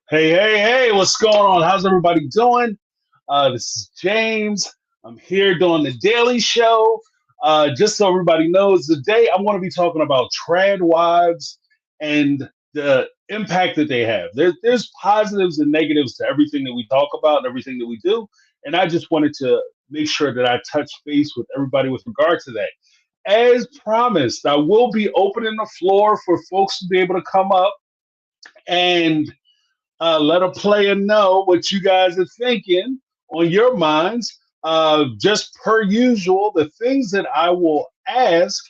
Hey, hey, hey, what's going on? How's everybody doing? This is James. I'm here doing the Daily Show. Just so everybody knows, today I'm going to be talking about trad wives and the impact that they have. There's positives and negatives to everything that we talk about and everything that we do. And I just wanted to make sure that I touch base with everybody with regard to that. As promised, I will be opening the floor for folks to be able to come up and let a player know what you guys are thinking on your minds. Just per usual, the things that I will ask,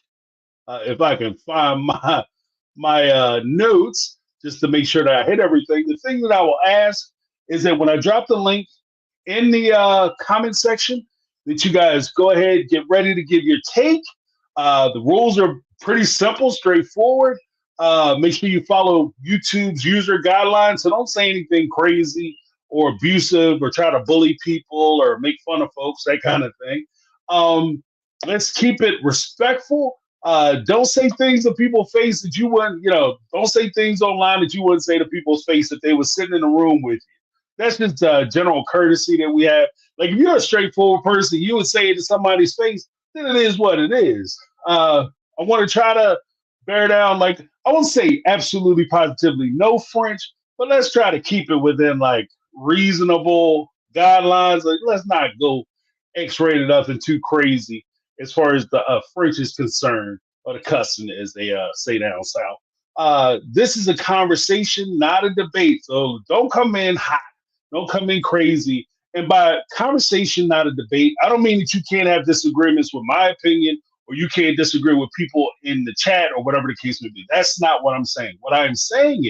if I can find my notes, just to make sure that I hit everything. The thing that I will ask is that when I drop the link in the comment section, that you guys go ahead, get ready to give your take. The rules are pretty simple, straightforward. Make sure you follow YouTube's user guidelines. So don't say anything crazy or abusive or try to bully people or make fun of folks, that kind of thing. Let's keep it respectful. Don't say things to people's face that you wouldn't, don't say things online that you wouldn't say to people's face if they were sitting in a room with you. That's just general courtesy that we have. Like if you're a straightforward person, you would say it to somebody's face, then it is what it is. I want to try to bear down, like, I won't say absolutely positively no French, but let's try to keep it within like reasonable guidelines. Like, let's not go X-rated up and too crazy as far as the French is concerned, or the cussing, as they say down south. This is a conversation, not a debate. So don't come in hot, don't come in crazy. And by conversation, not a debate, I don't mean that you can't have disagreements with my opinion or you can't disagree with people in the chat or whatever the case may be. That's not what I'm saying. What I'm saying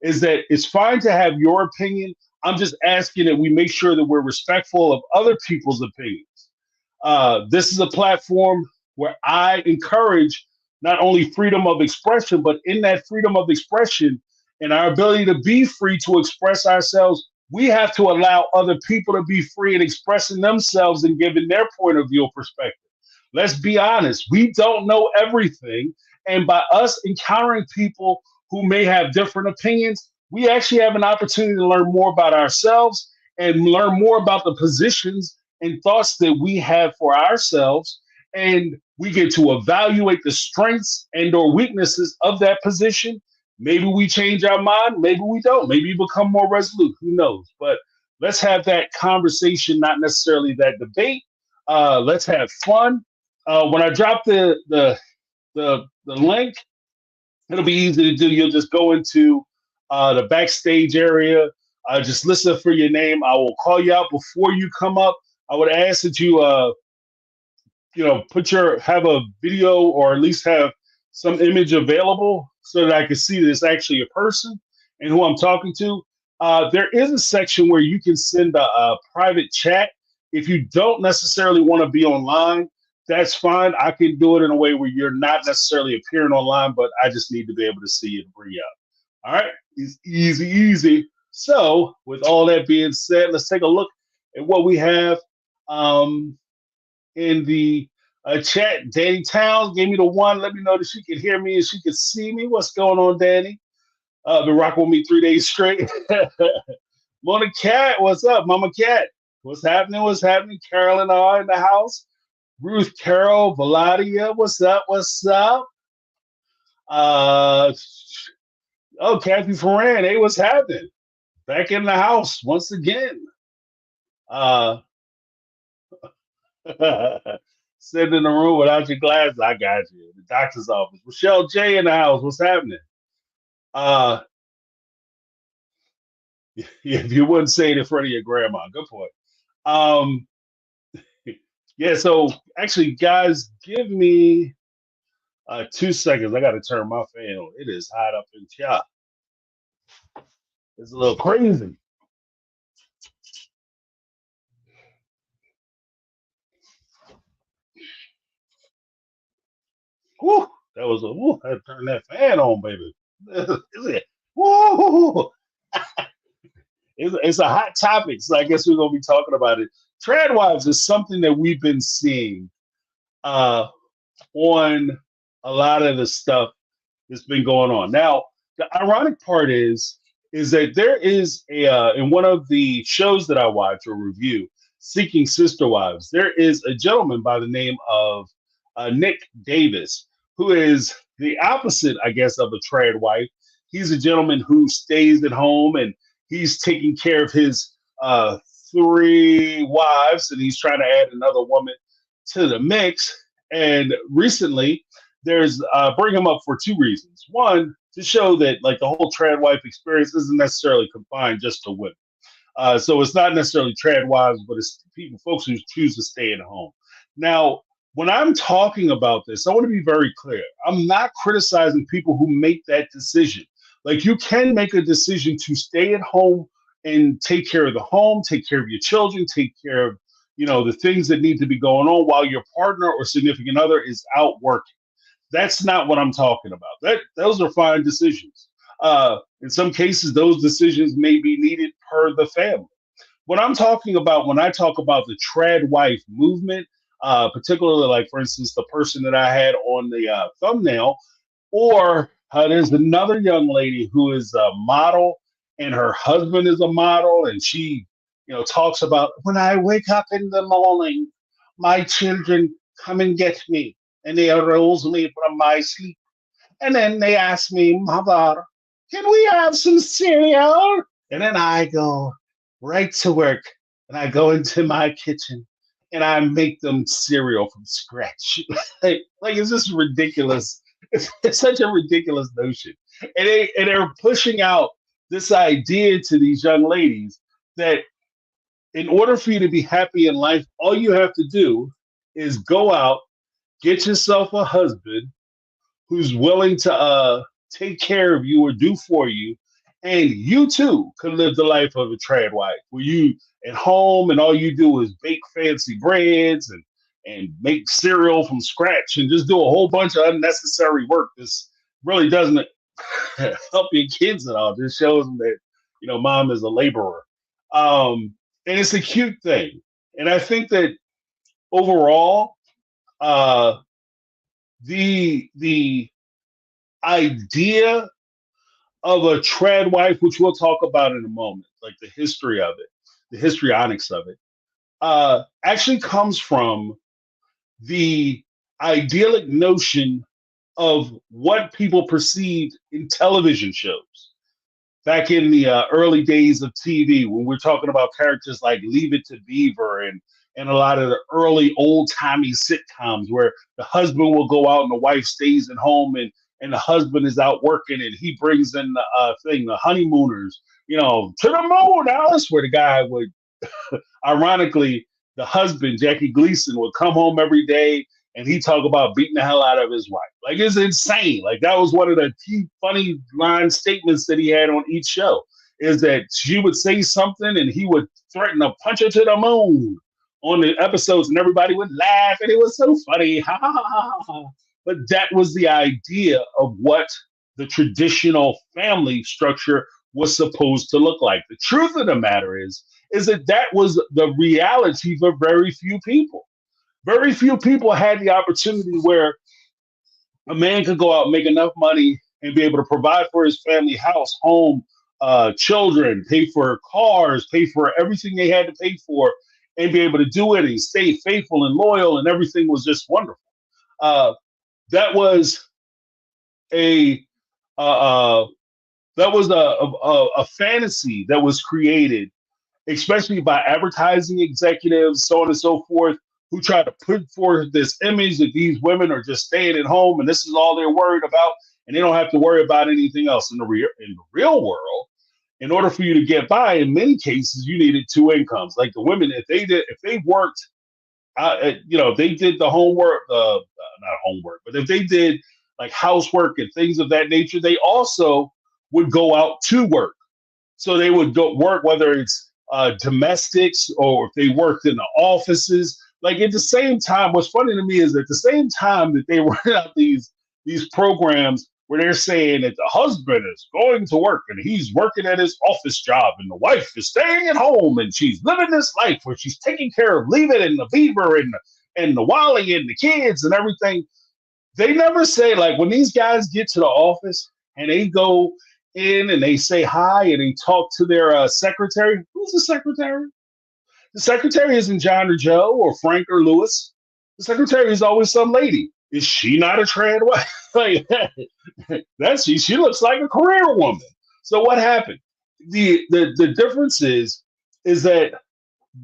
is that it's fine to have your opinion. I'm just asking that we make sure that we're respectful of other people's opinions. This is a platform where I encourage not only freedom of expression, but in that freedom of expression and our ability to be free to express ourselves, we have to allow other people to be free in expressing themselves and giving their point of view or perspective. Let's be honest, we don't know everything. And by us encountering people who may have different opinions, we actually have an opportunity to learn more about ourselves and learn more about the positions and thoughts that we have for ourselves. And we get to evaluate the strengths and or weaknesses of that position. Maybe we change our mind, maybe we don't. Maybe we become more resolute. Who knows? But let's have that conversation, not necessarily that debate. Let's have fun. When I drop the link, it'll be easy to do. You'll just go into the backstage area. Just listen for your name. I will call you out before you come up. I would ask that you, have a video or at least have some image available so that I can see that it's actually a person and who I'm talking to. There is a section where you can send a private chat. If you don't necessarily want to be online, that's fine. I can do it in a way where you're not necessarily appearing online, but I just need to be able to see you and bring you up. All right, it's easy, easy. So, with all that being said, let's take a look at what we have um, in the chat. Danny Towns gave me the one. Let me know that she can hear me and she can see me. What's going on, Danny? Been rocking with me 3 days straight. Mona Cat, what's up, Mama Cat? What's happening? What's happening? Carolyn R in the house. Ruth Carol, Valadia, what's up? What's up? Uh, Kathy Ferran, hey, what's happening? Back in the house once again. Uh, Sitting in the room without your glasses, I got you. The doctor's office. Michelle J in the house, what's happening? Uh, if you wouldn't say it in front of your grandma, good point. Um, yeah, so actually, guys, give me 2 seconds. I got to turn my fan on. It is hot up in here. It's a little crazy. Whew, that was a whew, I had to turn that fan on, baby. Is it? Woo! It's a hot topic, so I guess we're gonna be talking about it. Trad wives is something that we've been seeing uh, on a lot of the stuff that's been going on. Now, the ironic part is is that there is a in one of the shows that I watch or review, Seeking Sister Wives, there is a gentleman by the name of Nick Davis, who is the opposite, I guess, of a trad wife. He's a gentleman who stays at home and he's taking care of his three wives, and he's trying to add another woman to the mix. And recently, there's bring him up for two reasons. One, to show that like the whole trad wife experience isn't necessarily confined just to women. So it's not necessarily trad wives, but it's people, folks who choose to stay at home. Now, when I'm talking about this, I want to be very clear. I'm not criticizing people who make that decision. Like you can make a decision to stay at home and take care of the home, take care of your children, take care of the things that need to be going on while your partner or significant other is out working. That's not what I'm talking about. Those are fine decisions. In some cases, those decisions may be needed per the family. What I'm talking about when I talk about the trad wife movement, particularly like for instance the person that I had on the thumbnail, or there's another young lady who is a model, and her husband is a model, and she talks about when I wake up in the morning, my children come and get me, and they arouse me from my sleep. And then they ask me, Mother, can we have some cereal? And then I go right to work and I go into my kitchen and I make them cereal from scratch. like it's just ridiculous. It's such a ridiculous notion. And they're pushing out this idea to these young ladies that in order for you to be happy in life, all you have to do is go out, get yourself a husband who's willing to take care of you or do for you, and you too could live the life of a trad wife, where you at home and all you do is bake fancy breads and make cereal from scratch and just do a whole bunch of unnecessary work. This really doesn't help your kids at all. This shows them that mom is a laborer, and it's a cute thing. And I think that overall, the idea of a trad wife, which we'll talk about in a moment, like the history of it, the histrionics of it, actually comes from the idyllic notion of what people perceived in television shows back in the early days of TV, when we're talking about characters like Leave It to Beaver and a lot of the early old timey sitcoms where the husband will go out and the wife stays at home, and the husband is out working and he brings in the honeymooners, to the moon, Alice, where the guy would, ironically, the husband, Jackie Gleason, would come home every day and he talk about beating the hell out of his wife. Like, it's insane. Like, that was one of the key funny line statements that he had on each show, is that she would say something and he would threaten to punch her to the moon on the episodes, and everybody would laugh, and it was so funny. Ha, ha, ha, ha. But that was the idea of what the traditional family structure was supposed to look like. The truth of the matter is that that was the reality for very few people. Very few people had the opportunity where a man could go out and make enough money and be able to provide for his family, house, home, children, pay for cars, pay for everything they had to pay for, and be able to do it and stay faithful and loyal, and everything was just wonderful. That was a a fantasy that was created, especially by advertising executives, so on and so forth, who try to put forth this image that these women are just staying at home and this is all they're worried about, and they don't have to worry about anything else. In the real world, in order for you to get by, in many cases, you needed two incomes. Like the women, if they worked, if they did the homework, not homework, but if they did like housework and things of that nature, they also would go out to work. So they would go work, whether it's domestics or if they worked in the offices. Like at the same time, what's funny to me is at the same time that they run out these programs where they're saying that the husband is going to work and he's working at his office job and the wife is staying at home and she's living this life where she's taking care of Leave It and the Beaver and the Wally and the kids and everything. They never say, like, when these guys get to the office and they go in and they say hi and they talk to their secretary. Who's the secretary? The secretary isn't John or Joe or Frank or Lewis. The secretary is always some lady. Is she not a trad wife? Like, that's she looks like a career woman. So what happened? The difference is that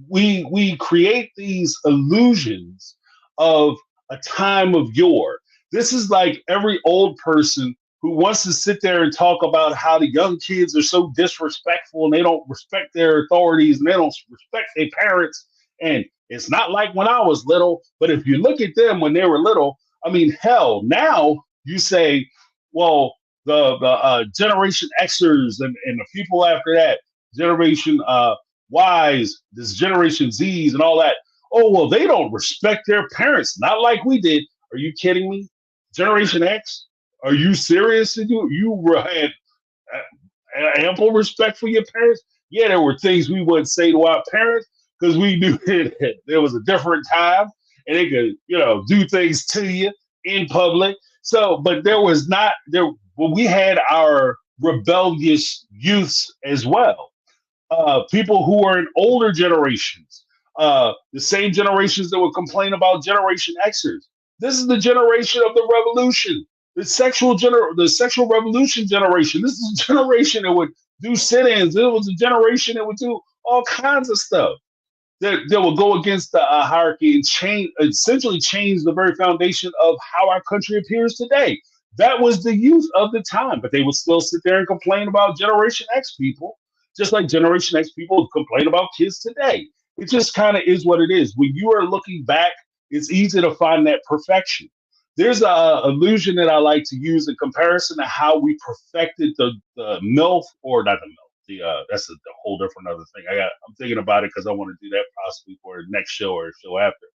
we create these illusions of a time of yore. This is like every old person who wants to sit there and talk about how the young kids are so disrespectful and they don't respect their authorities and they don't respect their parents. And it's not like when I was little, but if you look at them when they were little, I mean, hell, now you say, well, the Generation Xers and the people after that, Generation Ys, this Generation Zs and all that. Oh, well, they don't respect their parents, not like we did. Are you kidding me? Generation X? Are you serious? You had ample respect for your parents? Yeah, there were things we wouldn't say to our parents because we knew that there was a different time and they could, do things to you in public. So, but there was not there. Well, we had our rebellious youths as well. People who are in older generations, the same generations that would complain about Generation Xers. This is the generation of the revolution, the sexual revolution generation. This is a generation that would do sit-ins. It was a generation that would do all kinds of stuff that will go against the hierarchy and essentially change the very foundation of how our country appears today. That was the youth of the time, but they would still sit there and complain about Generation X people, just like Generation X people complain about kids today. It just kind of is what it is. When you are looking back, it's easy to find that perfection. There's a illusion that I like to use in comparison to how we perfected the MILF, or not the MILF. That's a whole different other thing. I'm thinking about it because I want to do that possibly for the next show or show after.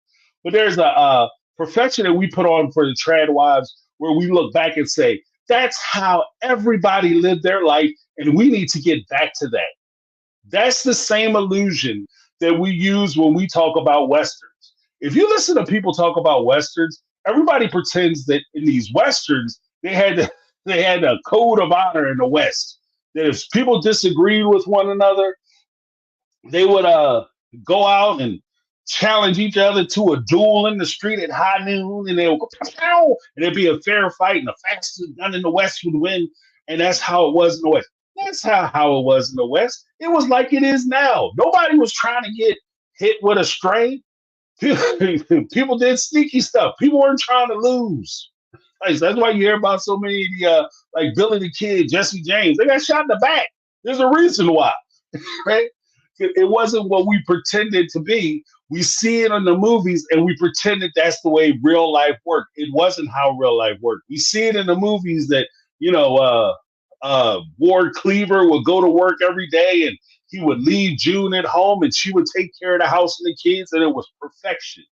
But there's a perfection that we put on for the trad wives where we look back and say that's how everybody lived their life, and we need to get back to that. That's the same illusion that we use when we talk about Westerns. If you listen to people talk about Westerns, everybody pretends that in these Westerns, they had a code of honor in the West. That if people disagreed with one another, they would go out and challenge each other to a duel in the street at high noon, and they would go pow, and there'd be a fair fight, and the fastest gun in the West would win, and that's how it was in the West. That's how it was in the West. It was like it is now. Nobody was trying to get hit with a stray. People did sneaky stuff. People weren't trying to lose. That's why you hear about so many like Billy the Kid, Jesse James. They got shot in the back. There's a reason why, right? It wasn't what we pretended to be. We see it in the movies and we pretended that's the way real life worked. It wasn't how real life worked. We see it in the movies that, Ward Cleaver would go to work every day and he would leave June at home and she would take care of the house and the kids, and it was perfection.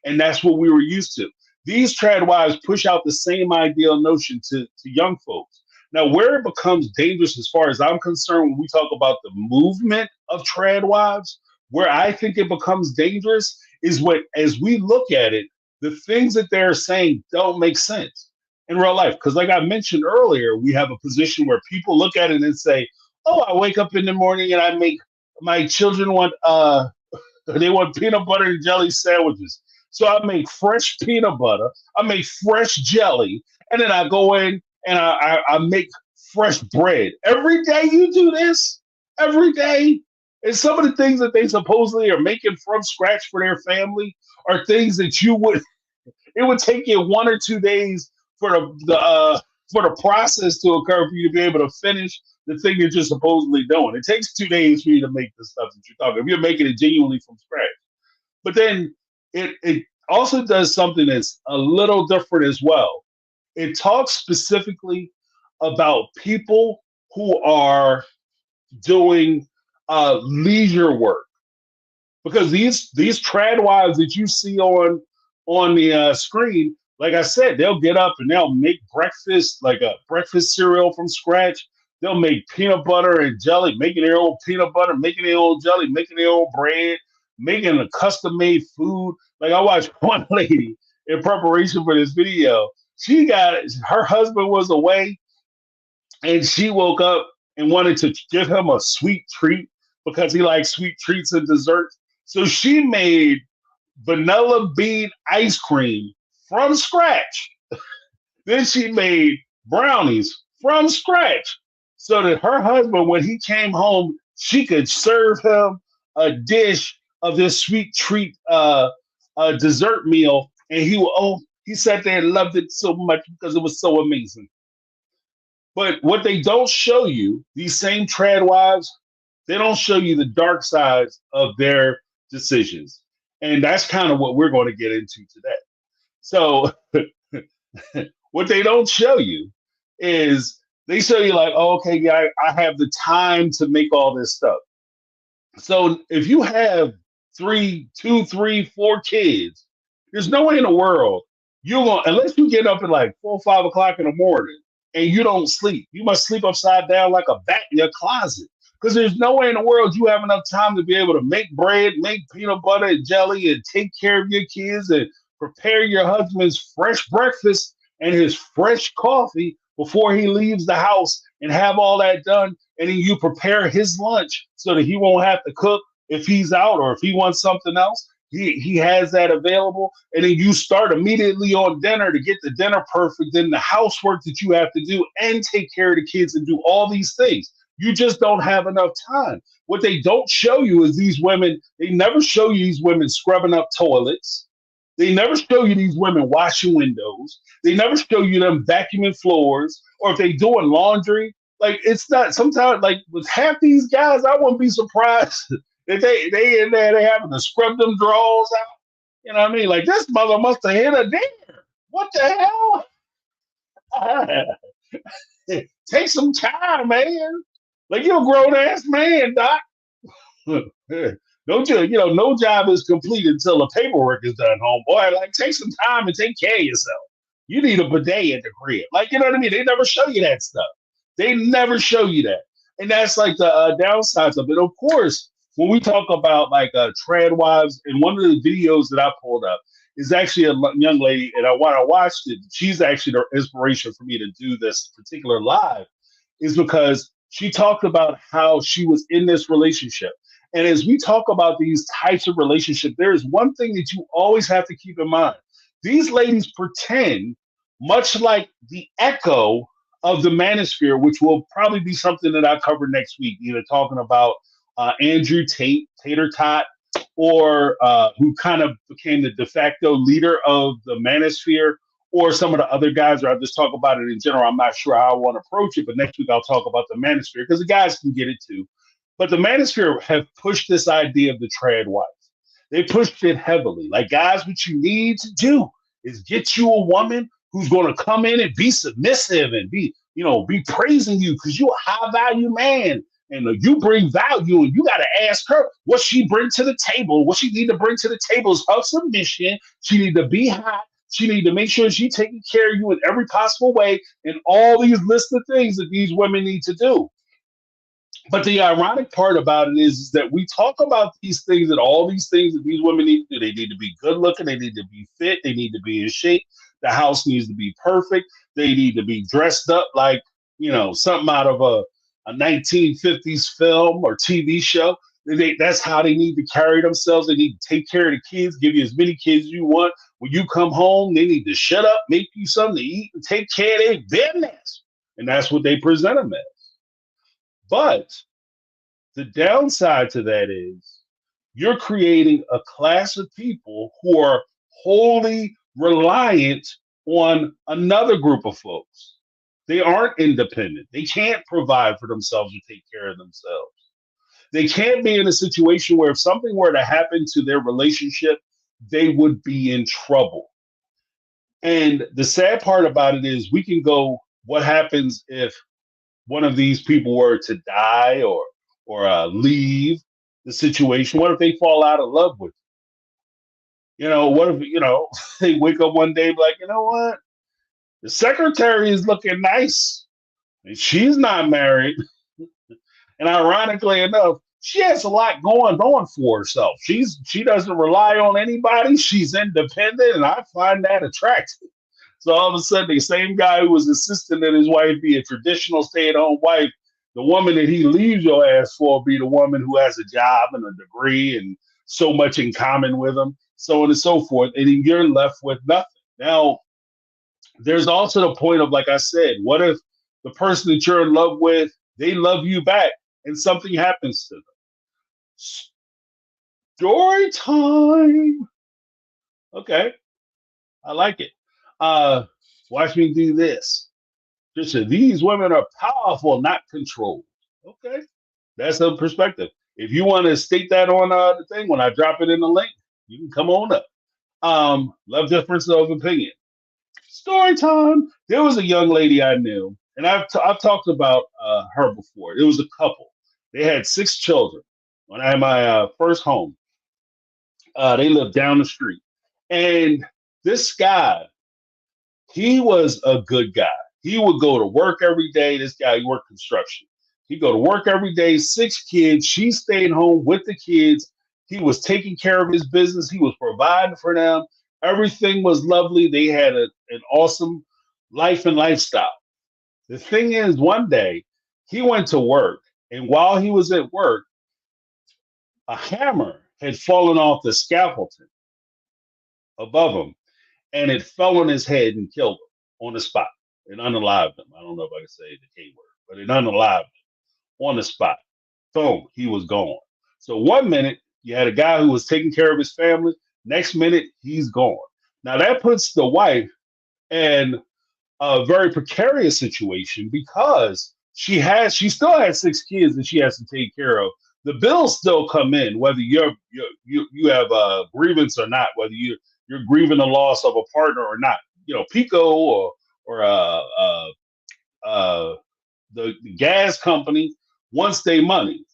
And that's what we were used to. These trad wives push out the same ideal notion to young folks. Now, where it becomes dangerous, as far as I'm concerned, when we talk about the movement of trad wives, where I think it becomes dangerous is when, as we look at it, the things that they're saying don't make sense in real life. Because, like I mentioned earlier, we have a position where people look at it and say, "Oh, I wake up in the morning and I make my children want they want peanut butter and jelly sandwiches." So I make fresh peanut butter, I make fresh jelly, and then I go in and I make fresh bread. Every day you do this, every day. And some of the things that they supposedly are making from scratch for their family are things that it would take you 1 or 2 days for the process to occur for you to be able to finish the thing that you're supposedly doing. It takes 2 days for you to make the stuff that you're talking about, if you're making it genuinely from scratch. But then it also does something that's a little different as well. It talks specifically about people who are doing leisure work, because these trad wives that you see on the screen, like I said, they'll get up and they'll make breakfast, like a breakfast cereal from scratch. They'll make peanut butter and jelly, making their own peanut butter, making their own jelly, making their own bread, making a custom-made food. Like I watched one lady in preparation for this video. Her husband was away, and she woke up and wanted to give him a sweet treat because he likes sweet treats and desserts. So she made vanilla bean ice cream from scratch. Then she made brownies from scratch so that her husband, when he came home, she could serve him a dish of this sweet treat dessert meal. And he sat there and loved it so much because it was so amazing. But what they don't show you, these same trad wives, they don't show you the dark sides of their decisions. And that's kind of what we're going to get into today. So what they don't show you is they show you like, oh, okay, yeah, I have the time to make all this stuff. So if you have two, three, four kids, there's no way in the world you're going unless you get up at like 4 or 5 o'clock in the morning and you don't sleep. You must sleep upside down like a bat in your closet. Because there's no way in the world you have enough time to be able to make bread, make peanut butter and jelly, and take care of your kids and prepare your husband's fresh breakfast and his fresh coffee before he leaves the house and have all that done. And then you prepare his lunch so that he won't have to cook if he's out or if he wants something else. He has that available. And then you start immediately on dinner to get the dinner perfect, then the housework that you have to do and take care of the kids and do all these things. You just don't have enough time. What they don't show you is these women, they never show you these women scrubbing up toilets. They never show you these women washing windows. They never show you them vacuuming floors, or if they doing laundry. Like it's not sometimes like with half these guys, I wouldn't be surprised if they in there, they having to scrub them drawers out. You know what I mean? Like this mother must have hit a deer. What the hell? Take some time, man. Like you're a grown ass man, Doc. Don't no job is complete until the paperwork is done, homeboy. Like take some time and take care of yourself. You need a bidet at the crib. Like, you know what I mean? They never show you that stuff. They never show you that. And that's like the downsides of it. Of course, when we talk about like trad wives, and one of the videos that I pulled up is actually a young lady, and when I watched it, she's actually the inspiration for me to do this particular live, is because she talked about how she was in this relationship. And as we talk about these types of relationships, there is one thing that you always have to keep in mind. These ladies pretend, much like the echo of the manosphere, which will probably be something that I cover next week, either talking about Andrew Tate, Tater Tot, or who kind of became the de facto leader of the manosphere, or some of the other guys, or I'll just talk about it in general. I'm not sure how I want to approach it, but next week I'll talk about the manosphere because the guys can get it too. But the manosphere have pushed this idea of the trad wife. They pushed it heavily. Like, guys, what you need to do is get you a woman who's going to come in and be submissive and be praising you because you're a high value man and you bring value, and you got to ask her what she bring to the table. What she need to bring to the table is her submission. She need to be hot. She need to make sure she's taking care of you in every possible way, and all these list of things that these women need to do. But the ironic part about it is that we talk about these things and all these things that these women need to do. They need to be good looking. They need to be fit. They need to be in shape. The house needs to be perfect. They need to be dressed up like, something out of a 1950s film or TV show. That's how they need to carry themselves. They need to take care of the kids, give you as many kids as you want. When you come home, they need to shut up, make you something to eat, and take care of their business. And that's what they present them as. But the downside to that is you're creating a class of people who are wholly reliant on another group of folks. They aren't independent. They can't provide for themselves or take care of themselves. They can't be in a situation where if something were to happen to their relationship, they would be in trouble. And the sad part about it is we can go, what happens if one of these people were to die or leave the situation? What if they fall out of love with you? What if, they wake up one day like, you know what? The secretary is looking nice and she's not married. And ironically enough, she has a lot going on for herself. She doesn't rely on anybody. She's independent, and I find that attractive. So all of a sudden, the same guy who was insisting that his wife be a traditional stay-at-home wife the woman that he leaves your ass for be the woman who has a job and a degree and so much in common with him, so on and so forth. And then you're left with nothing. Now, there's also the point of, like I said, what if the person that you're in love with, they love you back and something happens to them? Story time. Okay, I like it. Uh, Watch me do this. Just say, these women are powerful, not controlled. Okay, that's a perspective. If you want to state that on the thing, when I drop it in the link, you can come on up. Love difference of opinion. Story time. There was a young lady I knew, and I've talked about her before. It was a couple. They had 6 children. When I had my first home, they lived down the street, and this guy, he was a good guy. He would go to work every day. This guy, he worked construction. He'd go to work every day, 6 kids. She stayed home with the kids. He was taking care of his business. He was providing for them. Everything was lovely. They had an awesome life and lifestyle. The thing is, one day he went to work, and while he was at work, a hammer had fallen off the scaffolding above him, and it fell on his head and killed him on the spot. It unalived him. I don't know if I can say the K word, but it unalived him on the spot. Boom, he was gone. So one minute you had a guy who was taking care of his family. Next minute he's gone. Now that puts the wife in a very precarious situation because she still has 6 kids that she has to take care of. The bills still come in, whether you have a grievance or not, whether you're grieving the loss of a partner or not. You know, Pico or the gas company wants their money.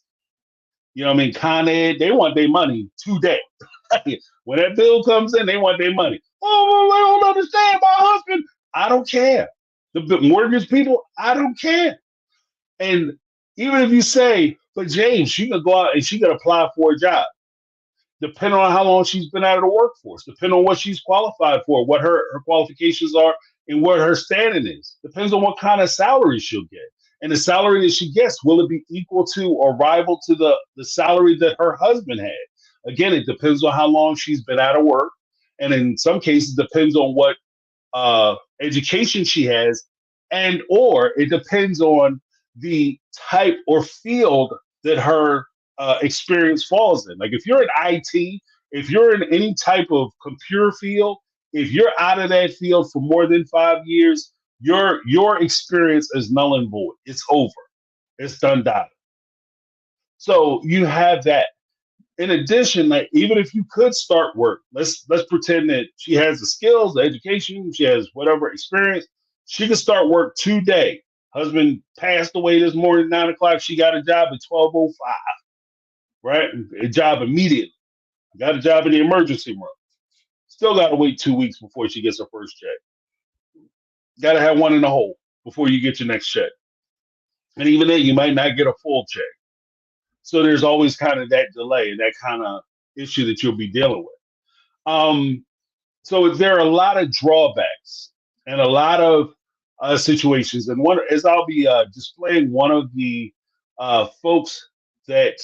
You know what I mean? Con Ed, they want their money today. When that bill comes in, they want their money. Oh, I don't understand my husband. I don't care. The mortgage people, I don't care. And even if you say, but James, she could go out and she could apply for a job, depending on how long she's been out of the workforce, depending on what she's qualified for, what her qualifications are, and what her standing is. Depends on what kind of salary she'll get. And the salary that she gets, will it be equal to or rival to the salary that her husband had? Again, it depends on how long she's been out of work. And in some cases, depends on what education she has, and or it depends on the type or field that her experience falls in. Like if you're in IT, if you're in any type of computer field, if you're out of that field for more than 5 years, your experience is null and void. It's over. It's done data. So you have that. In addition, like even if you could start work, let's pretend that she has the skills, the education, she has whatever experience, she could start work today. Husband passed away this morning, 9 o'clock. She got a job at 12:05, right? A job immediately. Got a job in the emergency room. Still got to wait 2 weeks before she gets her first check. Got to have one in the hole before you get your next check. And even then, you might not get a full check. So there's always kind of that delay and that kind of issue that you'll be dealing with. So there are a lot of drawbacks and a lot of situations. And one, as I'll be displaying one of the folks that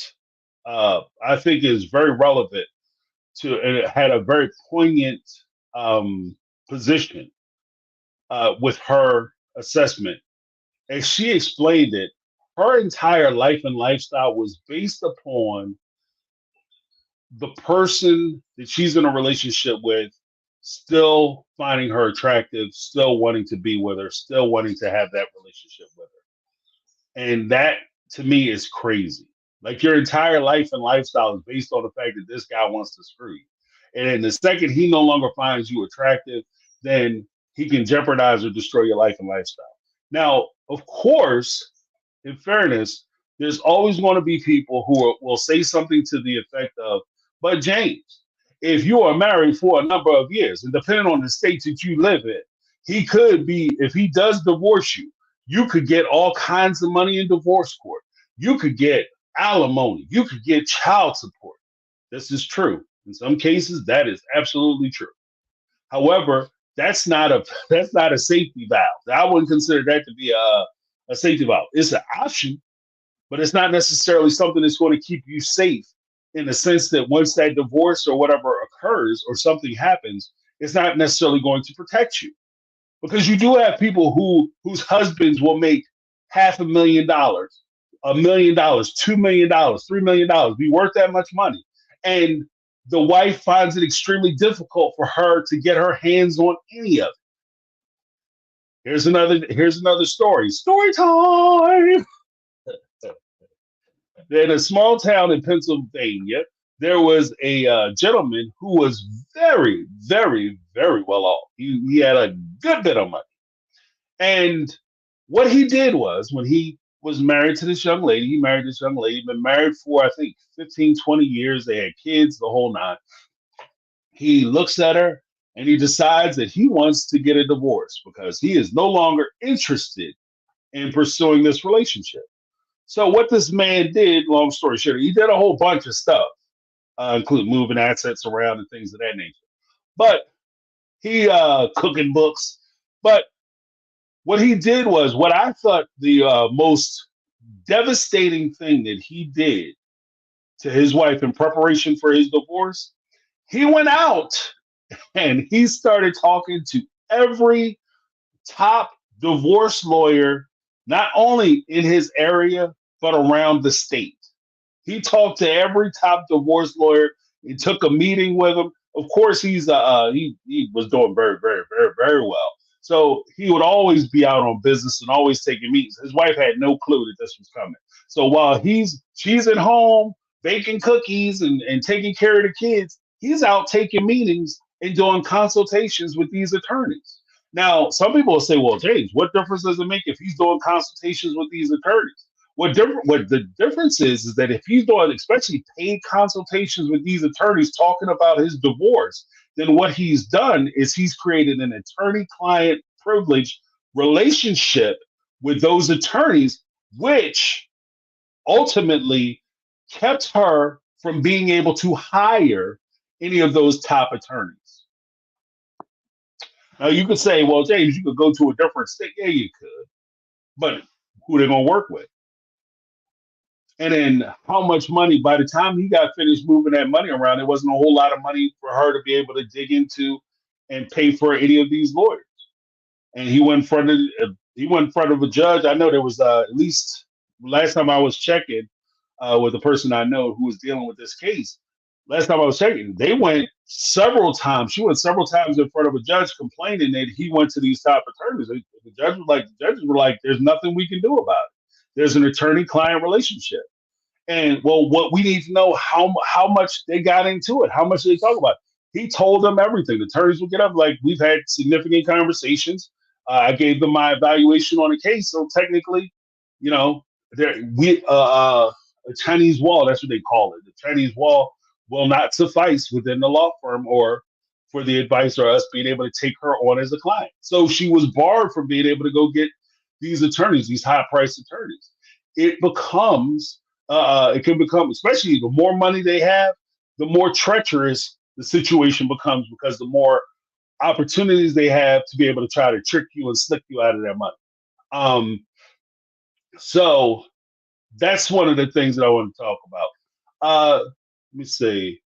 I think is very relevant to, and it had a very poignant position with her assessment. As she explained it, her entire life and lifestyle was based upon the person that she's in a relationship with still finding her attractive, still wanting to be with her, still wanting to have that relationship with her. And that to me is crazy. Like your entire life and lifestyle is based on the fact that this guy wants to screw you. And then the second he no longer finds you attractive, then he can jeopardize or destroy your life and lifestyle. Now, of course, in fairness, there's always going to be people who will say something to the effect of, but James, if you are married for a number of years, and depending on the state that you live in, he could be, if he does divorce you, you could get all kinds of money in divorce court. You could get alimony. You could get child support. This is true. In some cases, that is absolutely true. However, that's not a safety valve. I wouldn't consider that to be a safety valve. It's an option. but it's not necessarily something that's going to keep you safe in the sense that once that divorce or whatever occurs or something happens, it's not necessarily going to protect you because you do have people whose husbands will make $500,000, $1 million, $2 million, $3 million, be worth that much money, and the wife finds it extremely difficult for her to get her hands on any of it. Here's another story. Story time. In a small town in Pennsylvania, there was a gentleman who was very, very, very well off. He had a good bit of money. And what he did was when he was married to this young lady, he married this young lady, been married for, I think, 15, 20 years. They had kids, the whole nine. He looks at her and he decides that he wants to get a divorce because he is no longer interested in pursuing this relationship. So what this man did, long story short, he did a whole bunch of stuff, including moving assets around and things of that nature. But he cooking books. But what he did was what I thought the most devastating thing that he did to his wife in preparation for his divorce. He went out and he started talking to every top divorce lawyer, not only in his area, but around the state. He talked to every top divorce lawyer. He took a meeting with them. Of course, he was doing very, very, very, very well. So he would always be out on business and always taking meetings. His wife had no clue that this was coming. So while she's at home baking cookies and taking care of the kids, he's out taking meetings and doing consultations with these attorneys. Now, some people will say, "Well, James, what difference does it make if he's doing consultations with these attorneys?" What the difference is that if he's doing especially paid consultations with these attorneys talking about his divorce, then what he's done is he's created an attorney-client privilege relationship with those attorneys, which ultimately kept her from being able to hire any of those top attorneys. Now you could say, well, James, you could go to a different state. Yeah, you could, but who they gonna work with? And then how much money, by the time he got finished moving that money around, there wasn't a whole lot of money for her to be able to dig into and pay for any of these lawyers. And he went in front of a judge. I know there was at least last time I was checking with the person I know who was dealing with this case. Last time I was checking, they went several times. She went several times in front of a judge complaining that he went to these top attorneys. The judges were like, "There's nothing we can do about it. There's an attorney-client relationship." And well, what we need to know how much they got into it, how much they talk about. He told them everything. The attorneys would get up like, "We've had significant conversations. I gave them my evaluation on the case, so technically, you know, a Chinese wall. That's what they call it. The Chinese wall will not suffice within the law firm or for the advice or us being able to take her on as a client. So she was barred from being able to go get these attorneys, these high-priced attorneys. It can become, especially the more money they have, the more treacherous the situation becomes because the more opportunities they have to be able to try to trick you and slick you out of their money. So that's one of the things that I want to talk about. Let me see.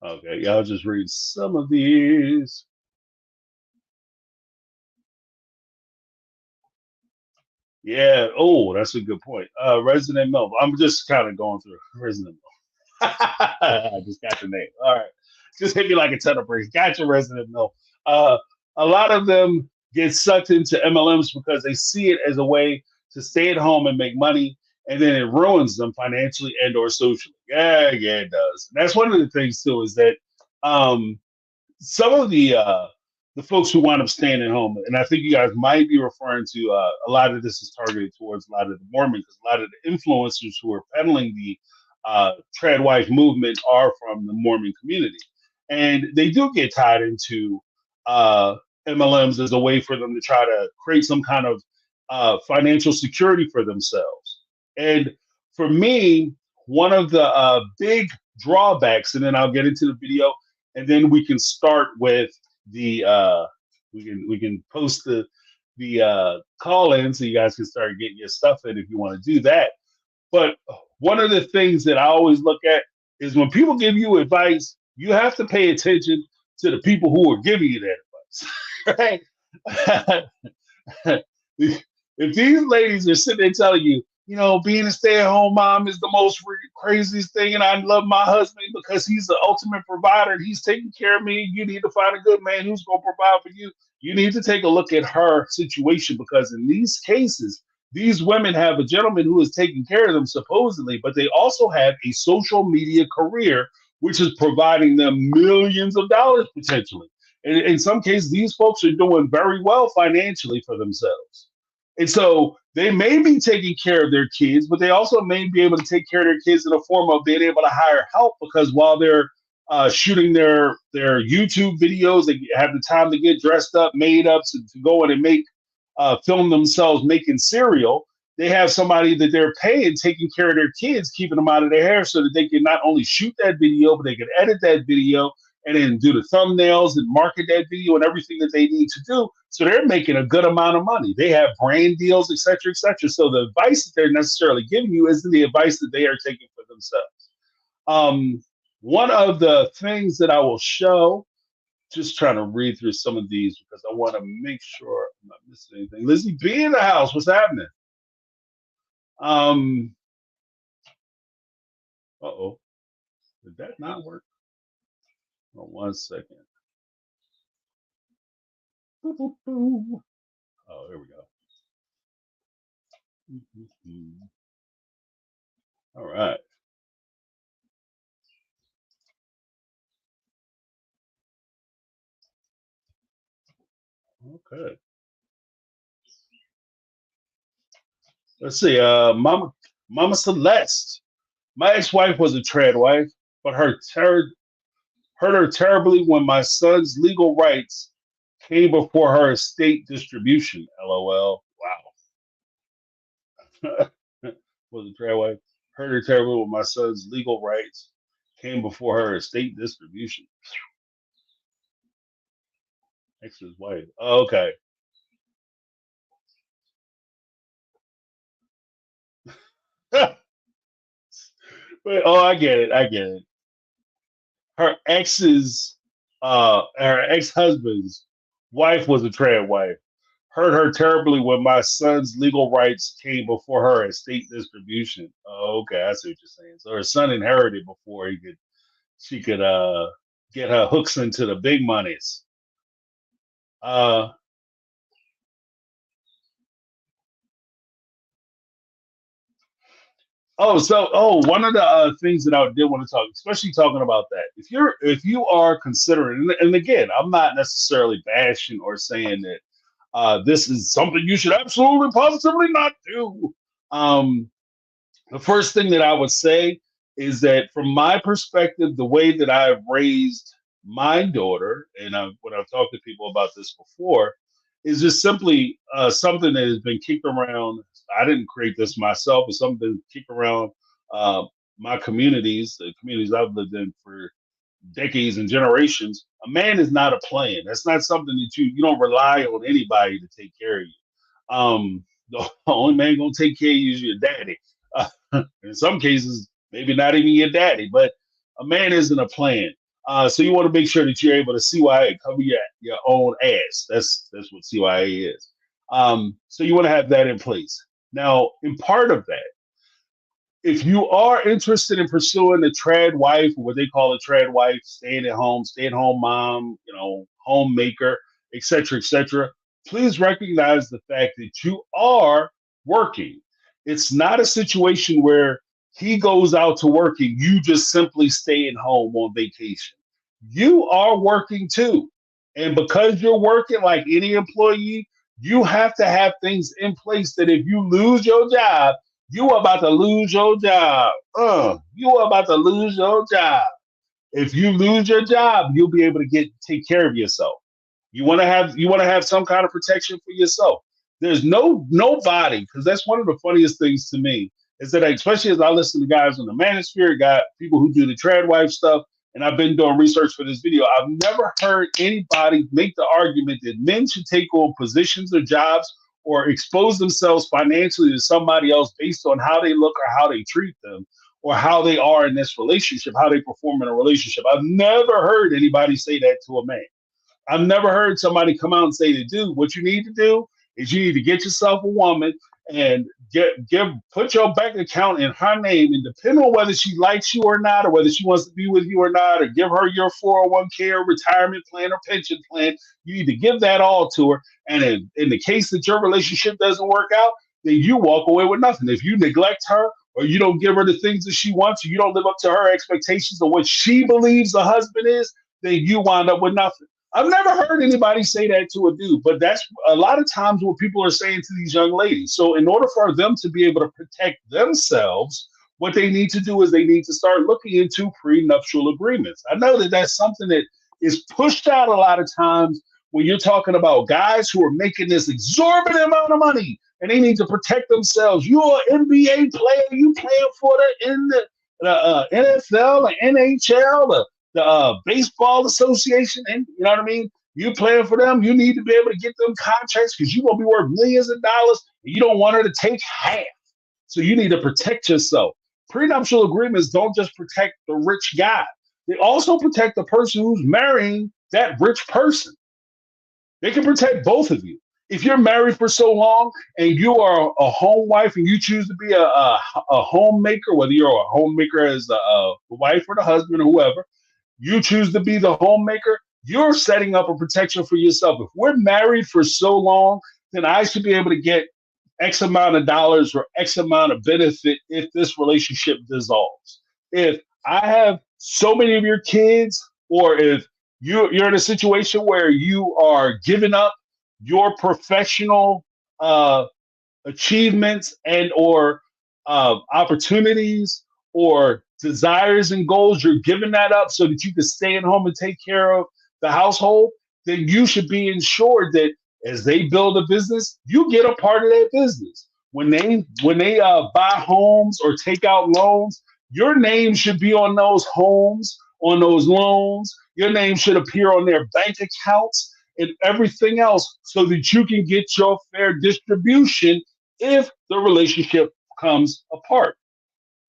Okay, yeah, I'll just read some of these. Yeah. Oh, that's a good point. Resident Milk. I'm just kind of going through Resident Milk. I just got the name. All right. Just hit me like a ton of bricks. Got your Resident Milk. A lot of them get sucked into MLMs because they see it as a way to stay at home and make money, and then it ruins them financially and or socially. Yeah, it does. And that's one of the things too is that um, some of the folks who wind up staying at home, and I think you guys might be referring to a lot of this is targeted towards a lot of the Mormons, because a lot of the influencers who are peddling the tradwife movement are from the Mormon community, and they do get tied into uh, MLMs as a way for them to try to create some kind of financial security for themselves. And for me, one of the big drawbacks, and then I'll get into the video, and then we can start with the we can post the call in so you guys can start getting your stuff in if you want to do that. But one of the things that I always look at is when people give you advice, you have to pay attention to the people who are giving you that advice, right? If these ladies are sitting there telling you, you know, being a stay-at-home mom is the most craziest thing, and I love my husband because he's the ultimate provider, and he's taking care of me. You need to find a good man who's going to provide for you. You need to take a look at her situation because in these cases, these women have a gentleman who is taking care of them supposedly, but they also have a social media career, which is providing them millions of dollars potentially. And in some cases, these folks are doing very well financially for themselves. And so they may be taking care of their kids, but they also may be able to take care of their kids in the form of being able to hire help because while they're shooting their YouTube videos, they have the time to get dressed up, made up, to go in and make film themselves making cereal. They have somebody that they're paying taking care of their kids, keeping them out of their hair so that they can not only shoot that video, but they can edit that video and then do the thumbnails and market that video and everything that they need to do. So they're making a good amount of money. They have brand deals, et cetera, et cetera. So the advice that they're necessarily giving you isn't the advice that they are taking for themselves. One of the things that I will show, just trying to read through some of these because I want to make sure I'm not missing anything. Lizzie, be in the house. What's happening? Uh-oh. Did that not work? Hold on 1 second. Oh, here we go. All right. Okay. Let's see. Mama Celeste. My ex-wife was a trad wife, but hurt her terribly when my son's legal rights came before her estate distribution. LOL. Wow. Was a trad wife. Hurt her terribly when my son's legal rights came before her estate distribution. Ex's wife. Oh, okay. But, oh, I get it. I get it. Her ex-husband's wife was a trad wife. Hurt her terribly when my son's legal rights came before her estate distribution. Oh, okay, I see what you're saying. So her son inherited before she could get her hooks into the big monies. Uh one of the things that I did want to talk, especially talking about that, if you are considering, and again, I'm not necessarily bashing or saying that this is something you should absolutely positively not do. Um, the first thing that I would say is that from my perspective, the way that I've raised my daughter, and when I've talked to people about this before, is just simply something that has been kicked around. I didn't create this myself, it's something kicked around uh, my communities, the communities I've lived in for decades and generations. A man is not a plan. That's not something that you don't rely on anybody to take care of you. The only man gonna take care of you is your daddy. In some cases, maybe not even your daddy, but a man isn't a plan. So you want to make sure that you're able to CYA, cover your own ass. That's what CYA is. So you want to have that in place. Now, in part of that, if you are interested in pursuing the trad wife, or what they call a trad wife, stay at home mom, homemaker, et cetera, please recognize the fact that you are working. It's not a situation where he goes out to work and you just simply stay at home on vacation. You are working too. And because you're working like any employee, you have to have things in place that if you lose your job, you are about to lose your job. You are about to lose your job. If you lose your job, you'll be able to take care of yourself. You want to have some kind of protection for yourself. There's nobody, because that's one of the funniest things to me is that especially as I listen to guys on the manosphere, got people who do the trad wife stuff. and I've been doing research for this video, I've never heard anybody make the argument that men should take on positions or jobs or expose themselves financially to somebody else based on how they look or how they treat them or how they are in this relationship, how they perform in a relationship. I've never heard anybody say that to a man. I've never heard somebody come out and say to dude, what you need to do is you need to get yourself a woman and put your bank account in her name, and depending on whether she likes you or not, or whether she wants to be with you or not, or give her your 401k or retirement plan or pension plan, you need to give that all to her. And in the case that your relationship doesn't work out, then you walk away with nothing. If you neglect her or you don't give her the things that she wants, or you don't live up to her expectations of what she believes a husband is, then you wind up with nothing. I've never heard anybody say that to a dude, but that's a lot of times what people are saying to these young ladies. So in order for them to be able to protect themselves, what they need to do is they need to start looking into prenuptial agreements. I know that that's something that is pushed out a lot of times when you're talking about guys who are making this exorbitant amount of money and they need to protect themselves. You're an NBA player, you playing for the NFL, the NHL, the Baseball Association, and you know what I mean? You playing for them, you need to be able to get them contracts because you're going to be worth millions of dollars and you don't want her to take half. So you need to protect yourself. Prenuptial agreements don't just protect the rich guy. They also protect the person who's marrying that rich person. They can protect both of you. If you're married for so long and you are a home wife and you choose to be a homemaker, whether you're a homemaker as the wife or the husband or whoever, you choose to be the homemaker, you're setting up a protection for yourself. If we're married for so long, then I should be able to get X amount of dollars or X amount of benefit if this relationship dissolves. If I have so many of your kids, or if you're in a situation where you are giving up your professional achievements and or opportunities or desires and goals, you're giving that up so that you can stay at home and take care of the household, then you should be ensured that as they build a business, you get a part of their business. When they buy homes or take out loans, your name should be on those homes, on those loans. Your name should appear on their bank accounts and everything else so that you can get your fair distribution if the relationship comes apart.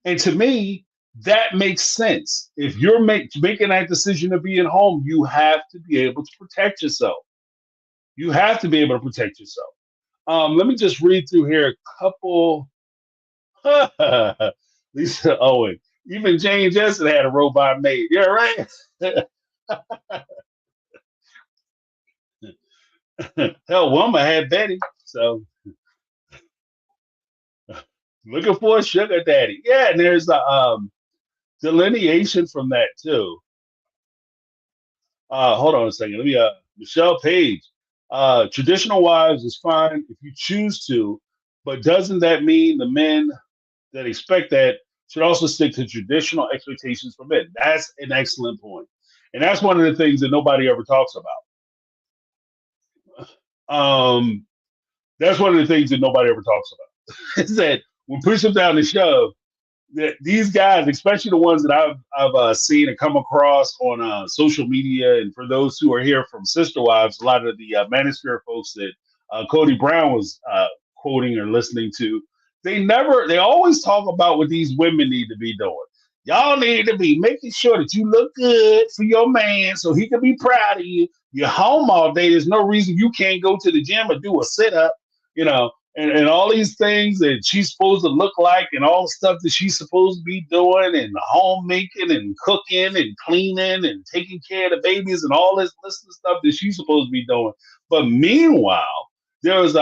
And to me, that makes sense. If you're making that decision to be at home, you have to be able to protect yourself. You have to be able to protect yourself. Let me just read through here a couple. Lisa Owen. Even Jane Jensen had a robot made. Yeah, right? Hell, Wilma had Betty. So looking for a sugar daddy. Yeah, and there's a delineation from that too. Hold on a second. Let me Michelle Page. Traditional wives is fine if you choose to, but doesn't that mean the men that expect that should also stick to traditional expectations for men? That's an excellent point. And that's one of the things that nobody ever talks about. That's one of the things that nobody ever talks about. Is that when push them down the shove, that these guys, especially the ones that I've seen and come across on social media, and for those who are here from Sister Wives, a lot of the Manosphere folks that Cody Brown was quoting or listening to, they always talk about what these women need to be doing. Y'all need to be making sure that you look good for your man so he can be proud of you. You're home all day. There's no reason you can't go to the gym or do a sit-up, you know, and all these things that she's supposed to look like and all the stuff that she's supposed to be doing and homemaking and cooking and cleaning and taking care of the babies and all this list of stuff that she's supposed to be doing. But meanwhile, there was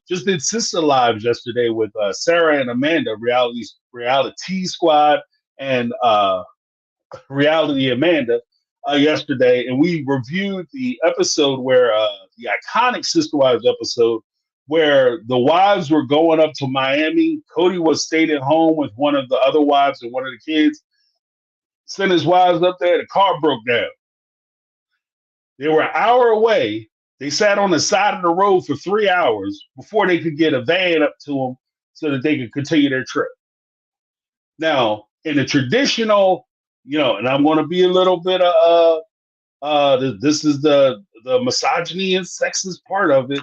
just did Sister Lives yesterday with Sarah and Amanda, Reality Squad and Reality Amanda yesterday, and we reviewed the episode where the iconic Sister Wives episode where the wives were going up to Miami. Cody was stayed at home with one of the other wives and one of the kids. Sent his wives up there. The car broke down. They were an hour away. They sat on the side of the road for 3 hours before they could get a van up to them so that they could continue their trip. Now, in a traditional and I'm going to be a little bit this is the misogyny and sexist part of it.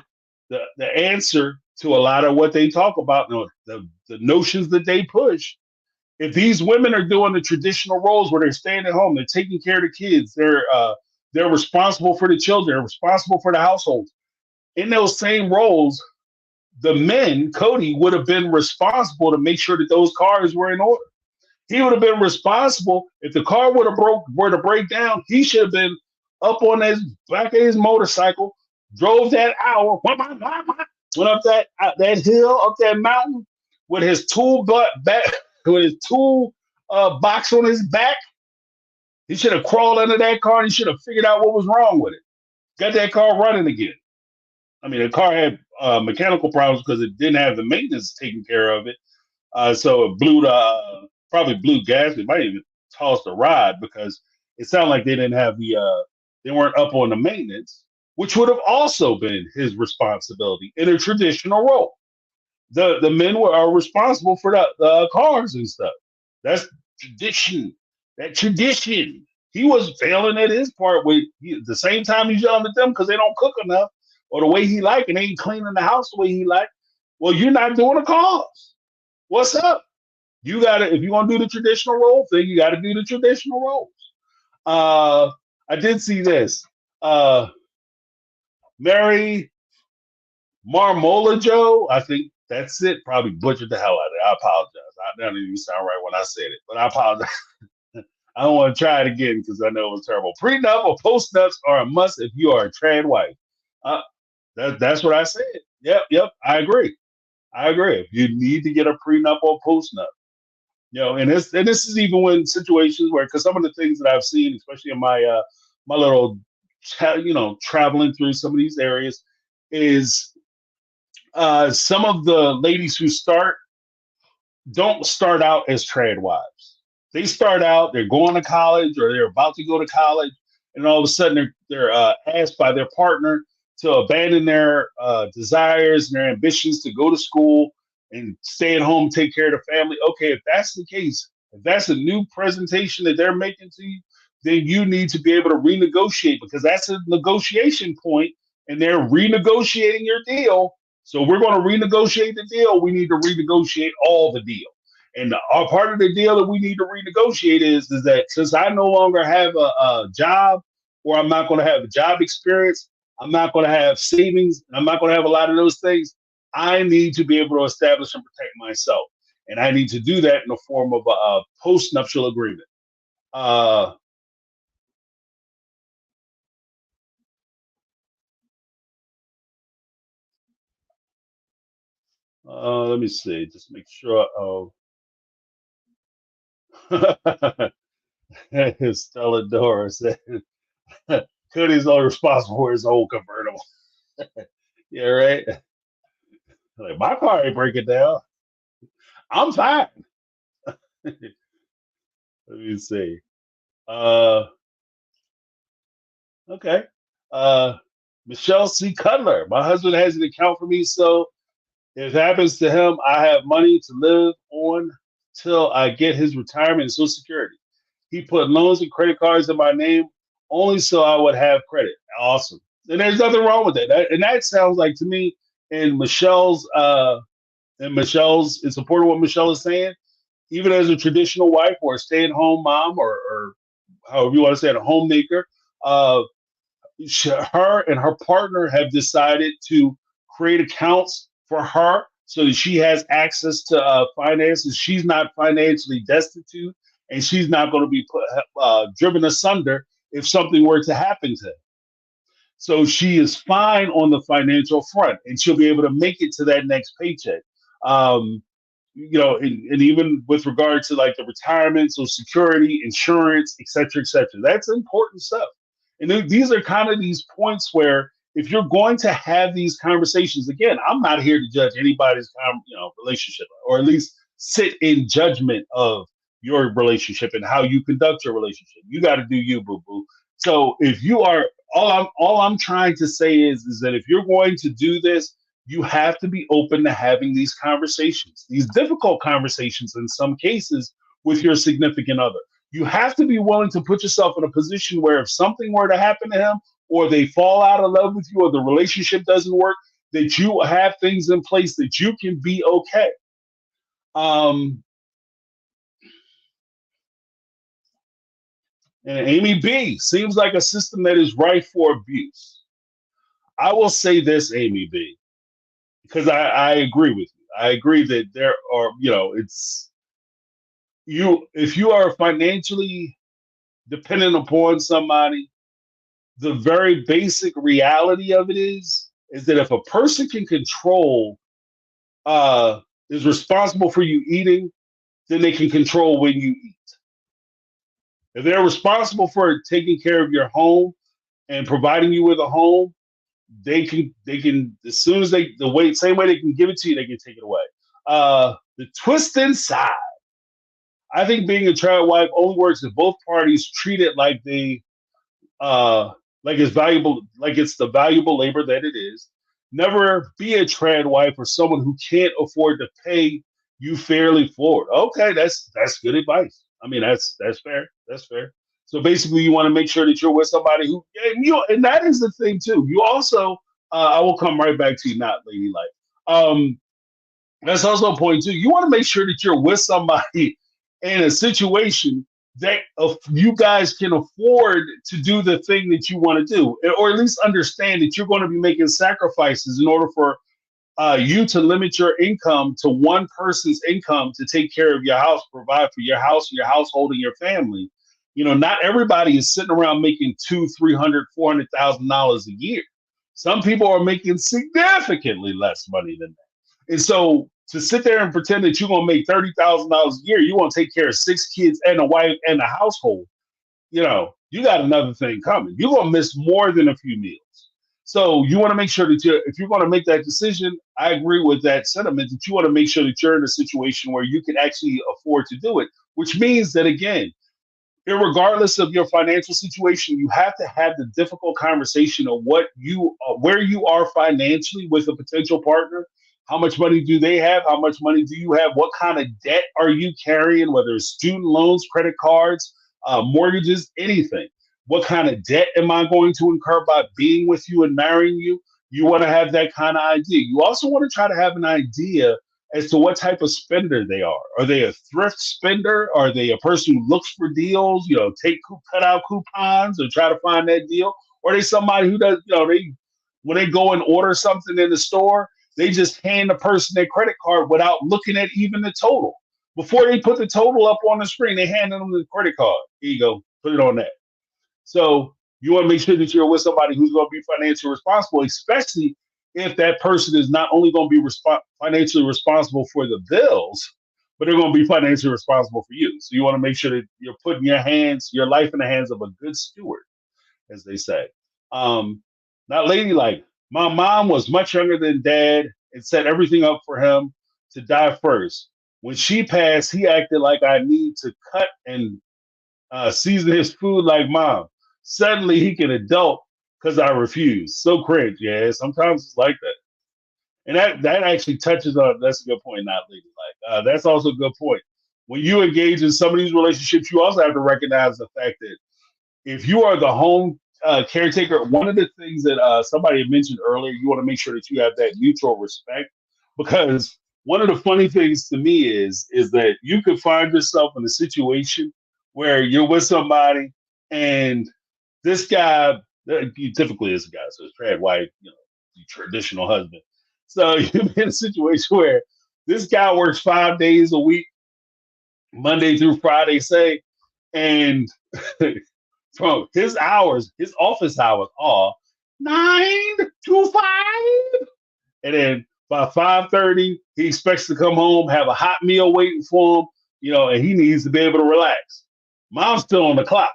The answer to a lot of what they talk about, the notions that they push. If these women are doing the traditional roles where they're staying at home, they're taking care of the kids, they're responsible for the children, they're responsible for the household. In those same roles, the men, Cody, would have been responsible to make sure that those cars were in order. He would have been responsible if the car were to break down. He should have been up on his back of his motorcycle, drove that hour, went up that hill, up that mountain with his tool back with his tool box on his back. He should have crawled under that car and he should have figured out what was wrong with it. Got that car running again. I mean, the car had mechanical problems because it didn't have the maintenance taken care of it. So it probably blew gas. It might even tossed a rod because it sounded like they didn't have they weren't up on the maintenance, which would have also been his responsibility in a traditional role. The men are responsible for the cars and stuff. That's tradition. That tradition. He was failing at his part with the same time he's yelling at them because they don't cook enough or the way he like and they ain't cleaning the house the way he like. Well, you're not doing the cars. What's up? You gotta, if you're gonna do the traditional role thing, you gotta do the traditional roles. I did see this. Mary Marmola Joe, I think that's it. Probably butchered the hell out of it. I apologize. That didn't even sound right when I said it, but I apologize. I don't want to try it again because I know it was terrible. Prenup or postnups are a must if you are a trad wife. That's what I said. Yep. I agree. If you need to get a prenup or postnup, and this is even when situations where, because some of the things that I've seen, especially in my my little, traveling through some of these areas, is some of the ladies who don't start out as trad wives. They start out, they're going to college or they're about to go to college, and all of a sudden they're asked by their partner to abandon their desires and their ambitions to go to school and stay at home, take care of the family. Okay, if that's the case, if that's a new presentation that they're making to you, then you need to be able to renegotiate because that's a negotiation point and they're renegotiating your deal. So we're going to renegotiate the deal. We need to renegotiate all the deal. And our part of the deal that we need to renegotiate is that since I no longer have a job or I'm not going to have a job experience, I'm not going to have savings, I'm not going to have a lot of those things. I need to be able to establish and protect myself. And I need to do that in the form of a post-nuptial agreement. Let me see, just make sure. Oh, Stella Dora said, Cody's only responsible for his old convertible. Yeah, right. Like, my car ain't breaking down. I'm fine. Let me see. Uh, okay. Uh, Michelle C. Cutler. My husband has an account for me, so if it happens to him, I have money to live on till I get his retirement and Social Security. He put loans and credit cards in my name only so I would have credit. Awesome. And there's nothing wrong with that. And that sounds like to me in Michelle's in support of what Michelle is saying, even as a traditional wife or a stay-at-home mom or however you want to say it, a homemaker, her and her partner have decided to create accounts for her so that she has access to finances. She's not financially destitute, and she's not going to be driven asunder if something were to happen to her. So she is fine on the financial front, and she'll be able to make it to that next paycheck. Um, and even with regard to like the retirement, so security, insurance, et cetera, et cetera. That's important stuff. And these are kind of these points where if you're going to have these conversations, again, I'm not here to judge anybody's relationship, or at least sit in judgment of your relationship and how you conduct your relationship. You got to do you, boo boo. So if you are all I'm trying to say is that if you're going to do this, you have to be open to having these conversations, these difficult conversations in some cases with your significant other. you have to be willing to put yourself in a position where if something were to happen to him, or they fall out of love with you, or the relationship doesn't work, that you have things in place that you can be okay. Um, and Amy B seems like a system that is rife for abuse. I will say this, Amy B, because I agree with you. I agree that there are, it's you, if you are financially dependent upon somebody, the very basic reality of it is that if a person can control, is responsible for you eating, then they can control when you eat. If they're responsible for taking care of your home and providing you with a home, they can as soon as same way they can give it to you, they can take it away. The twist inside. I think being a trad wife only works if both parties treat it like uh like it's valuable, like it's the valuable labor that it is. Never be a trad wife or someone who can't afford to pay you fairly for it. Okay, that's good advice. I mean, that's fair. That's fair. So basically, you want to make sure that you're with somebody who, and that is the thing too. You also, I will come right back to you, not ladylike. That's also a point too. You want to make sure that you're with somebody in a situation that you guys can afford to do the thing that you want to do, or at least understand that you're going to be making sacrifices in order for you to limit your income to one person's income to take care of your house, provide for your house, your household, and your family. Not everybody is sitting around making $200,000, $300,000, $400,000 a year. Some people are making significantly less money than that. And so to sit there and pretend that you're going to make $30,000 a year, you want to take care of 6 kids and a wife and a household, you got another thing coming. You're going to miss more than a few meals. So you want to make sure that if you're going to make that decision, I agree with that sentiment, that you want to make sure that you're in a situation where you can actually afford to do it, which means that, again, irregardless of your financial situation, you have to have the difficult conversation of where you are financially with a potential partner. How much money do they have? How much money do you have? What kind of debt are you carrying, whether it's student loans, credit cards, mortgages, anything? What kind of debt am I going to incur by being with you and marrying you? You want to have that kind of idea. You also want to try to have an idea as to what type of spender they are. Are they a thrift spender? Are they a person who looks for deals, cut out coupons or try to find that deal? Or are they somebody who does, when they go and order something in the store, they just hand the person their credit card without looking at even the total. Before they put the total up on the screen, they hand them the credit card. Here you go, put it on that. So you want to make sure that you're with somebody who's going to be financially responsible, especially if that person is not only going to be financially responsible for the bills, but they're going to be financially responsible for you. So you want to make sure that you're putting your life in the hands of a good steward, as they say. Not ladylike. My mom was much younger than dad and set everything up for him to die first. When she passed, he acted like I need to cut and season his food like mom. Suddenly he can adult because I refuse. So cringe. Yeah, sometimes it's like that. And that actually touches on, that's a good point, not ladylike. That's also a good point. When you engage in some of these relationships, you also have to recognize the fact that if you are the home caretaker, one of the things that somebody had mentioned earlier, you want to make sure that you have that mutual respect, because one of the funny things to me is that you could find yourself in a situation where you're with somebody and this guy, he typically is a guy, so it's trad wife, the traditional husband. So you're in a situation where this guy works 5 days a week, Monday through Friday, say, and from his office hours are 9 to 5. And then by 5:30, he expects to come home, have a hot meal waiting for him, and he needs to be able to relax. Mom's still on the clock.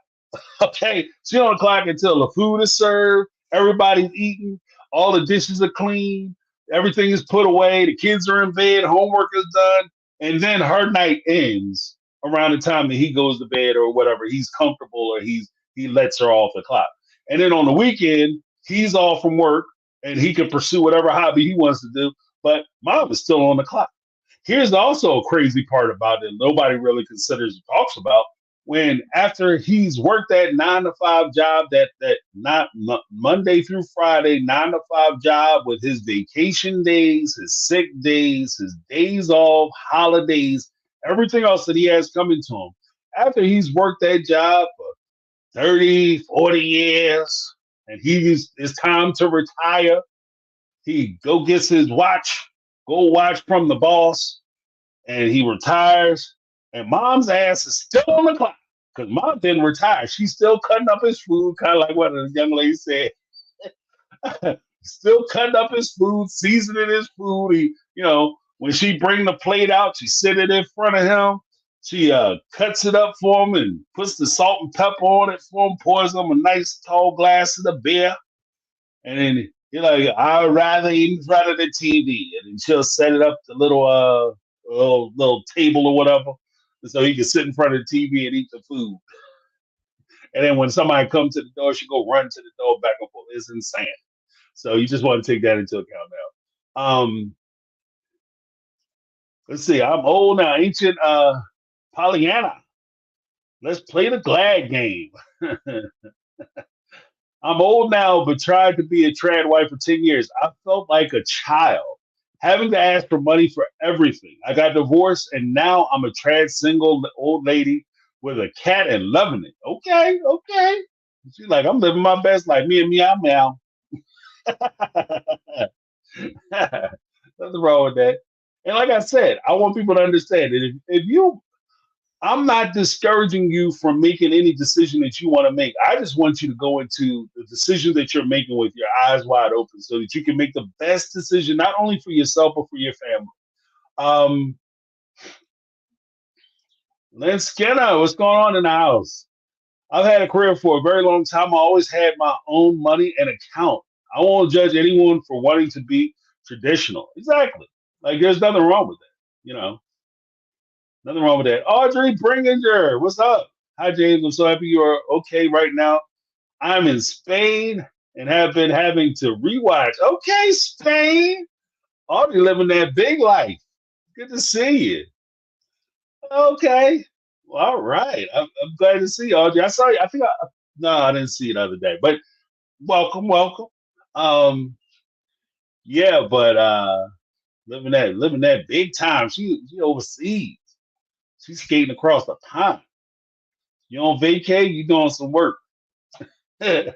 Okay, she's on the clock until the food is served, everybody's eating, all the dishes are clean, everything is put away, the kids are in bed, homework is done, and then her night ends around the time that he goes to bed or whatever. He's comfortable, or he lets her off the clock. And then on the weekend, he's off from work and he can pursue whatever hobby he wants to do, but mom is still on the clock. Here's also a crazy part about it nobody really considers or talks about. when after he's worked that 9 to 5 job, that not Monday through Friday 9 to 5 job with his vacation days, his sick days, his days off, holidays, everything else that he has coming to him. After he's worked that job for 30, 40 years, and it's time to retire, he go gets his watch, go watch from the boss, and he retires, and mom's ass is still on the clock because mom didn't retire. She's still cutting up his food, kind of like what the young lady said. Still cutting up his food, seasoning his food. When she bring the plate out, she sit it in front of him. She cuts it up for him and puts the salt and pepper on it for him, pours him a nice tall glass of the beer, and then you're like, I'd rather eat in front of the TV, and then she'll set it up the little table or whatever, so he can sit in front of the TV and eat the food. And then when somebody comes to the door, she go run to the door back and forth. It's insane. So you just want to take that into account now. Let's see. I'm old now. Ancient Pollyanna. Let's play the glad game. I'm old now, but tried to be a trad wife for 10 years. I felt like a child, having to ask for money for everything. I got divorced, and now I'm a trad single old lady with a cat and loving it. Okay, okay. She's like, I'm living my best life. Me and meow meow. Nothing wrong with that. And like I said, I want people to understand that I'm not discouraging you from making any decision that you want to make. I just want you to go into the decision that you're making with your eyes wide open so that you can make the best decision, not only for yourself, but for your family. Lynn Skinner, what's going on in the house? I've had a career for a very long time. I always had my own money and account. I won't judge anyone for wanting to be traditional. Exactly. Like there's nothing wrong with that. Nothing wrong with that. Audrey Bringinger, what's up? Hi, James. I'm so happy you are okay right now. I'm in Spain and have been having to rewatch. Okay, Spain. Audrey living that big life. Good to see you. Okay. Well, all right. I'm glad to see you, Audrey. I saw you. No, I didn't see you the other day, but welcome, welcome. Yeah, but living that big time. She overseas. She's skating across the pond. You on vacay, you doing some work. A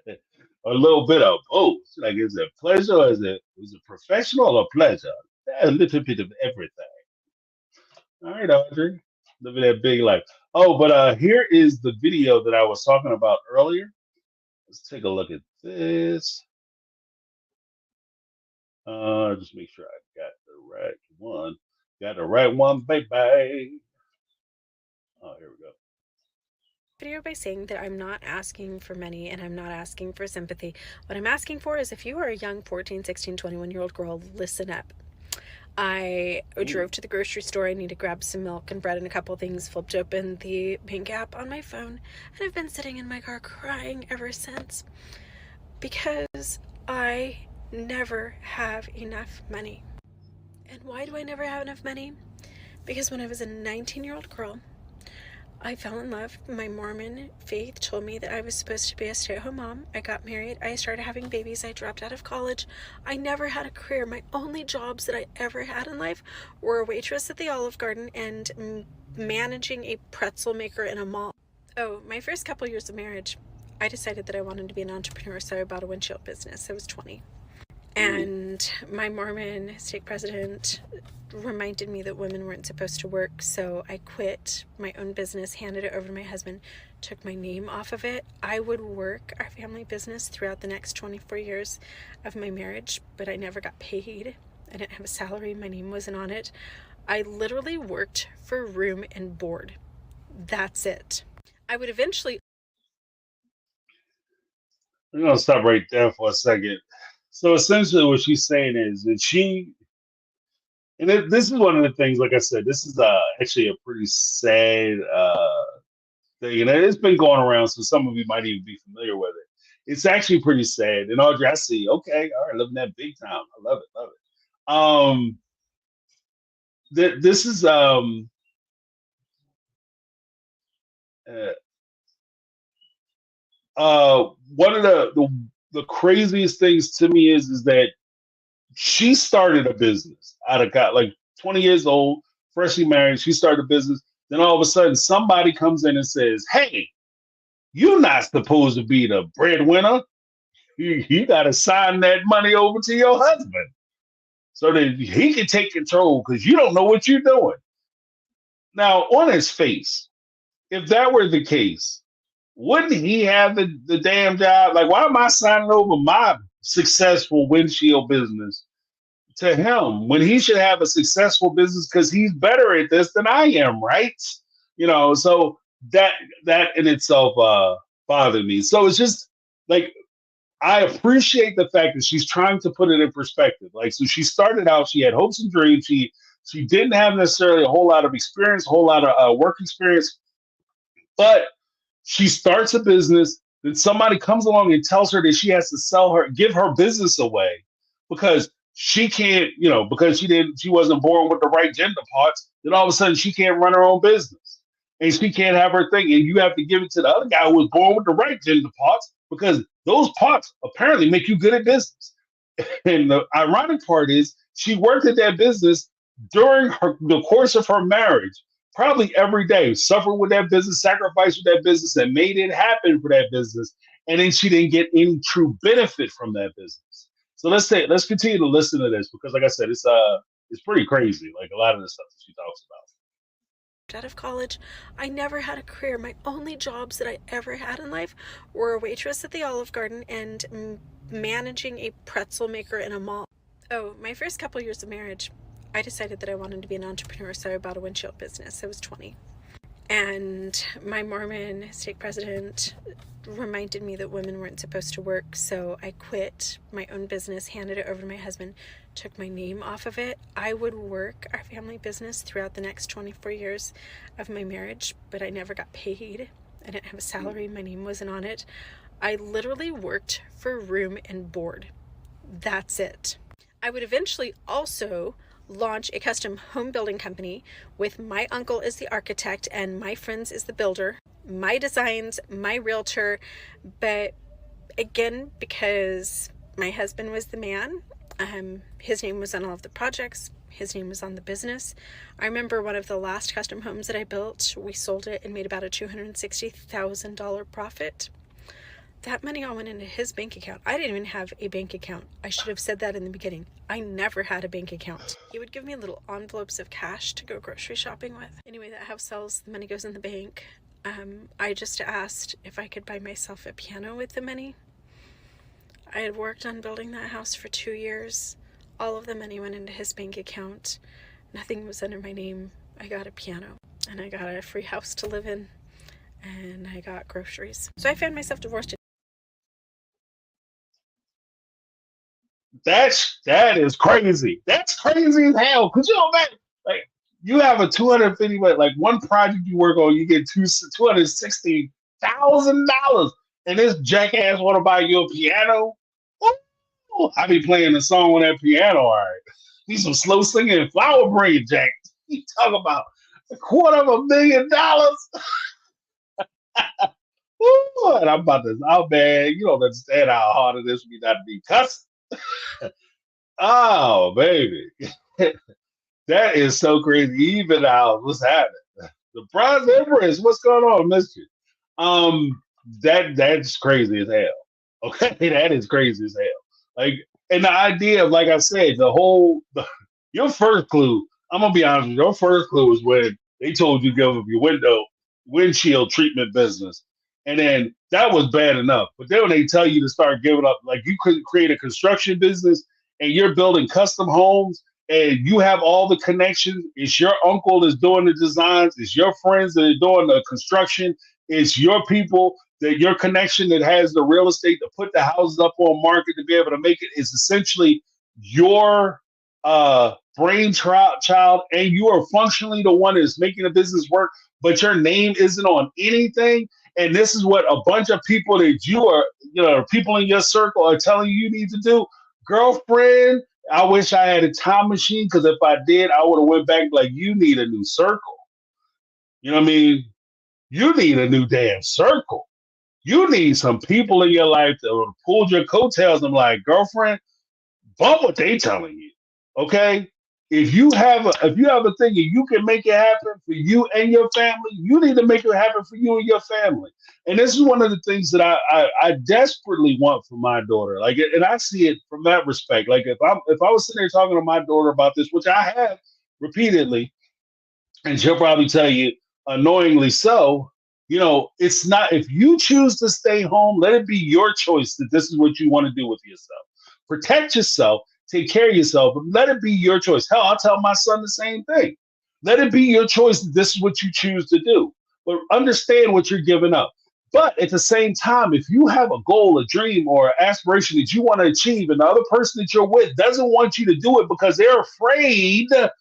little bit of both. Like, is it pleasure or is it professional or pleasure? A little bit of everything. All right, Audrey. Living that big life. Oh, but here is the video that I was talking about earlier. Let's take a look at this. Just make sure I got the right one. Got the right one, baby. Oh, here we go. Video by saying that I'm not asking for money and I'm not asking for sympathy. What I'm asking for is if you are a young 14, 16, 21-year-old girl, listen up. I drove to the grocery store. I need to grab some milk and bread and a couple things, flipped open the bank app on my phone, and I've been sitting in my car crying ever since because I never have enough money. And why do I never have enough money? Because when I was a 19-year-old girl, I fell in love. My Mormon faith told me that I was supposed to be a stay-at-home mom. I got married. I started having babies. I dropped out of college. I never had a career. My only jobs that I ever had in life were a waitress at the Olive Garden and managing a pretzel maker in a mall. Oh, my first couple years of marriage, I decided that I wanted to be an entrepreneur, so I bought a windshield business. I was 20. And my Mormon stake president reminded me that women weren't supposed to work, so I quit my own business, handed it over to my husband, took my name off of it. I would work our family business throughout the next 24 years of my marriage, but I never got paid. I didn't have a salary. My name wasn't on it. I literally worked for room and board. That's it. I would eventually... I'm going to stop right there for a second. So essentially what she's saying is that this is one of the things, like I said, this is actually a pretty sad thing. And it's been going around, so some of you might even be familiar with it. It's actually pretty sad. And Audrey, I see, okay, all right, living that big time. I love it, love it. This is one of the craziest things to me is that she started a business out of like 20 years old, freshly married. She started a business. Then all of a sudden, somebody comes in and says, "Hey, you're not supposed to be the breadwinner. You got to sign that money over to your husband so that he can take control because you don't know what you're doing." Now, on his face, if that were the case, wouldn't he have the damn job? Like, why am I signing over my successful windshield business to him when he should have a successful business because he's better at this than I am, right? So that that in itself bothered me. So it's just like I appreciate the fact that she's trying to put it in perspective. Like, so she started out, she had hopes and dreams. She didn't have necessarily a whole lot of experience, a whole lot of work experience, but she starts a business. Then somebody comes along and tells her that she has to give her business away because she can't, because she wasn't born with the right gender parts. Then all of a sudden she can't run her own business and she can't have her thing. And you have to give it to the other guy who was born with the right gender parts because those parts apparently make you good at business. And the ironic part is she worked at that business during the course of her marriage, probably every day, suffered with that business, sacrificed with that business, and made it happen for that business. And then she didn't get any true benefit from that business. So let's continue to listen to this because, like I said, it's pretty crazy. Like a lot of the stuff that she talks about. Out of college, I never had a career. My only jobs that I ever had in life were a waitress at the Olive Garden and managing a pretzel maker in a mall. Oh, my first couple years of marriage, I decided that I wanted to be an entrepreneur, so I bought a windshield business. I was 20. And my Mormon stake president reminded me that women weren't supposed to work, so I quit my own business, handed it over to my husband, took my name off of it. I would work our family business throughout the next 24 years of my marriage, but I never got paid. I didn't have a salary. My name wasn't on it. I literally worked for room and board. That's it. I would eventually also launch a custom home building company with my uncle as the architect and my friends as the builder, my designs, my realtor. But again, because my husband was the man, his name was on all of the projects, his name was on the business. I remember one of the last custom homes that I built, we sold it and made about a $260,000 profit. That money all went into his bank account. I didn't even have a bank account. I should have said that in the beginning. I never had a bank account. He would give me little envelopes of cash to go grocery shopping with. Anyway, that house sells, the money goes in the bank. I just asked if I could buy myself a piano with the money. I had worked on building that house for 2 years. All of the money went into his bank account. Nothing was under my name. I got a piano and I got a free house to live in and I got groceries. So I found myself divorced. That is crazy. That's crazy as hell. Could you imagine? Like you have a 250, but like one project you work on, you get $260,000, and this jackass want to buy you a piano. Ooh, I be playing the song on that piano. All right, need some slow singing, flower brain, Jack. You talk about $250,000. Ooh, and I'm about to. Oh man, you don't understand how hard it is for me not to be cussing. Oh, baby. That is so crazy. Even out, what's happening? The Bronze Empress, what's going on, Mister? That's crazy as hell. Okay, that is crazy as hell. Like, and the idea of, like I said, your first clue. I'm gonna be honest with you. Your first clue was when they told you to give up your windshield treatment business, and then that was bad enough. But then when they tell you to start giving up, like you could create a construction business and you're building custom homes and you have all the connections. It's your uncle that's doing the designs. It's your friends that are doing the construction. It's your people that your connection that has the real estate to put the houses up on market to be able to make it. It's essentially your brainchild, and you are functionally the one that's making the business work, but your name isn't on anything. And this is what a bunch of people that people in your circle are telling you need to do. Girlfriend, I wish I had a time machine because if I did, I would have went back like, you need a new circle. You know what I mean? You need a new damn circle. You need some people in your life that pull your coattails and like, girlfriend, bump what they telling you. Okay? If you have a thing and you can make it happen for you and your family, you need to make it happen for you and your family. And this is one of the things that I desperately want for my daughter. Like, and I see it from that respect. Like, if I was sitting there talking to my daughter about this, which I have repeatedly, and she'll probably tell you annoyingly so, it's not, if you choose to stay home, let it be your choice that this is what you want to do with yourself. Protect yourself, take care of yourself, but let it be your choice. Hell, I'll tell my son the same thing. Let it be your choice that this is what you choose to do, but understand what you're giving up. But at the same time, if you have a goal, a dream, or an aspiration that you want to achieve, and the other person that you're with doesn't want you to do it because they're afraid that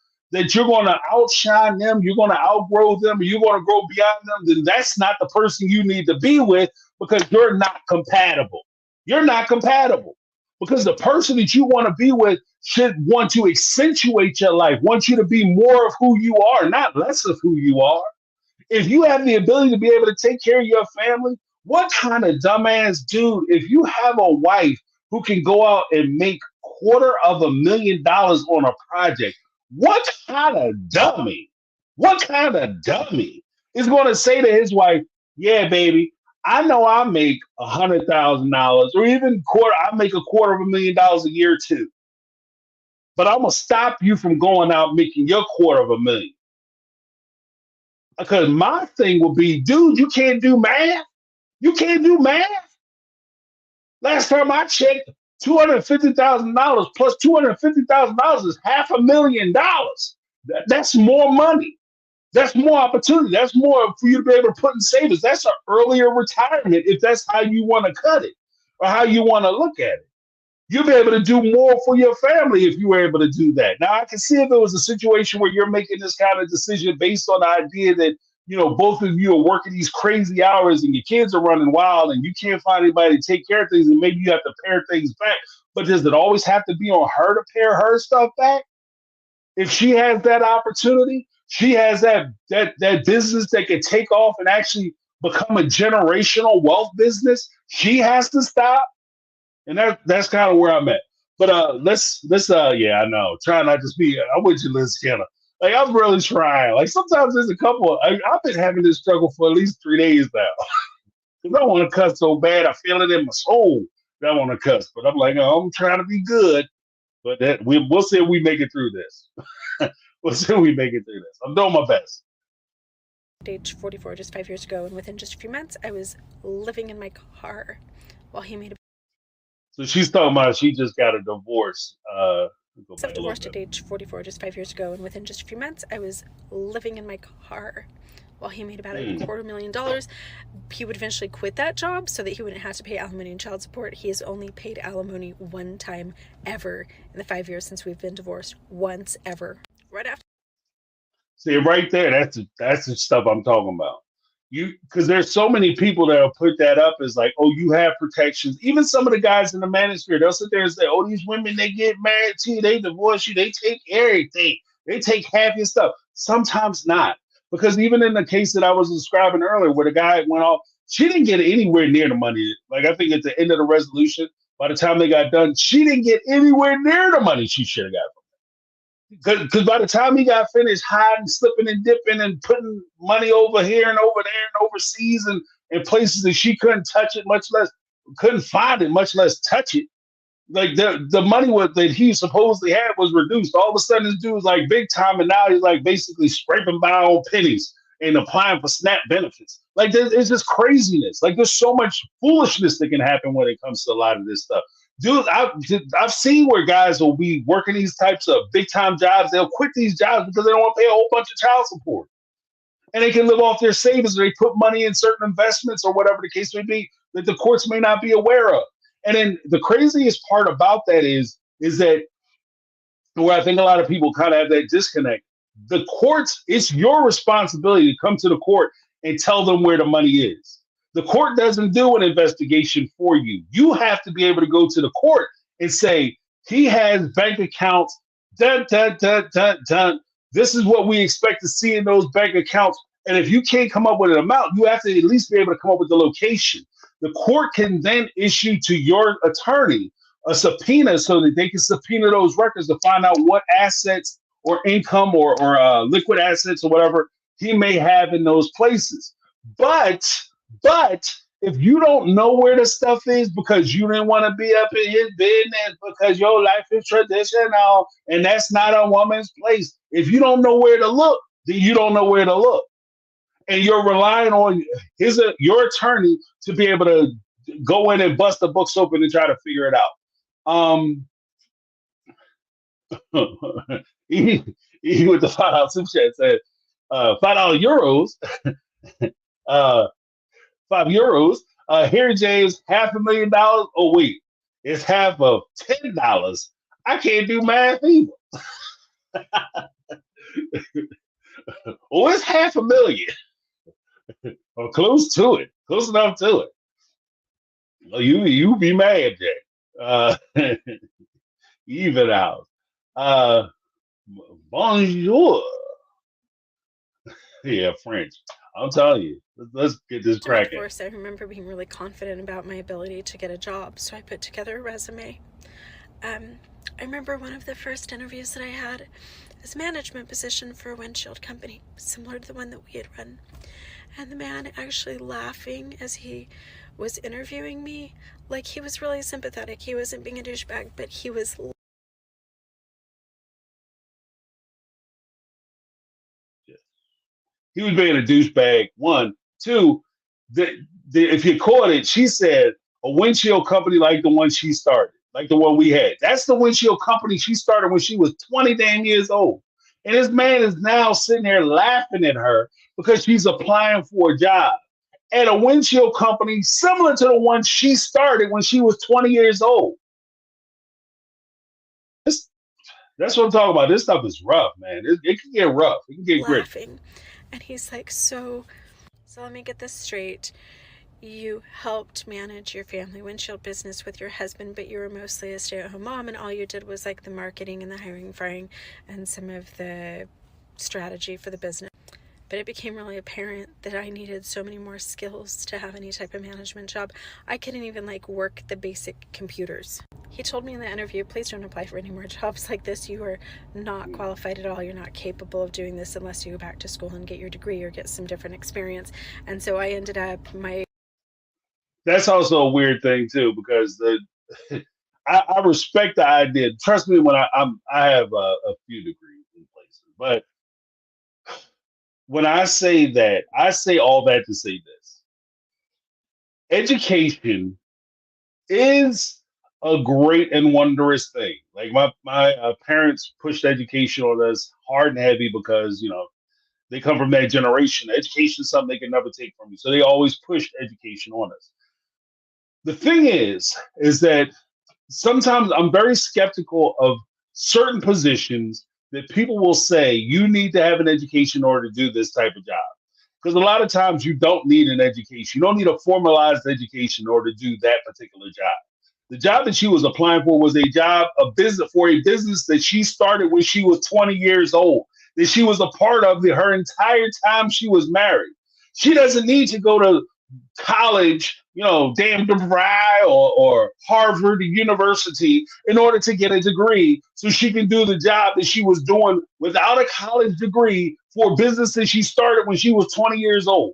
you're going to outshine them, you're going to outgrow them, or you're going to grow beyond them, then that's not the person you need to be with because you're not compatible. You're not compatible because the person that you want to be with should want to accentuate your life, want you to be more of who you are, not less of who you are. If you have the ability to be able to take care of your family, what kind of dumbass dude, if you have a wife who can go out and make $250,000 on a project, what kind of dummy, what kind of dummy is going to say to his wife, yeah, baby, I know I make $100,000 or even I make $250,000 a year too, but I'm going to stop you from going out making your $250,000. Because my thing would be, dude, you can't do math. You can't do math. Last time I checked, $250,000 plus $250,000 is $500,000. That's more money. That's more opportunity. That's more for you to be able to put in savings. That's an earlier retirement if that's how you want to cut it or how you want to look at it. You'll be able to do more for your family if you were able to do that. Now, I can see if it was a situation where you're making this kind of decision based on the idea that, both of you are working these crazy hours and your kids are running wild and you can't find anybody to take care of things and maybe you have to pare things back. But does it always have to be on her to pare her stuff back? If she has that opportunity, she has that business that can take off and actually become a generational wealth business, she has to stop. And that's kind of where I'm at. But let's yeah, I know. Try not to be. I'm with you, Liz Skinner. Like I'm really trying. Like sometimes there's a couple. I've been having this struggle for at least 3 days now. Because I want to cuss so bad, I feel it in my soul that I want to cuss. But I'm like, oh, I'm trying to be good. But we'll see if we make it through this. We'll see if we make it through this. I'm doing my best. Age 44, just 5 years ago, and within just a few months, I was living in my car while he made a So she's talking about she just got a divorce. Self-divorced at age 44, just 5 years ago, and within just a few months, I was living in my car while he made about $250,000. He would eventually quit that job so that he wouldn't have to pay alimony and child support. He has only paid alimony one time ever in the 5 years since we've been divorced. Once ever. Right after. See, right there, that's the stuff I'm talking about. Because there's so many people that'll put that up as like, oh, you have protections. Even some of the guys in the manosphere, they'll sit there and say, oh, these women, they get married to you, they divorce you, they take everything, they take half your stuff. Sometimes not, because even in the case that I was describing earlier, where the guy went off, she didn't get anywhere near the money. Like I think at the end of the resolution, by the time they got done, she didn't get anywhere near the money she should have got. Because by the time he got finished hiding, slipping and dipping and putting money over here and over there and overseas and in places that she couldn't touch it, much less couldn't find it, much less touch it. Like the money that he supposedly had was reduced. All of a sudden, this dude was like big time, and now he's like basically scraping by on pennies and applying for SNAP benefits. Like it's just craziness. Like there's so much foolishness that can happen when it comes to a lot of this stuff. Dude, I've seen where guys will be working these types of big time jobs. They'll quit these jobs because they don't want to pay a whole bunch of child support. And they can live off their savings or they put money in certain investments or whatever the case may be that the courts may not be aware of. And then the craziest part about that is that where I think a lot of people kind of have that disconnect. The courts, it's your responsibility to come to the court and tell them where the money is. The court doesn't do an investigation for you. You have to be able to go to the court and say, he has bank accounts, dun, dun, dun, dun, dun. This is what we expect to see in those bank accounts. And if you can't come up with an amount, you have to at least be able to come up with the location. the court can then issue to your attorney a subpoena so that they can subpoena those records to find out what assets or income or liquid assets or whatever he may have in those places. But but if you don't know where the stuff is because you didn't want to be up in his business because your life is traditional and that's not a woman's place. If you don't know where to look, then you don't know where to look. And you're relying on your attorney to be able to go in and bust the books open and try to figure it out. he, he with the $5 super chat said, $5 euros, uh, €5. Here, James, $500,000. Oh wait, it's half of $10. I can't do math either. Oh, it's 500,000 or close to it, close enough to it. Oh, you be mad, Jay. Uh, even out. Uh, bonjour. Yeah, French. I'm telling you, let's get this After my cracking. divorce, I remember being really confident about my ability to get a job, so I put together a resume. Um, I remember one of the first interviews that I had as a management position for a windshield company, similar to the one that we had run. And the man actually laughing as he was interviewing me, like he was really sympathetic. He wasn't being a douchebag, but he was. He was being a douchebag. One, two. If you caught it, she said a windshield company like the one she started, like the one we had. That's the windshield company she started when she was 20 damn years old. And this man is now sitting there laughing at her because she's applying for a job at a windshield company similar to the one she started when she was 20 years old. This, that's what I'm talking about. This stuff is rough, man. It can get rough. It can get gritty. Laughing. And he's like, so let me get this straight. You helped manage your family windshield business with your husband, but you were mostly a stay-at-home mom, and all you did was like the marketing and the hiring, firing, and some of the strategy for the business. But it became really apparent that I needed so many more skills to have any type of management job. I couldn't even like work the basic computers. He told me in the interview, please don't apply for any more jobs like this. You are not qualified at all. You're not capable of doing this unless you go back to school and get your degree or get some different experience. And so I ended up That's also a weird thing too, because I respect the idea. Trust me, when I have a few degrees in places, but when I say that, I say all that to say this: education is a great and wondrous thing. Like my parents pushed education on us hard and heavy because they come from that generation. Education is something they can never take from you, so they always pushed education on us. The thing is that sometimes I'm very skeptical of certain positions that people will say you need to have an education in order to do this type of job. Because a lot of times you don't need an education. You don't need a formalized education in order to do that particular job. The job that she was applying for was a business that she started when she was 20 years old, that she was a part of her entire time she was married. She doesn't need to go to college, damn DeVry or Harvard University in order to get a degree so she can do the job that she was doing without a college degree for a business that she started when she was 20 years old.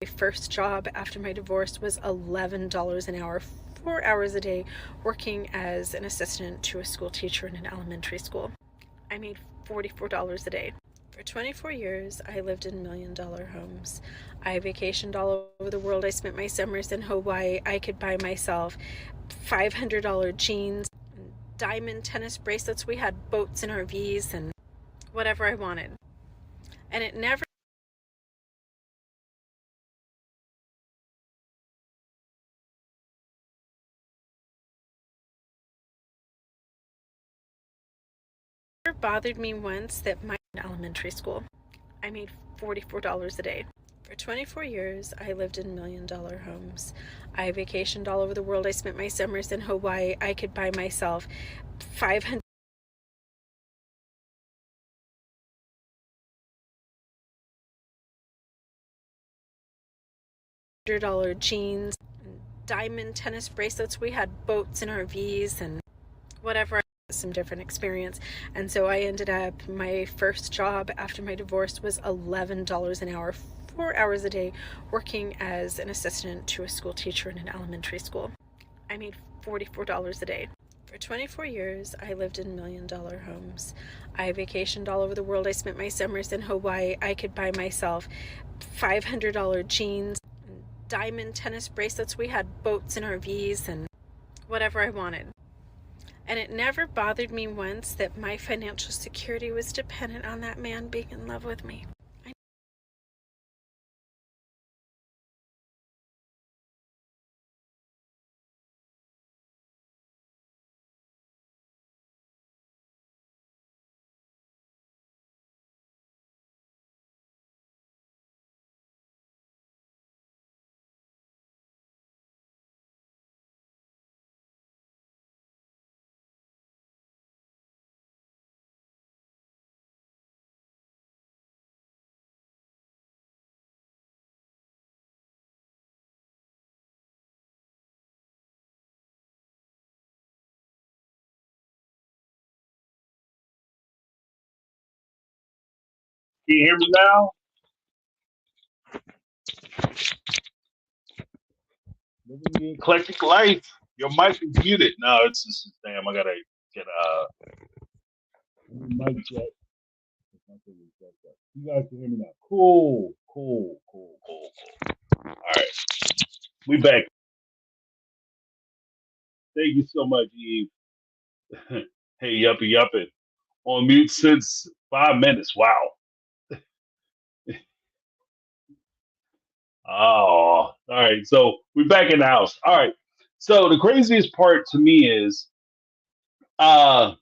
My first job after my divorce was $11 an hour, 4 hours a day, working as an assistant to a school teacher in an elementary school. I made $44 a day. For 24 years, I lived in $1,000,000 homes. I vacationed all over the world. I spent my summers in Hawaii. I could buy myself $500 jeans, diamond tennis bracelets. We had boats and RVs and whatever I wanted. And it never bothered me once that my elementary school, I made $44 a day. For 24 years, I lived in $1,000,000 homes. I vacationed all over the world. I spent my summers in Hawaii. I could buy myself $500 jeans, diamond tennis bracelets. We had boats and RVs and whatever. Some different experience. And so I ended up, my first job after my divorce was $11 an hour, 4 hours a day, working as an assistant to a school teacher in an elementary school. I made $44 a day. For 24 years, I lived in $1,000,000 homes. I vacationed all over the world. I spent my summers in Hawaii. I could buy myself $500 jeans, diamond tennis bracelets. We had boats and RVs and whatever I wanted. And it never bothered me once that my financial security was dependent on that man being in love with me. Can you hear me now? Living the eclectic life. Your mic is muted. No, it's just damn. I gotta get mic check. You guys can hear me now. Cool, cool, cool, cool, cool. All right, we back. Thank you so much, Eve. Hey, yuppie, yuppie. On mute since 5 minutes. Wow. Oh, all right. So we're back in the house. All right. So the craziest part to me is, uh,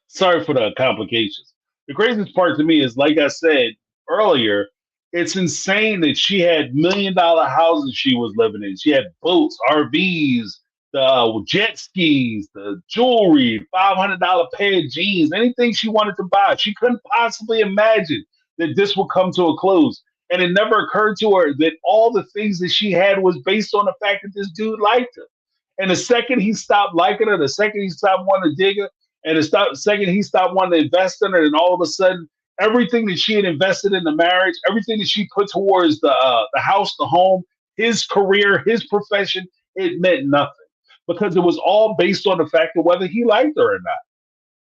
sorry for the complications. The craziest part to me is, like I said earlier, it's insane that she had $1,000,000 houses she was living in. She had boats, RVs, the jet skis, the jewelry, $500 pair of jeans, anything she wanted to buy. She couldn't possibly imagine that this would come to a close. And it never occurred to her that all the things that she had was based on the fact that this dude liked her. And the second he stopped liking her, the second he stopped wanting to dig her, and the second he stopped wanting to invest in it, and all of a sudden, everything that she had invested in the marriage, everything that she put towards the house, the home, his career, his profession, it meant nothing because it was all based on the fact of whether he liked her or not.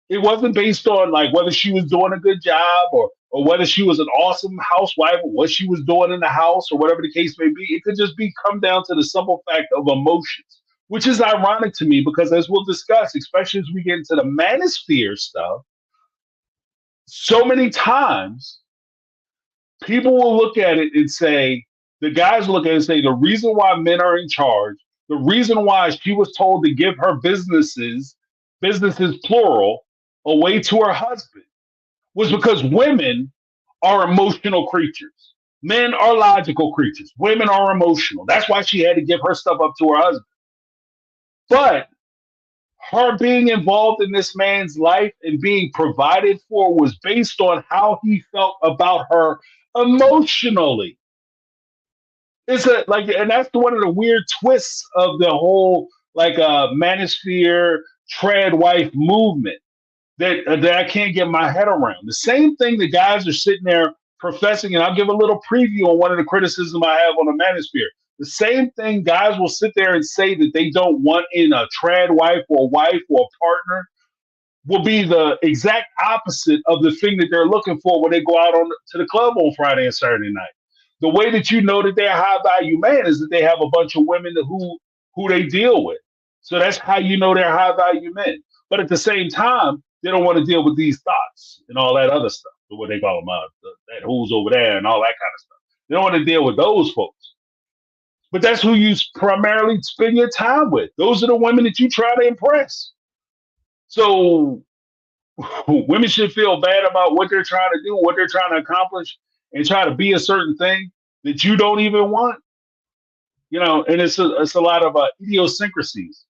It wasn't based on like whether she was doing a good job or whether she was an awesome housewife or what she was doing in the house or whatever the case may be. It could just be come down to the simple fact of emotions, which is ironic to me because as we'll discuss, especially as we get into the manosphere stuff, so many times people will look at it and say, the guys look at it and say, the reason why men are in charge, the reason why she was told to give her businesses plural, away to her husband was because women are emotional creatures. Men are logical creatures. Women are emotional. That's why she had to give her stuff up to her husband. But her being involved in this man's life and being provided for was based on how he felt about her emotionally. It's a like, and that's one of the weird twists of the whole like manosphere tradwife movement that I can't get my head around. The same thing the guys are sitting there professing, and I'll give a little preview on one of the criticisms I have on the manosphere. The same thing guys will sit there and say that they don't want in a trad wife or a partner will be the exact opposite of the thing that they're looking for when they go out on to the club on Friday and Saturday night. The way that you know that they're a high value man is that they have a bunch of women who they deal with. So that's how you know they're high value men. But at the same time, they don't want to deal with these thoughts and all that other stuff. What they call them, that who's over there and all that kind of stuff. They don't want to deal with those folks. But that's who you primarily spend your time with. Those are the women that you try to impress. So women should feel bad about what they're trying to do, what they're trying to accomplish, and try to be a certain thing that you don't even want. And it's a lot of idiosyncrasies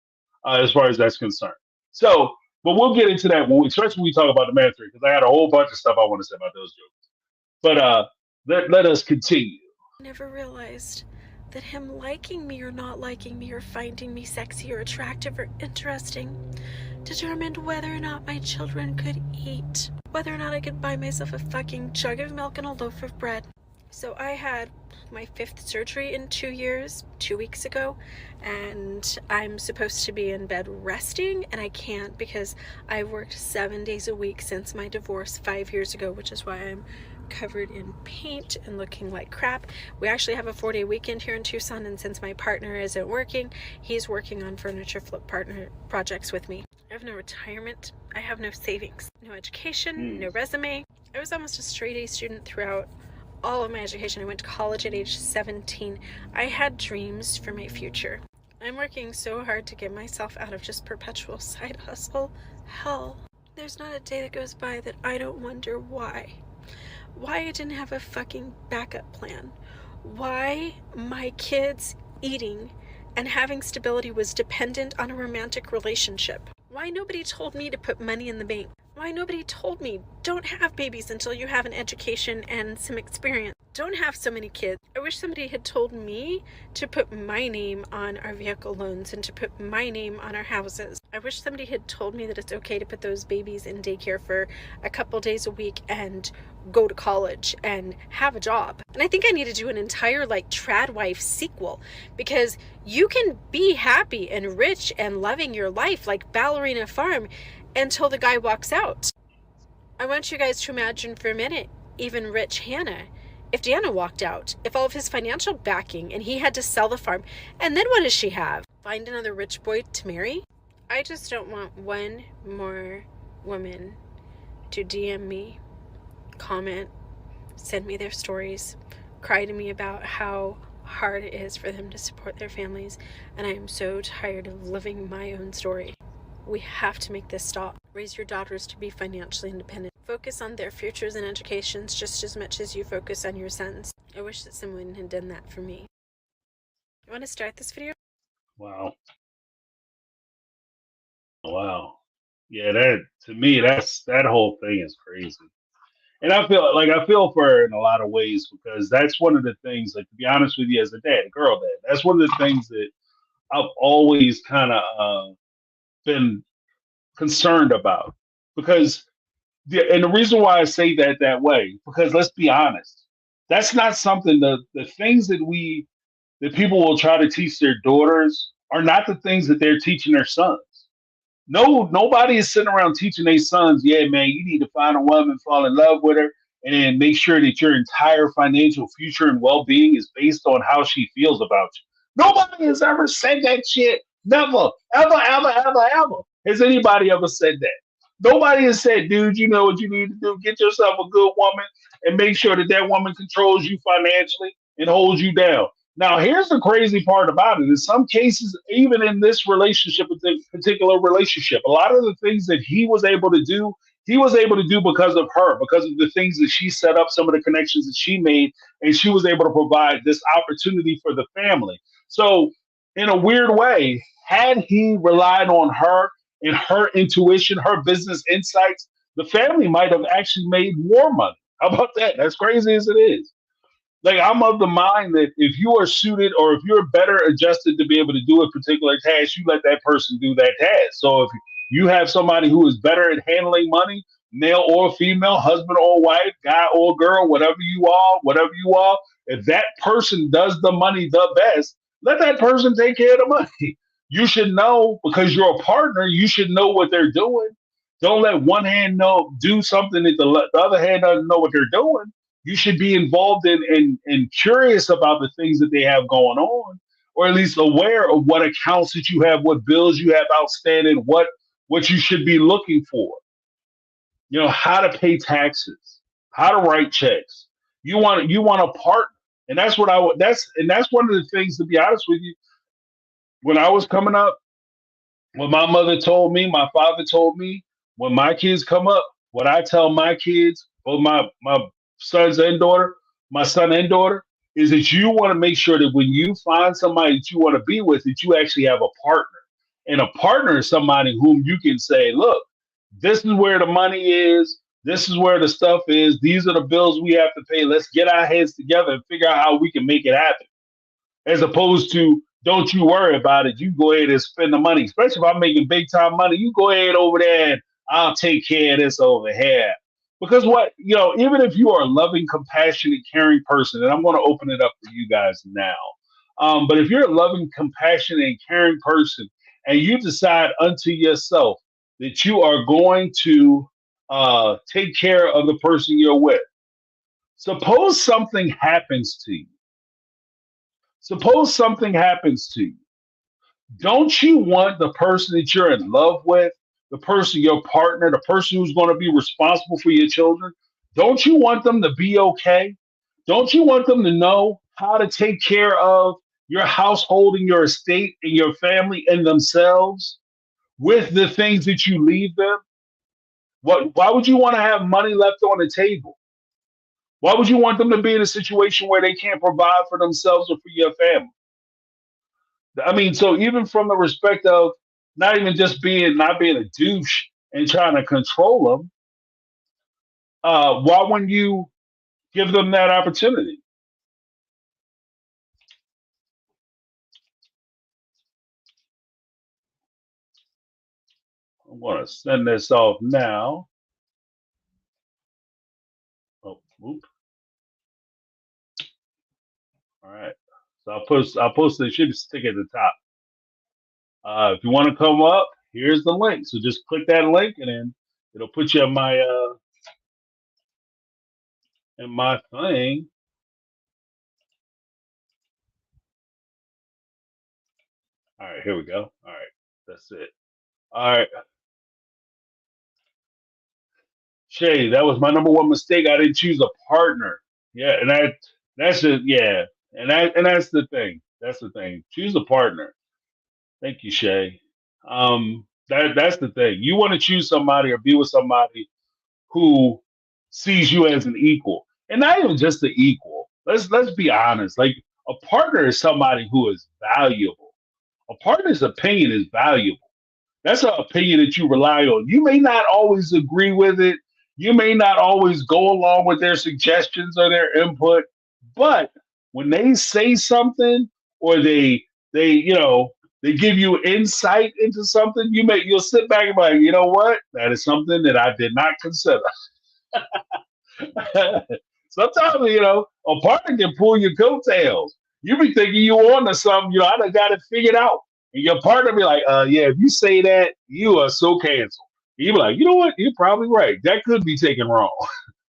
as far as that's concerned. So, but we'll get into that especially when we talk about the man because I had a whole bunch of stuff I want to say about those jokes. But let us continue. I never realized that him liking me or not liking me or finding me sexy or attractive or interesting determined whether or not my children could eat, whether or not I could buy myself a fucking jug of milk and a loaf of bread. So I had my 5th surgery in 2 years, 2 weeks ago, and I'm supposed to be in bed resting, and I can't because I worked 7 days a week since my divorce 5 years ago, which is why I'm covered in paint and looking like crap. We actually have a 4-day weekend here in Tucson, and since my partner isn't working, he's working on furniture flip partner projects with me. I have no retirement, I have no savings, no education, no resume. I was almost a straight A student throughout all of my education. I went to college at age 17. I had dreams for my future. I'm working so hard to get myself out of just perpetual side hustle hell. There's not a day that goes by that I don't wonder why. Why I didn't have a fucking backup plan. Why my kids eating and having stability was dependent on a romantic relationship. Why nobody told me to put money in the bank. Why nobody told me, don't have babies until you have an education and some experience. Don't have so many kids. I wish somebody had told me to put my name on our vehicle loans and to put my name on our houses. I wish somebody had told me that it's okay to put those babies in daycare for a couple days a week and go to college and have a job. And I think I need to do an entire tradwife sequel, because you can be happy and rich and loving your life like Ballerina Farm until the guy walks out. I want you guys to imagine for a minute, even rich Hannah, if Deanna walked out, if all of his financial backing and he had to sell the farm, and then what does she have? Find another rich boy to marry? I just don't want one more woman to DM me, comment, send me their stories, cry to me about how hard it is for them to support their families, and I am so tired of living my own story. We have to make this stop. Raise your daughters to be financially independent. Focus on their futures and educations just as much as you focus on your sons. I wish that someone had done that for me. You want to start this video? Wow. Yeah, to me, that whole thing is crazy. And I feel for her in a lot of ways, because that's one of the things, to be honest with you, as a dad, girl dad, that's one of the things that I've always kind of been concerned about, because and the reason why I say that way, because let's be honest, that's not something, the things that people will try to teach their daughters are not the things that they're teaching their sons. No, nobody is sitting around teaching their sons, yeah, man, you need to find a woman, fall in love with her, and then make sure that your entire financial future and well-being is based on how she feels about you. Nobody has ever said that shit. Never, ever, ever, ever, ever has anybody ever said that. Nobody has said, dude, you know what you need to do? Get yourself a good woman and make sure that woman controls you financially and holds you down. Now, here's the crazy part about it. In some cases, even in this relationship, with this particular relationship, a lot of the things that he was able to do because of her, because of the things that she set up, some of the connections that she made, and she was able to provide this opportunity for the family. So in a weird way, had he relied on her and her intuition, her business insights, the family might have actually made more money. How about that? That's crazy as it is. I'm of the mind that if you are suited, or if you're better adjusted to be able to do a particular task, you let that person do that task. So if you have somebody who is better at handling money, male or female, husband or wife, guy or girl, whatever you are, if that person does the money the best, let that person take care of the money. You should know because you're a partner. You should know what they're doing. Don't let one hand know do something that the other hand doesn't know what they're doing. You should be involved in curious about the things that they have going on, or at least aware of what accounts that you have, what bills you have outstanding, what you should be looking for. How to pay taxes, how to write checks. You want a partner, and that's what I would. That's one of the things. To be honest with you, when I was coming up, what my mother told me, my father told me, when my kids come up, what I tell my kids, both my sons and daughter, my son and daughter, is that you want to make sure that when you find somebody that you want to be with, that you actually have a partner. And a partner is somebody whom you can say, look, this is where the money is. This is where the stuff is. These are the bills we have to pay. Let's get our heads together and figure out how we can make it happen, as opposed to don't you worry about it. You go ahead and spend the money, especially if I'm making big time money. You go ahead over there and I'll take care of this over here. Because even if you are a loving, compassionate, caring person, and I'm going to open it up for you guys now. But if you're a loving, compassionate, and caring person, and you decide unto yourself that you are going to take care of the person you're with, suppose something happens to you. Suppose something happens to you. Don't you want the person that you're in love with, the person, your partner, the person who's going to be responsible for your children? Don't you want them to be okay? Don't you want them to know how to take care of your household and your estate and your family and themselves with the things that you leave them? Why would you want to have money left on the table? Why would you want them to be in a situation where they can't provide for themselves or for your family? I mean, so even from the respect of not even just not being a douche and trying to control them, why wouldn't you give them that opportunity? I'm going to send this off now. Oh, whoop. All right. So I'll post it. It should stick at the top. If you want to come up, here's the link. So just click that link, and then it'll put you in my thing. All right, here we go. All right, that's it. All right, Shay, that was my number one mistake. I didn't choose a partner. Yeah, and that's it. Yeah, and that's the thing. That's the thing. Choose a partner. Thank you, Shay. That's the thing. You want to choose somebody or be with somebody who sees you as an equal, and not even just an equal. Let's be honest. Like, a partner is somebody who is valuable. A partner's opinion is valuable. That's an opinion that you rely on. You may not always agree with it. You may not always go along with their suggestions or their input, but when they say something, or they give you insight into something, you'll sit back and be like, you know what? That is something that I did not consider. Sometimes, a partner can pull your coattails. You be thinking you on to something, I done got it figured out. And your partner be like, yeah, if you say that, you are so canceled. You be like, you know what? You're probably right. That could be taken wrong.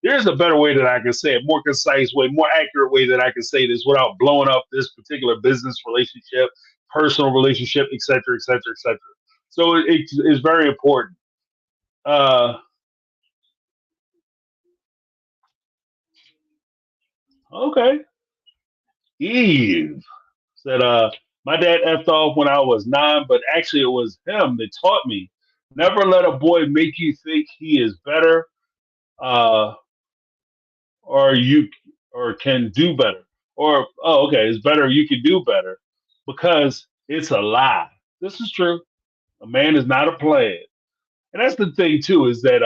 There's a better way that I can say it, more concise way, more accurate way that I can say this without blowing up this particular business relationship, personal relationship, et cetera, et cetera, et cetera. So it's very important. Uh, okay. Eve said, my dad effed off when I was 9, but actually it was him that taught me never let a boy make you think he is better, uh, or you or can do better. Or, oh, okay, it's better you can do better, because it's a lie. This is true. A man is not a plan. And that's the thing too, is that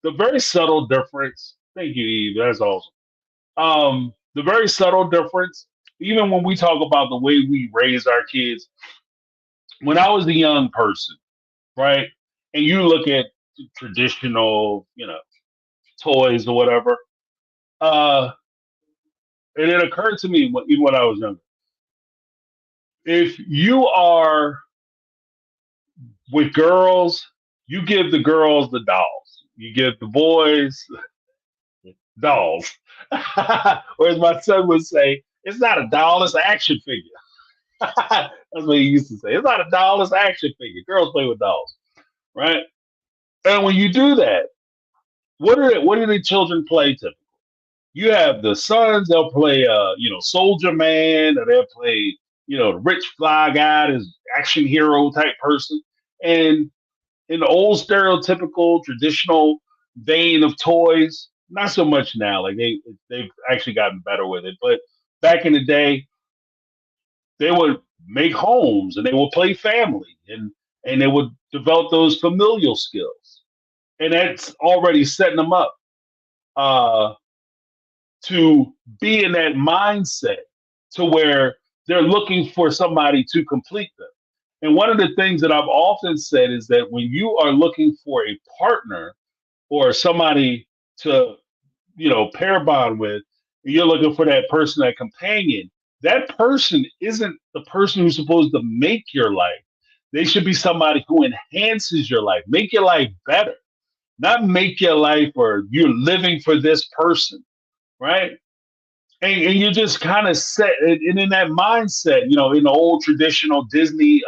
the very subtle difference. Thank you, Eve. That's awesome. The very subtle difference, even when we talk about the way we raise our kids, when I was a young person, right? And you look at traditional, toys or whatever. Uh, and it occurred to me even when I was younger, if you are with girls, you give the girls the dolls. You give the boys dolls. Or as my son would say, it's not a doll, it's an action figure. That's what he used to say. It's not a doll, it's an action figure. Girls play with dolls, right? And when you do that, what do the children play typically? You have the sons, they'll play Soldier Man, or they'll play, the rich fly guy, this action hero type person. And in the old stereotypical traditional vein of toys, not so much now. Like they've actually gotten better with it. But back in the day, they would make homes and they would play family and they would develop those familial skills. And that's already setting them up uh, to be in that mindset to where they're looking for somebody to complete them. And one of the things that I've often said is that when you are looking for a partner or somebody to, pair bond with, you're looking for that person, that companion, that person isn't the person who's supposed to make your life. They should be somebody who enhances your life, make your life better, not make your life or you're living for this person, right? And you just kind of set and in that mindset, in the old traditional Disney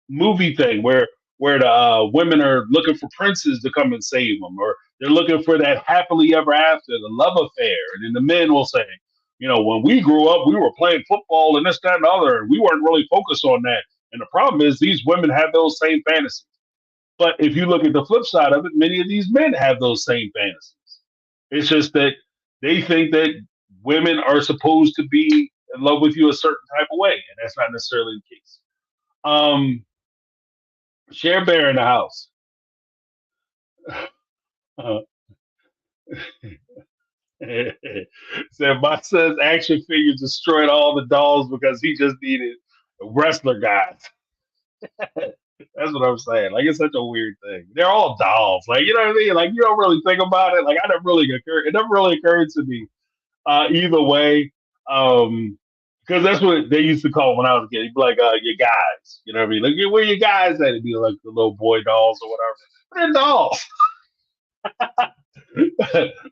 movie thing where the women are looking for princes to come and save them, or they're looking for that happily ever after, the love affair, and then the men will say, when we grew up, we were playing football and this, that, and the other, and we weren't really focused on that. And the problem is, these women have those same fantasies. But if you look at the flip side of it, many of these men have those same fantasies. It's just that they think that women are supposed to be in love with you a certain type of way, and that's not necessarily the case. Share Bear in the house. Said my son's action figures destroyed all the dolls because he just needed wrestler guys. That's what I'm saying. Like, it's such a weird thing. They're all dolls. Like, you know what I mean? Like, you don't really think about it. Like, it never really occurred to me either way. Because that's what they used to call when I was a kid. He'd be like, your guys. You know what I mean? Like, where your guys at? It'd be like the little boy dolls or whatever. But they're dolls.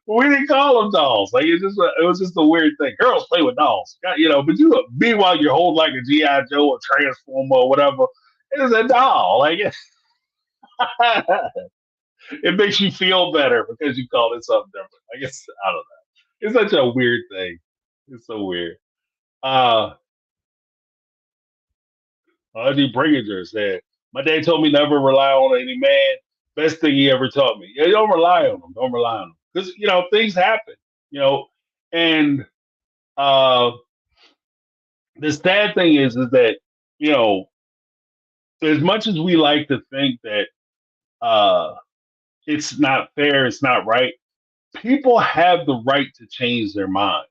We didn't call them dolls. Like, it was just a weird thing. Girls play with dolls, But meanwhile, you hold like a GI Joe or Transformer or whatever. It is a doll. Like, it makes you feel better because you called it something different. I guess I don't know. It's such a weird thing. It's so weird. Uh, Audrey Bringinger said, "My dad told me never rely on any man. Best thing he ever taught me. Yeah, don't rely on them. Don't rely on them because things happen. You know, and uh, the sad thing is that you know as much as we like to think that uh, it's not fair, it's not right. People have the right to change their minds.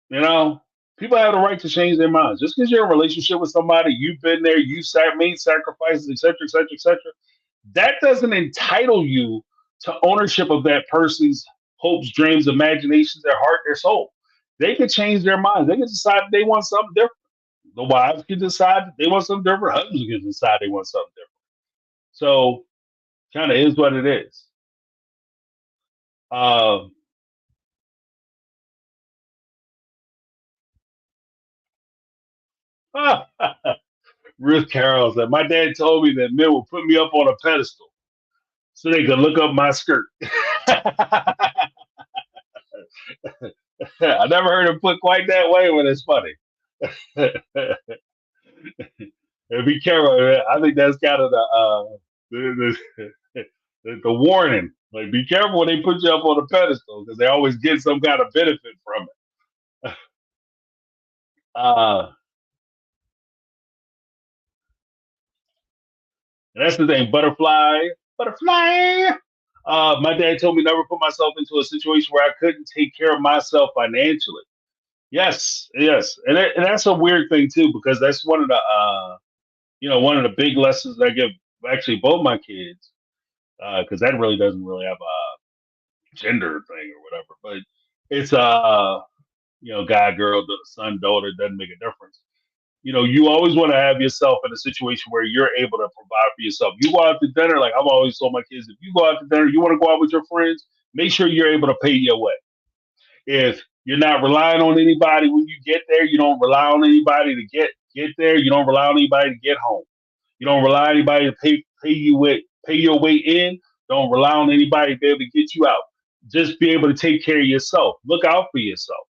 You know, people have the right to change their minds. Just because you're in a relationship with somebody, you've been there, made sacrifices, etc., etc., etc. That doesn't entitle you to ownership of that person's hopes, dreams, imaginations, their heart, their soul. They can change their minds. They can decide they want something different. The wives can decide they want something different. Husbands can decide they want something different. So, kind of is what it is. Uh, Ruth Carroll said, "My dad told me that men will put me up on a pedestal so they could look up my skirt." I never heard him put quite that way, but it's funny. And be careful. I think that's kind of the warning. Like, be careful when they put you up on a pedestal because they always get some kind of benefit from it. Uh, and that's the thing. Butterfly. My dad told me never put myself into a situation where I couldn't take care of myself financially. Yes, yes, and that's a weird thing too because that's one of the one of the big lessons I give actually both my kids because that really doesn't really have a gender thing or whatever. But it's guy, girl, son, daughter, doesn't make a difference. You always want to have yourself in a situation where you're able to provide for yourself. You go out to dinner, like I've always told my kids, if you go out to dinner, you want to go out with your friends, make sure you're able to pay your way. If you're not relying on anybody when you get there, you don't rely on anybody to get there. You don't rely on anybody to get home. You don't rely on anybody to pay your way in. Don't rely on anybody to be able to get you out. Just be able to take care of yourself. Look out for yourself.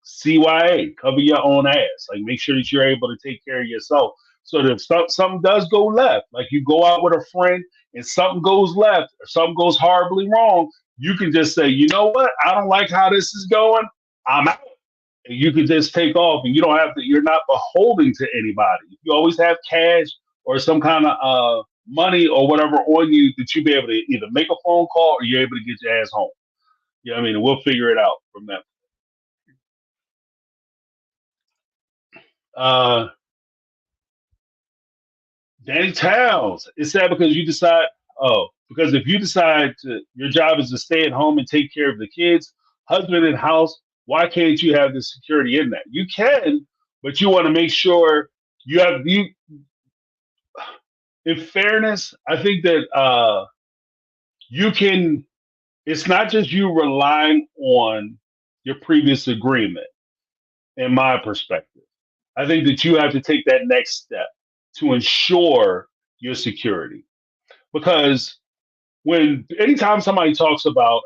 CYA, cover your own ass. Like make sure that you're able to take care of yourself. So that if something does go left, like you go out with a friend and something goes left or something goes horribly wrong, you can just say, you know what? I don't like how this is going. I'm out. And you can just take off and you don't have to, you're not beholden to anybody. You always have cash or some kind of money or whatever on you that you be able to either make a phone call or you're able to get your ass home. You know what I mean? And we'll figure it out from that. Uh, Danny Towns. It's sad because you decide. Oh, because if you decide to, your job is to stay at home and take care of the kids, husband and house. Why can't you have the security in that? You can, but you want to make sure you have you. In fairness, I think that you can. It's not just you relying on your previous agreement. In my perspective, I think that you have to take that next step to ensure your security because when anytime somebody talks about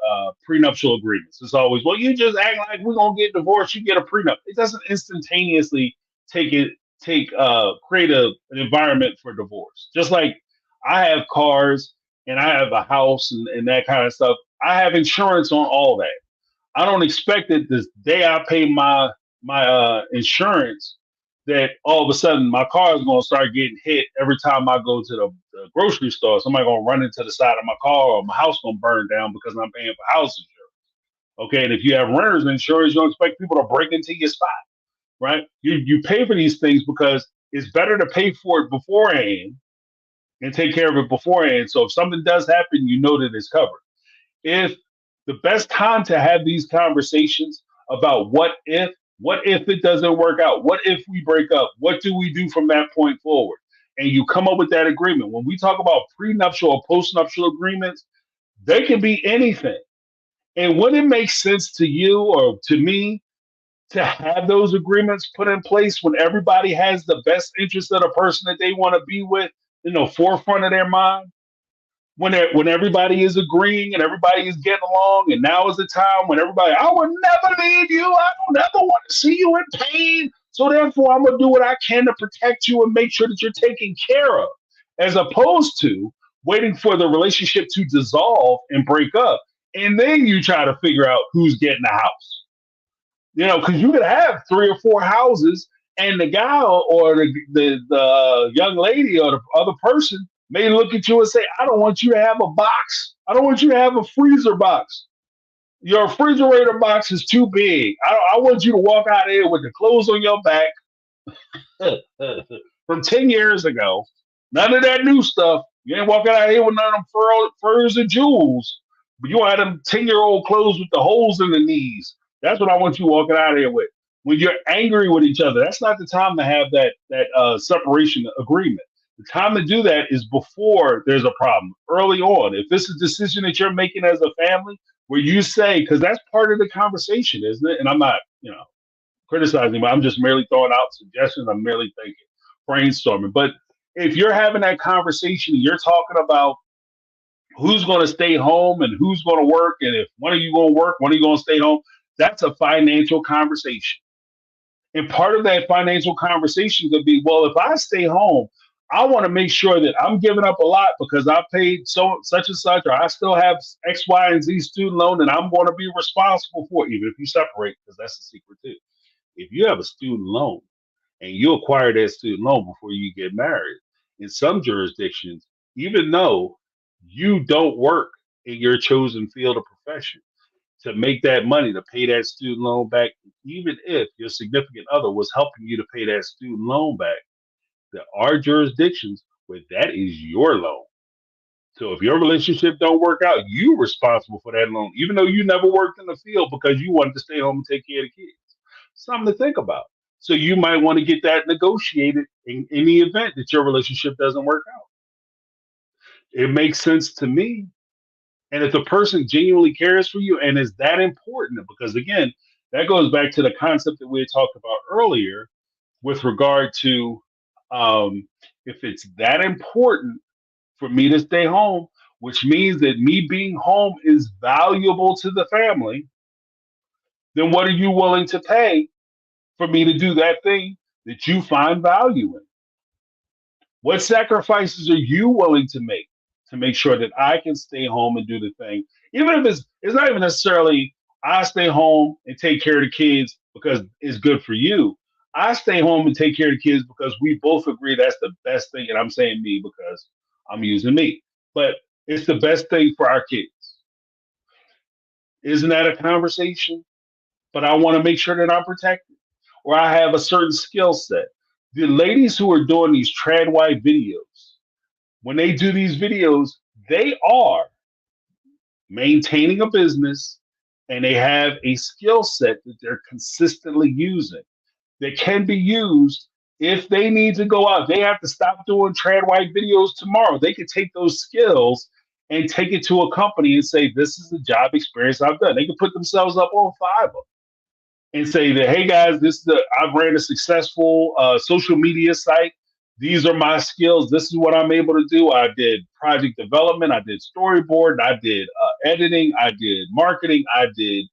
prenuptial agreements, it's always, well, you just act like we're gonna get divorced, you get a prenup. It doesn't instantaneously take it take create an environment for divorce. Just like I have cars and I have a house and that kind of stuff. I have insurance on all that. I don't expect that the day I pay my insurance that all of a sudden my car is going to start getting hit every time I go to the grocery store. Somebody going to run into the side of my car or my house going to burn down because I'm paying for house insurance. Okay, and if you have renters insurance, you don't expect people to break into your spot, right? You pay for these things because it's better to pay for it beforehand and take care of it beforehand. So if something does happen, you know that it's covered. If the best time to have these conversations about what if it doesn't work out, what if we break up, what do we do from that point forward, and you come up with that agreement. When we talk about prenuptial or postnuptial agreements, they can be anything. And when it makes sense to you or to me to have those agreements put in place when everybody has the best interest of the person that they want to be with in the forefront of their mind, when everybody is agreeing and everybody is getting along, and now is the time when everybody, I will never leave you. I don't ever want to see you in pain. So therefore, I'm gonna do what I can to protect you and make sure that you're taken care of, as opposed to waiting for the relationship to dissolve and break up, and then you try to figure out who's getting the house. Because you could have three or four houses, and the guy or the young lady or the other person may look at you and say, I don't want you to have a box. I don't want you to have a freezer box. Your refrigerator box is too big. I want you to walk out there with the clothes on your back from 10 years ago. None of that new stuff. You ain't walking out here with none of them furs and jewels. But you had them 10-year-old clothes with the holes in the knees. That's what I want you walking out of here with. When you're angry with each other, that's not the time to have that separation agreement. The time to do that is before there's a problem, early on. If this is a decision that you're making as a family, where you say, because that's part of the conversation, isn't it? And I'm not, criticizing, but I'm just merely throwing out suggestions. I'm merely thinking, brainstorming. But if you're having that conversation and you're talking about who's going to stay home and who's going to work, and if one of you going to work, one of you going to stay home, that's a financial conversation. And part of that financial conversation could be, well, if I stay home, I want to make sure that I'm giving up a lot because I paid such and such, or I still have X, Y, and Z student loan, and I'm going to be responsible for it, even if you separate, because that's the secret too. If you have a student loan and you acquire that student loan before you get married, in some jurisdictions, even though you don't work in your chosen field of profession, to make that money to pay that student loan back, even if your significant other was helping you to pay that student loan back, there are jurisdictions where that is your loan. So if your relationship don't work out, you responsible for that loan, even though you never worked in the field because you wanted to stay home and take care of the kids. Something to think about. So you might want to get that negotiated in the event that your relationship doesn't work out. It makes sense to me. And if the person genuinely cares for you and is that important, because again, that goes back to the concept that we had talked about earlier with regard to if it's that important for me to stay home, which means that me being home is valuable to the family, then what are you willing to pay for me to do that thing that you find value in? What sacrifices are you willing to make sure that I can stay home and do the thing? Even if it's not even necessarily I stay home and take care of the kids because it's good for you. I stay home and take care of the kids because we both agree that's the best thing. And I'm saying me because I'm using me. But it's the best thing for our kids. Isn't that a conversation? But I want to make sure that I'm protected or I have a certain skill set. The ladies who are doing these tradwife videos, when they do these videos, they are maintaining a business and they have a skill set that they're consistently using that can be used if they need to go out. They have to stop doing tradwife videos tomorrow. They could take those skills and take it to a company and say, this is the job experience I've done. They can put themselves up on Fiverr and say that, hey guys, I've ran a successful social media site. These are my skills. This is what I'm able to do. I did project development. I did storyboard. I did editing. I did marketing. I did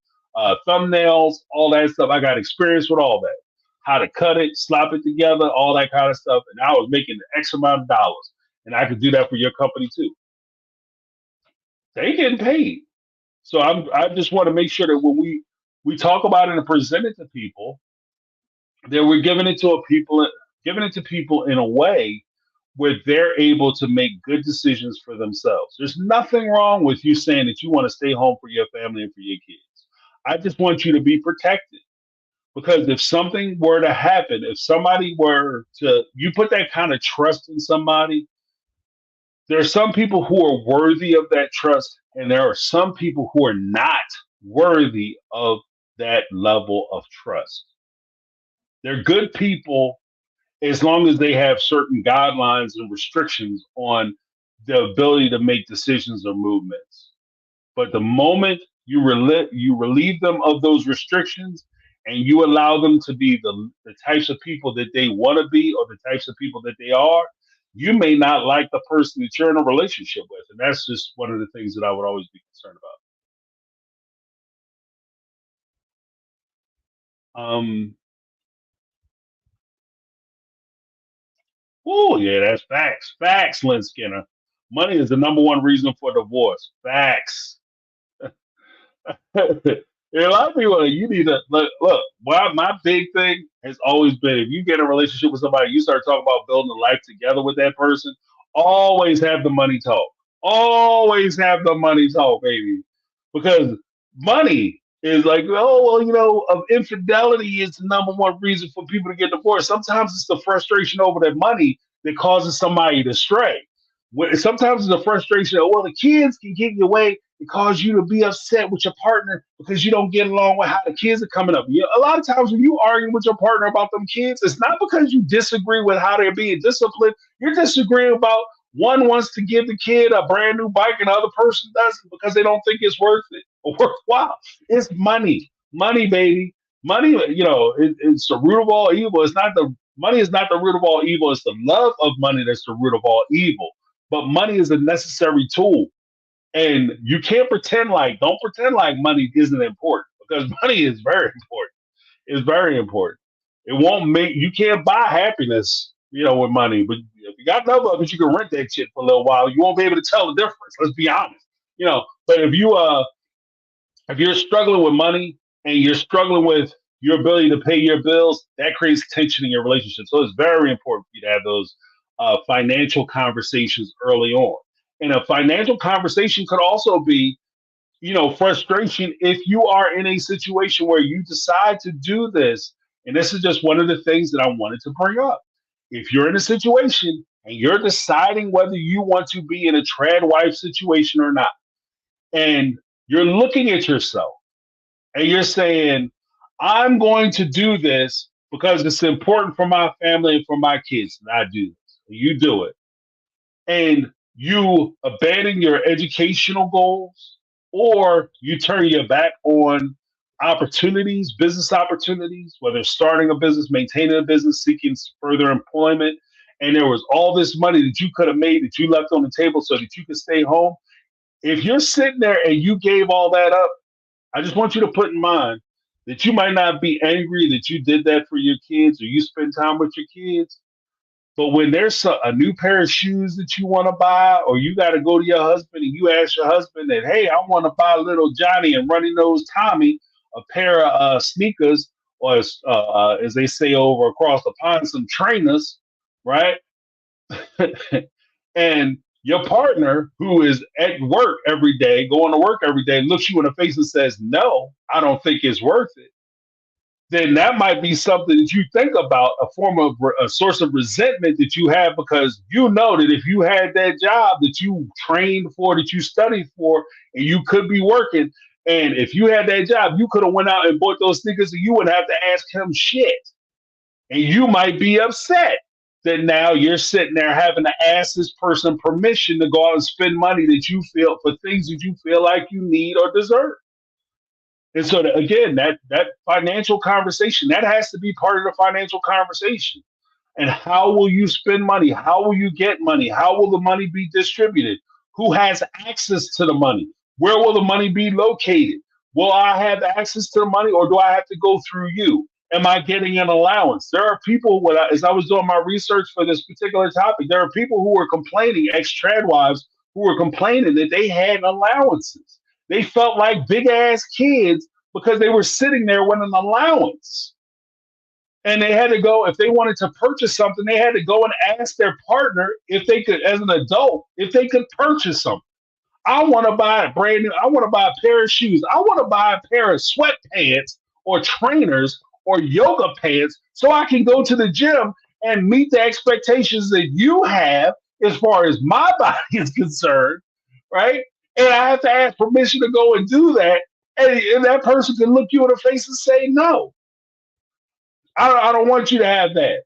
thumbnails, all that stuff. I got experience with all that. How to cut it, slap it together, all that kind of stuff. And I was making X amount of dollars. And I could do that for your company too. They getting paid. So I just want to make sure that when we talk about it and present it to people, that we're giving it to people in a way where they're able to make good decisions for themselves. There's nothing wrong with you saying that you want to stay home for your family and for your kids. I just want you to be protected because if something were to happen, if somebody were to, you put that kind of trust in somebody, there are some people who are worthy of that trust, and there are some people who are not worthy of that level of trust. They're good people as long as they have certain guidelines and restrictions on the ability to make decisions or movements. But the moment you relieve them of those restrictions and you allow them to be the types of people that they want to be or the types of people that they are, you may not like the person that you're in a relationship with. And that's just one of the things that I would always be concerned about. Oh, yeah, that's facts. Facts, Lynn Skinner. Money is the number one reason for divorce. Facts. A lot of people, you need to look. My big thing has always been if you get in a relationship with somebody, you start talking about building a life together with that person, always have the money talk. Always have the money talk, baby. Because money is like, oh, well, of infidelity is the number one reason for people to get divorced. Sometimes it's the frustration over that money that causes somebody to stray. Sometimes it's the frustration of, well, the kids can get in your way and cause you to be upset with your partner because you don't get along with how the kids are coming up. A lot of times when you argue with your partner about them kids, it's not because you disagree with how they're being disciplined. You're disagreeing about one wants to give the kid a brand new bike and the other person doesn't because they don't think it's worth it or worthwhile. It's money. Money, baby. Money, it's the root of all evil. It's not the money is not the root of all evil. It's the love of money that's the root of all evil. But money is a necessary tool. And you can't don't pretend like money isn't important because money is very important. It's very important. It won't you can't buy happiness, with money. But if you got enough of it, you can rent that shit for a little while. You won't be able to tell the difference. Let's be honest. But if you're struggling with money and you're struggling with your ability to pay your bills, that creates tension in your relationship. So it's very important for you to have those financial conversations early on. And a financial conversation could also be, frustration if you are in a situation where you decide to do this. And this is just one of the things that I wanted to bring up. If you're in a situation and you're deciding whether you want to be in a trad wife situation or not, and you're looking at yourself and you're saying, I'm going to do this because it's important for my family and for my kids, and I do this. You do it. And you abandon your educational goals, or you turn your back on opportunities, business opportunities, whether starting a business, maintaining a business, seeking further employment, and there was all this money that you could have made that you left on the table so that you could stay home. If you're sitting there and you gave all that up, I just want you to put in mind that you might not be angry that you did that for your kids or you spend time with your kids. But when there's a new pair of shoes that you want to buy, or you got to go to your husband and you ask your husband that, hey, I want to buy little Johnny and runny nose Tommy a pair of sneakers, or as they say over across the pond, some trainers, right? And your partner who is at work every day, going to work every day, looks you in the face and says, no, I don't think it's worth it, then that might be something that you think about, a form of a source of resentment that you have, because you know that if you had that job that you trained for, that you studied for, and you could be working, and if you had that job, you could have went out and bought those sneakers and you wouldn't have to ask him shit. And you might be upset that now you're sitting there having to ask this person permission to go out and spend money that you feel for things that you feel like you need or deserve. And so that, again, that financial conversation, that has to be part of the financial conversation. And how will you spend money? How will you get money? How will the money be distributed? Who has access to the money? Where will the money be located? Will I have access to the money, or do I have to go through you? Am I getting an allowance? There are people, as I was doing my research for this particular topic, there are people who were complaining, ex-trad wives, who were complaining that they had allowances. They felt like big ass kids because they were sitting there with an allowance. And they had to go, if they wanted to purchase something, they had to go and ask their partner if they could, as an adult, if they could purchase something. I want to buy a brand new, I want to buy a pair of shoes. I want to buy a pair of sweatpants or trainers or yoga pants so I can go to the gym and meet the expectations that you have as far as my body is concerned, right? And I have to ask permission to go and do that. And that person can look you in the face and say, no, I don't want you to have that.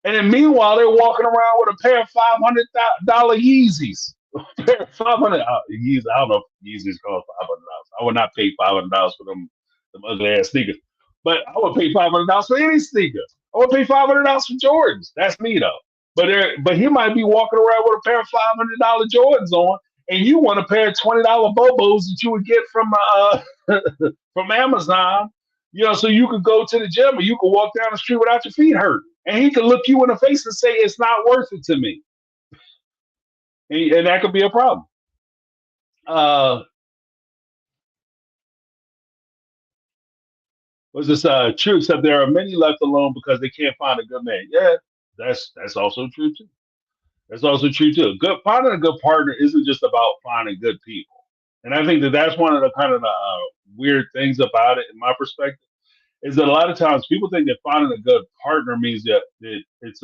And then meanwhile, they're walking around with a pair of $500 Yeezys. 500 Yeezys. I don't know if Yeezys cost $500. I would not pay $500 for them ugly ass sneakers. But I would pay $500 for any sneaker. I would pay $500 for Jordans. That's me though. But he might be walking around with a pair of $500 Jordans on, and you want a pair of $20 Bobos that you would get from from Amazon, so you could go to the gym or you could walk down the street without your feet hurt. And he could look you in the face and say, it's not worth it to me. And that could be a problem. Was this true? Except there are many left alone because they can't find a good man. Yeah, that's also true too. That's also true too. Finding a good partner isn't just about finding good people. And I think that that's one of the kind of the weird things about it, in my perspective, is that a lot of times people think that finding a good partner means that it's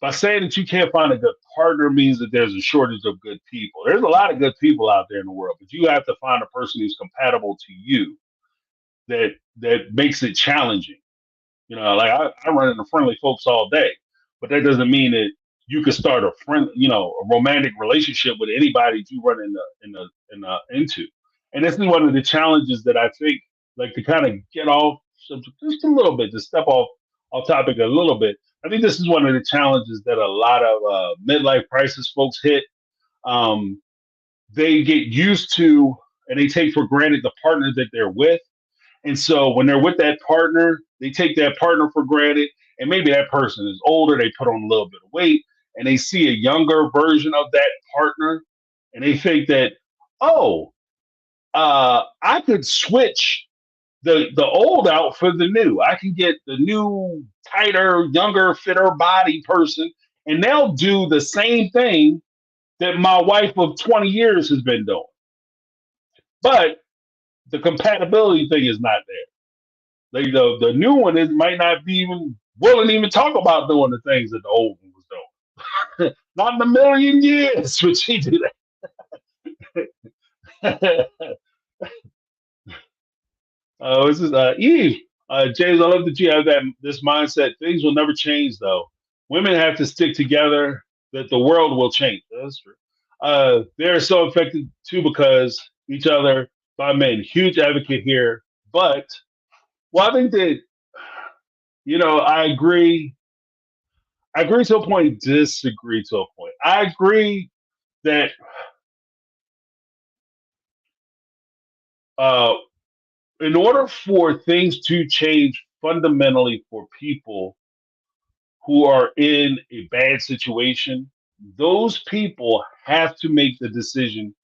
by saying that you can't find a good partner means that there's a shortage of good people. There's a lot of good people out there in the world, but you have to find a person who's compatible to you, that makes it challenging. Like I run into friendly folks all day, but that doesn't mean that you could start a romantic relationship with anybody that you run into. And this is one of the challenges that I think, like, to kind of get off just a little bit, to step off topic a little bit. I think this is one of the challenges that a lot of midlife crisis folks hit. They get used to and they take for granted the partner that they're with. And so when they're with that partner, they take that partner for granted. And maybe that person is older, they put on a little bit of weight, and they see a younger version of that partner. And they think that, oh, I could switch the old out for the new. I can get the new, tighter, younger, fitter body person, and they'll do the same thing that my wife of 20 years has been doing. But the compatibility thing is not there. Like the new one might not be even willing to even talk about doing the things that the old one was doing. Not in a million years would she do that. This is Eve. James, I love that you have this mindset. Things will never change, though. Women have to stick together. That the world will change. That's true. They're so affected too because each other by men. Huge advocate here, but well, I think that I agree. I agree to a point. Disagree to a point. I agree that uh, in order for things to change fundamentally for people who are in a bad situation, those people have to make the decision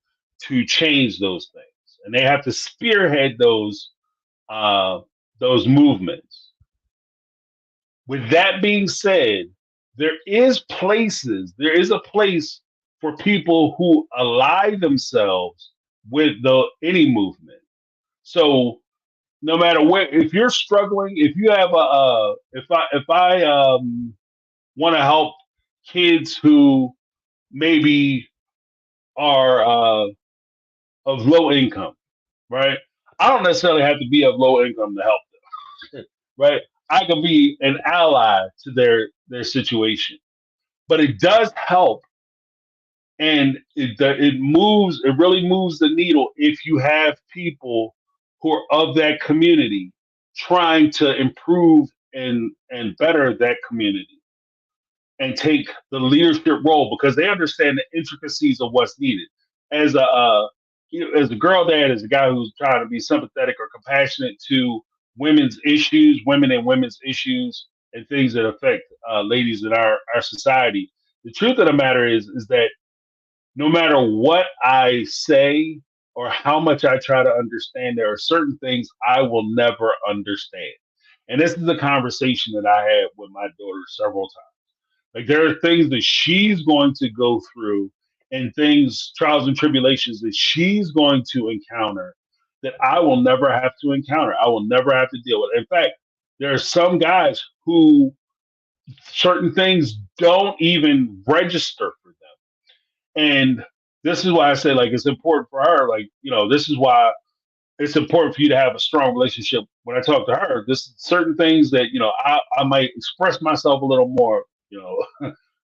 to change those things, and they have to spearhead uh, those movements. With that being said, there is a place for people who ally themselves with the any movement. So no matter where, if you're struggling, if you have if I want to help kids who maybe are of low income, right? I don't necessarily have to be of low income to help them, right? I can be an ally to their situation, but it does help, and it really moves the needle if you have people who are of that community trying to improve and better that community and take the leadership role because they understand the intricacies of what's needed. As as a girl dad, as a guy who's trying to be sympathetic or compassionate to women and women's issues, and things that affect ladies in our society. The truth of the matter is that no matter what I say or how much I try to understand, there are certain things I will never understand. And this is a conversation that I had with my daughter several times. Like there are things that she's going to go through and things, trials and tribulations that she's going to encounter that I will never have to encounter. I will never have to deal with. In fact, there are some guys who certain things don't even register for them. And this is why I say like it's important for her. Like, this is why it's important for you to have a strong relationship. When I talk to her, there's certain things that I might express myself a little more,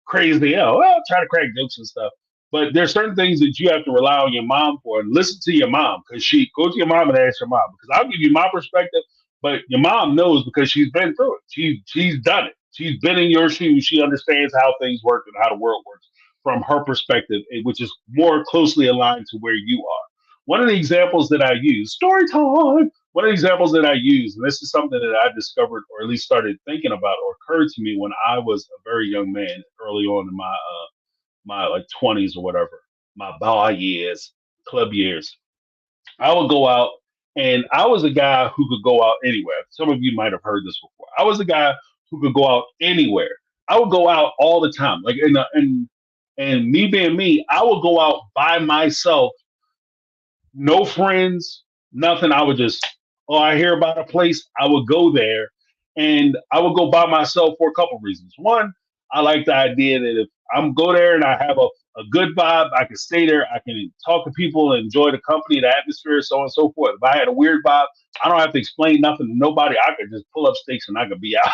crazy, well, try to crack jokes and stuff. But there's certain things that you have to rely on your mom for, and listen to your mom because she go to your mom and ask your mom because I'll give you my perspective, but your mom knows because she's been through it. She's done it. She's been in your shoes. She understands how things work and how the world works from her perspective, which is more closely aligned to where you are. One of the examples that I use, story time. One of the examples that I use, and this is something that I discovered or at least started thinking about or occurred to me when I was a very young man, early on in my like 20s or whatever, my bar years, club years. I would go out, and I was a guy who could go out anywhere. Some of you might have heard this before. I was a guy who could go out anywhere. I would go out all the time. Like and me being me, I would go out by myself, no friends, nothing. I would just, oh, I hear about a place, I would go there, and I would go by myself for a couple reasons. One, I like the idea that if I'm go there and I have a good vibe, I can stay there, I can talk to people, enjoy the company, the atmosphere, so on and so forth. If I had a weird vibe, I don't have to explain nothing to nobody. I could just pull up stakes and I could be out,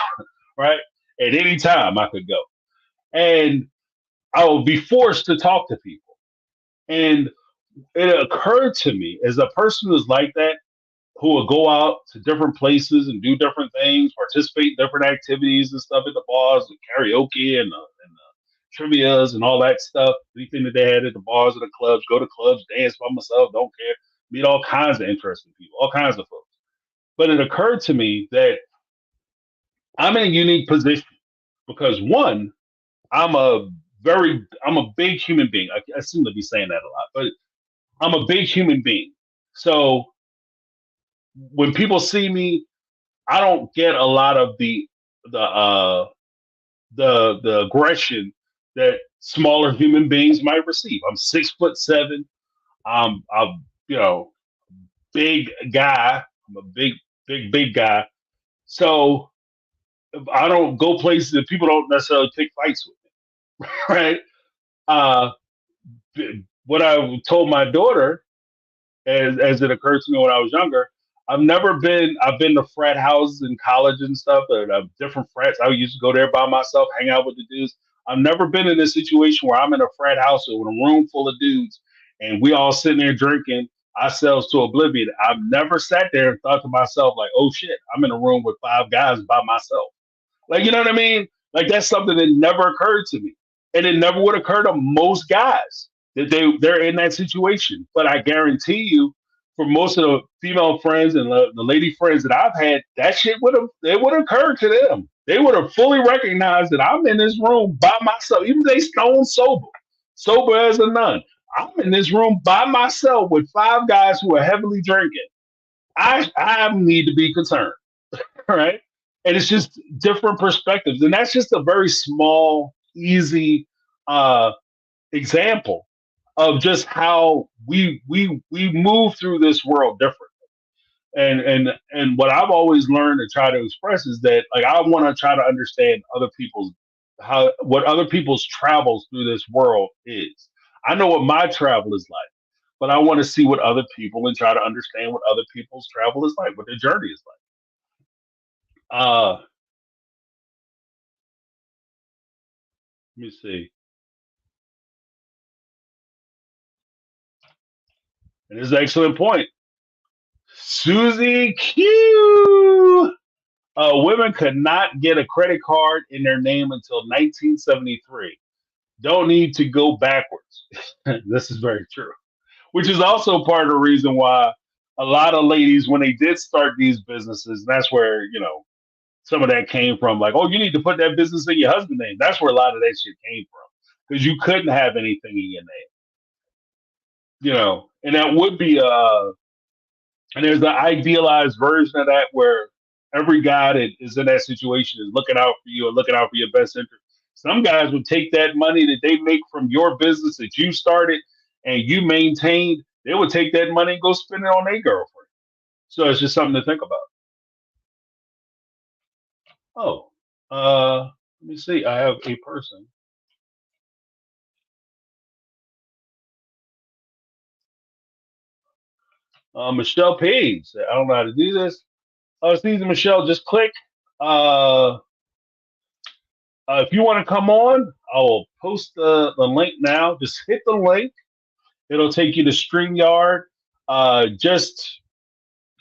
right? At any time I could go. And I would be forced to talk to people. And it occurred to me as a person who's like that, who will go out to different places and do different things, participate in different activities and stuff at the bars, and karaoke and trivias and all that stuff. Anything that they had at the bars and the clubs, go to clubs, dance by myself, don't care. Meet all kinds of interesting people, all kinds of folks. But it occurred to me that I'm in a unique position because one, I'm a big human being. I seem to be saying that a lot, but I'm a big human being. So when people see me, I don't get a lot of the the aggression that smaller human beings might receive. I'm 6'7". I'm big guy. I'm a big guy. So I don't go places that people don't necessarily pick fights with me. right? Uh, what I told my daughter, as it occurred to me when I was younger, I've been to frat houses in college and stuff, and different frats. I used to go there by myself, hang out with the dudes. I've never been in a situation where I'm in a frat house with a room full of dudes and we all sitting there drinking ourselves to oblivion. I've never sat there and thought to myself, like, oh shit, I'm in a room with five guys by myself. Like, you know what I mean? Like, that's something that never occurred to me. And it never would occur to most guys that they're in that situation. But I guarantee you, for most of the female friends and the lady friends that I've had, that shit would have occurred to them. They would have fully recognized that I'm in this room by myself, even if they stone sober as a nun. I'm in this room by myself with five guys who are heavily drinking. I need to be concerned. Right? And it's just different perspectives, and that's just a very small, easy uh, example of just how we move through this world different. And what I've always learned to try to express is that, like, I want to try to understand other people's how what other people's travels through this world is. I know what my travel is like, but I want to see what other people and try to understand what other people's travel is like, what their journey is like. Let me see. And this is an excellent point. Susie Q. Women could not get a credit card in their name until 1973. Don't need to go backwards. This is very true. Which is also part of the reason why a lot of ladies, when they did start these businesses, that's where, some of that came from. Like, oh, you need to put that business in your husband's name. That's where a lot of that shit came from. Because you couldn't have anything in your name, and that would be and there's the idealized version of that where every guy that is in that situation is looking out for you and looking out for your best interest. Some guys would take that money that they make from your business that you started and you maintained, they would take that money and go spend it on their girlfriend. So it's just something to think about. Oh, let me see. I have a person. Michelle Page. I don't know how to do this. It's easy, Michelle. Just click. Uh, if you want to come on, I will post the link now. Just hit the link. It'll take you to StreamYard. Just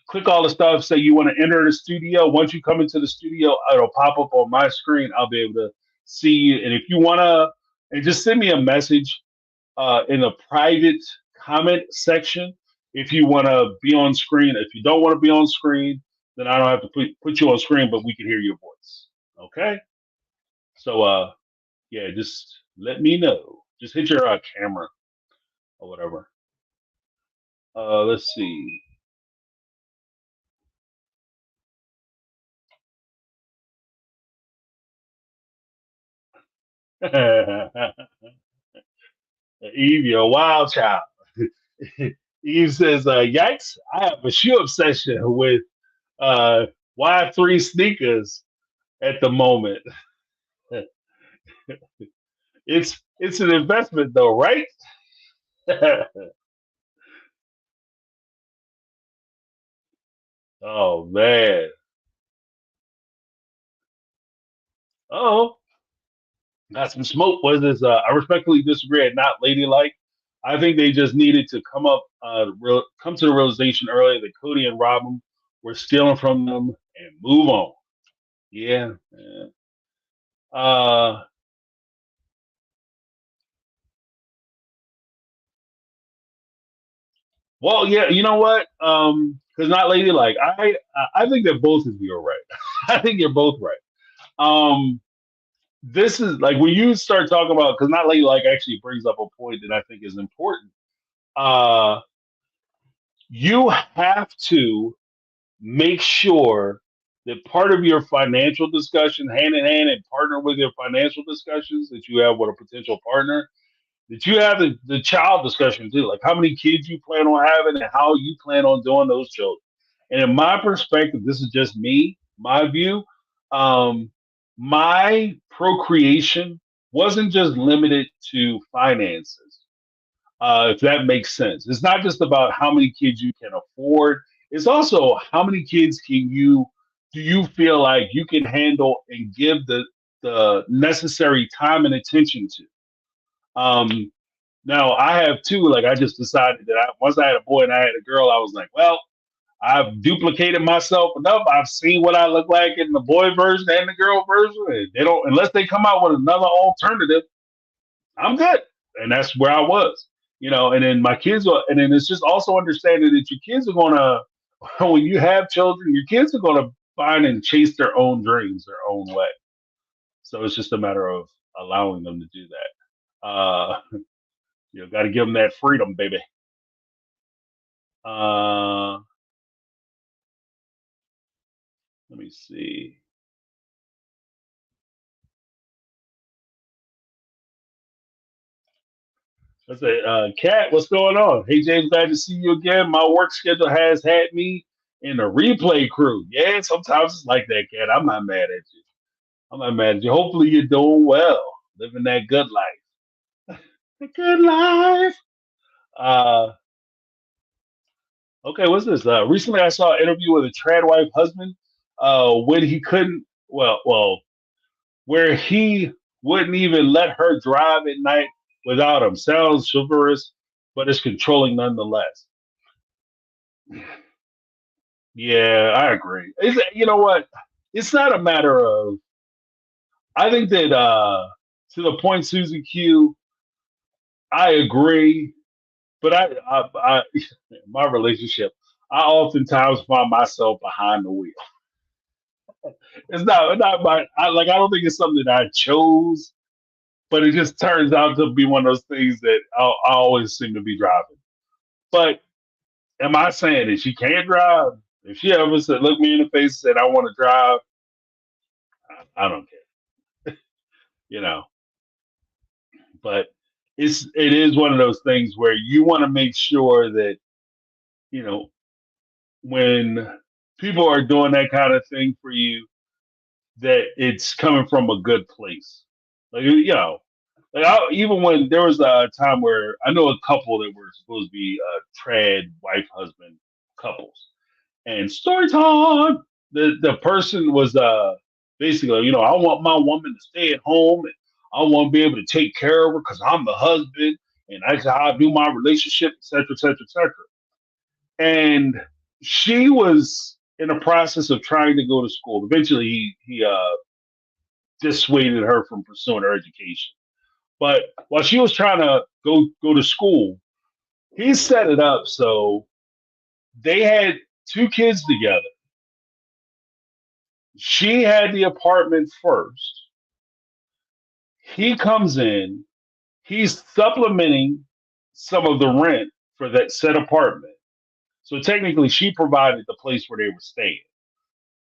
click all the stuff. Say you want to enter the studio. Once you come into the studio, it'll pop up on my screen. I'll be able to see you. And if you want to, and just send me a message in a private comment section if you want to be on screen. If you don't want to be on screen, then I don't have to put you on screen, but we can hear your voice. Okay? So, yeah, just let me know. Just hit your camera or whatever. Let's see. Eve, you're a wild child. Eve says, "Yikes! I have a shoe obsession with uh, Y3 sneakers at the moment. It's an investment, though, right?" Oh man. Oh, got some smoke. Was this? I respectfully disagree. Not ladylike. I think they just needed to come to the realization earlier that Cody and Robin were stealing from them and move on. Yeah. Yeah. Uh, well, yeah. You know what? Because not ladylike. I think that both of you are right. I think you're both right. Um, this is like when you start talking about, because not ladylike actually brings up a point that I think is important. Uh, you have to make sure that part of your financial discussion, hand in hand and partner with your financial discussions that you have with a potential partner, that you have the child discussion too. Like how many kids you plan on having and how you plan on doing those children. And in my perspective, this is just me, my view. Um, my procreation wasn't just limited to finances, if that makes sense. It's not just about how many kids you can afford. It's also how many kids can you do you feel like you can handle and give the necessary time and attention to. Um, Now I have two. Like I just decided that once I had a boy and I had a girl, I was like, well, I've duplicated myself enough. I've seen what I look like in the boy version and the girl version. And they don't unless they come out with another alternative. I'm good, and that's where I was. And then my kids are, and then it's just also understanding that your kids are gonna, when you have children, your kids are gonna find and chase their own dreams their own way. So it's just a matter of allowing them to do that. Got to give them that freedom, baby. Uh, Let me see. Let's say, Kat, what's going on? Hey, James, glad to see you again. My work schedule has had me in the replay crew. Yeah, sometimes it's like that, Kat. I'm not mad at you. I'm not mad at you. Hopefully, you're doing well, living that good life. The good life. Uh, okay, what's this? Recently, I saw an interview with a tradwife husband. When he couldn't, where he wouldn't even let her drive at night without him. Sounds chivalrous, but it's controlling nonetheless. Yeah, I agree. You know what? It's not a matter of. I think that to the point, Susie Q, I agree, but my relationship, I oftentimes find myself behind the wheel. It's not I don't think it's something that I chose, but it just turns out to be one of those things that I always seem to be driving. But am I saying that she can't drive? If she ever said, look me in the face and said, I want to drive, I don't care, you know. But it is one of those things where you want to make sure that, you know, when people are doing that kind of thing for you, that it's coming from a good place. Like, even when there was a time where I know a couple that were supposed to be trad wife husband couples, and story time, the person was basically, I want my woman to stay at home, and I want to be able to take care of her because I'm the husband, and that's how I do my relationship, etc., etc., etc. And she was in the process of trying to go to school. Eventually, he dissuaded her from pursuing her education. But while she was trying to go to school, he set it up so they had two kids together. She had the apartment first. He comes in, he's supplementing some of the rent for that said apartment. So technically, she provided the place where they were staying.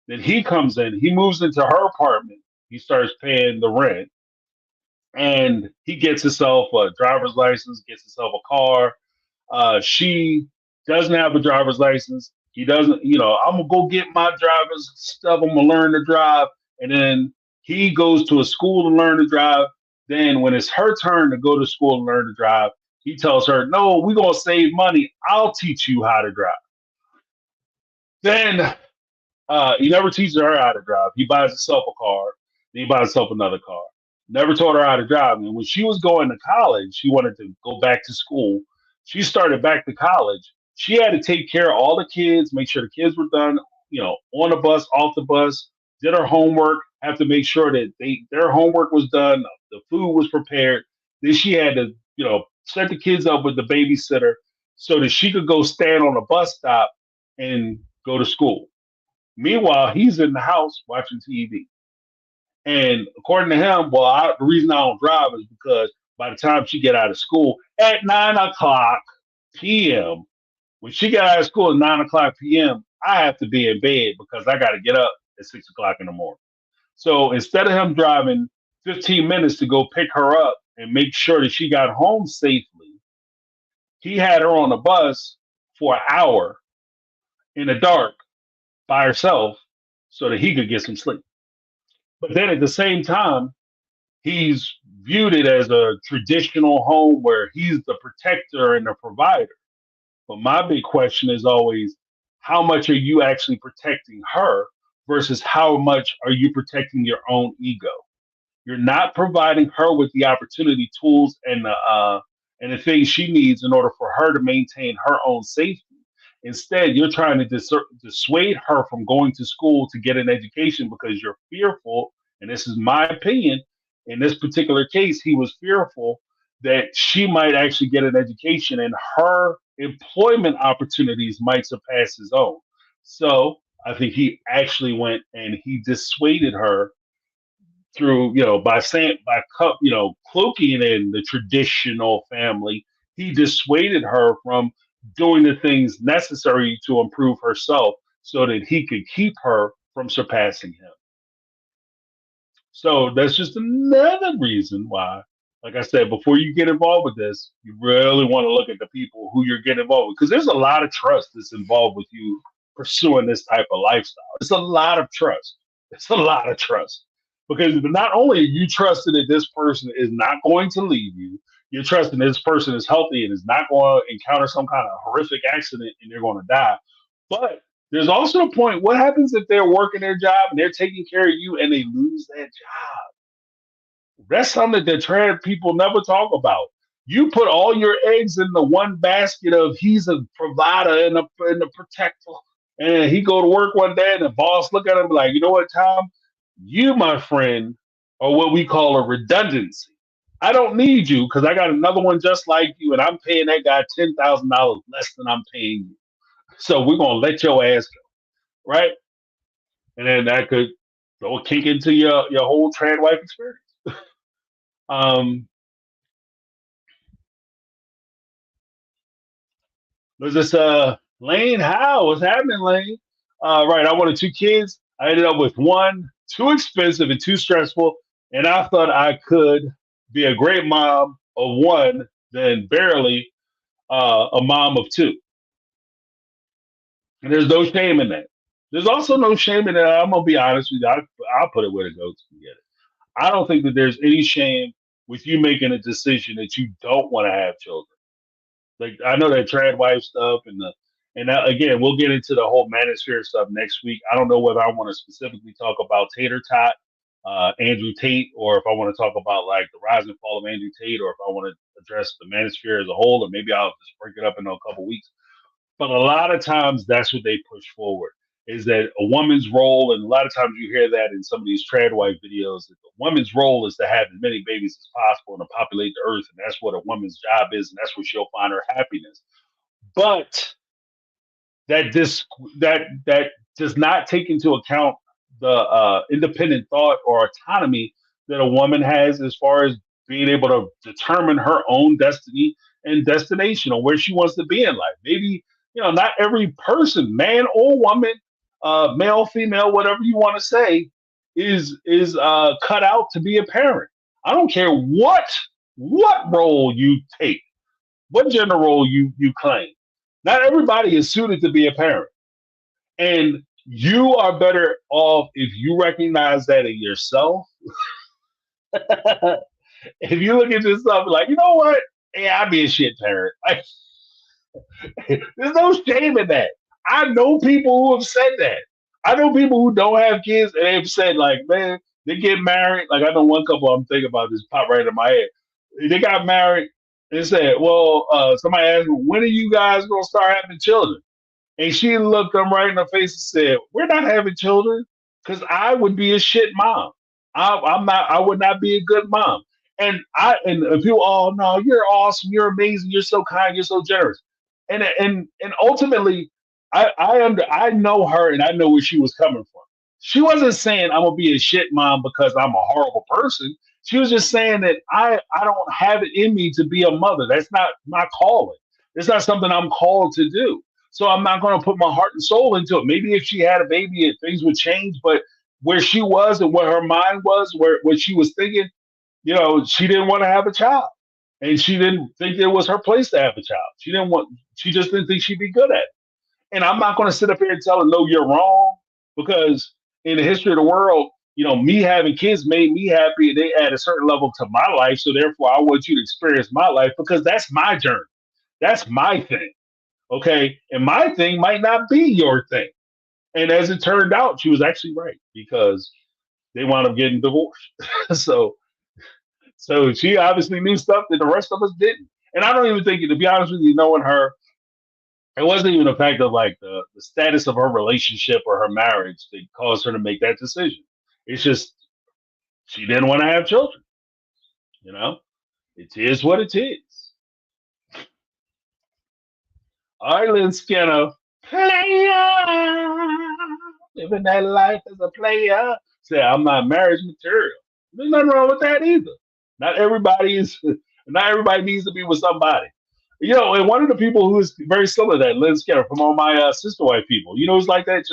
Then he comes in, he moves into her apartment, he starts paying the rent, and he gets himself a driver's license, gets himself a car. She doesn't have a driver's license. He doesn't, I'm gonna go get my driver's stuff. I'm gonna learn to drive. And then he goes to a school to learn to drive. Then when it's her turn to go to school and learn to drive, he tells her, no, we're gonna save money. I'll teach you how to drive. Then he never teaches her how to drive. He buys himself a car. Then he buys himself another car. Never taught her how to drive. And when she was going to college, she wanted to go back to school. She started back to college. She had to take care of all the kids, make sure the kids were done, on the bus, off the bus, did her homework, have to make sure that their homework was done, the food was prepared. Then she had to, set the kids up with the babysitter so that she could go stand on a bus stop and go to school. Meanwhile, he's in the house watching TV. And according to him, the reason I don't drive is because by the time she get out of school at 9 o'clock p.m., when she get out of school at 9 o'clock p.m., I have to be in bed because I got to get up at 6 o'clock in the morning. So instead of him driving 15 minutes to go pick her up and make sure that she got home safely, he had her on the bus for an hour in the dark by herself so that he could get some sleep. But then at the same time, he's viewed it as a traditional home where he's the protector and the provider. But my big question is always, how much are you actually protecting her versus how much are you protecting your own ego? You're not providing her with the opportunity, tools, and the things she needs in order for her to maintain her own safety. Instead, you're trying to dissuade her from going to school to get an education because you're fearful. And this is my opinion. In this particular case, he was fearful that she might actually get an education and her employment opportunities might surpass his own. So I think he actually went and he dissuaded her through, by saying, cloaking in the traditional family. He dissuaded her from doing the things necessary to improve herself so that he could keep her from surpassing him. So that's just another reason why, like I said, before you get involved with this, you really want to look at the people who you're getting involved with, because there's a lot of trust that's involved with you pursuing this type of lifestyle. It's a lot of trust. It's a lot of trust, because not only are you trusting that this person is not going to leave you, you're trusting this person is healthy and is not going to encounter some kind of horrific accident and they're going to die. But there's also a point: what happens if they're working their job and they're taking care of you and they lose that job? That's something that trans people never talk about. You put all your eggs in the one basket of he's a provider and a protector, and he go to work one day and the boss look at him like, you know what, Tom, you, my friend, are what we call a redundancy. I don't need you because I got another one just like you, and I'm paying that guy $10,000 less than I'm paying you. So we're gonna let your ass go, right? And then that could go kick into your whole trad wife experience. Um, there's this Lane How? What's happening, Lane? Right, I wanted two kids. I ended up with one, too expensive and too stressful, and I thought I could be a great mom of one, then barely a mom of two. And there's no shame in that. There's also no shame in that. I'm gonna be honest with you. I'll put it where it goes to get it. I don't think that there's any shame with you making a decision that you don't want to have children. Like, I know that trad wife stuff again, we'll get into the whole manosphere stuff next week. I don't know whether I want to specifically talk about Tater Tot, Andrew Tate, or if I want to talk about like the rise and fall of Andrew Tate, or if I want to address the manosphere as a whole, or maybe I'll just break it up into a couple weeks. But a lot of times that's what they push forward, is that a woman's role, and a lot of times you hear that in some of these trad wife videos, that the woman's role is to have as many babies as possible and to populate the earth, and that's what a woman's job is, and that's where she'll find her happiness. But that this that does not take into account the independent thought or autonomy that a woman has as far as being able to determine her own destiny and destination or where she wants to be in life. Maybe, not every person, man or woman, male, female, whatever you want to say, is cut out to be a parent. I don't care what role you take, what gender role you claim. Not everybody is suited to be a parent. And you are better off if you recognize that in yourself. If you look at yourself like, you know what? Yeah, I'd be a shit parent. Like, there's no shame in that. I know people who have said that. I know people who don't have kids and they've said, like, man, they get married. Like, I know one couple I'm thinking about this pop right in my head. They got married and said, well, somebody asked me, when are you guys going to start having children? And she looked them right in the face and said, we're not having children because I would be a shit mom. I'm not, I would not be a good mom. And people, oh no, you're awesome, you're amazing, you're so kind, you're so generous. And ultimately, I know her and I know where she was coming from. She wasn't saying I'm gonna be a shit mom because I'm a horrible person. She was just saying that I don't have it in me to be a mother. That's not my calling. It's not something I'm called to do. So I'm not going to put my heart and soul into it. Maybe if she had a baby, things would change. But where she was and where her mind was, where what she was thinking, she didn't want to have a child, and she didn't think it was her place to have a child. She didn't want. She just didn't think she'd be good at it. And I'm not going to sit up here and tell her, no, you're wrong, because in the history of the world, me having kids made me happy and they add a certain level to my life. So therefore, I want you to experience my life because that's my journey. That's my thing. Okay. And my thing might not be your thing. And as it turned out, she was actually right because they wound up getting divorced. so, so she obviously knew stuff that the rest of us didn't. And I don't even think, to be honest with you, knowing her, it wasn't even the fact of like the status of her relationship or her marriage that caused her to make that decision. It's just she didn't want to have children. You know, it is what it is. All right, Lynn Skinner, player, living that life as a player. Say, I'm not marriage material. There's nothing wrong with that either. Not everybody is. Not everybody needs to be with somebody. And one of the people who is very similar to that, Lynn Skinner, from all my sister wife people. Who's like that?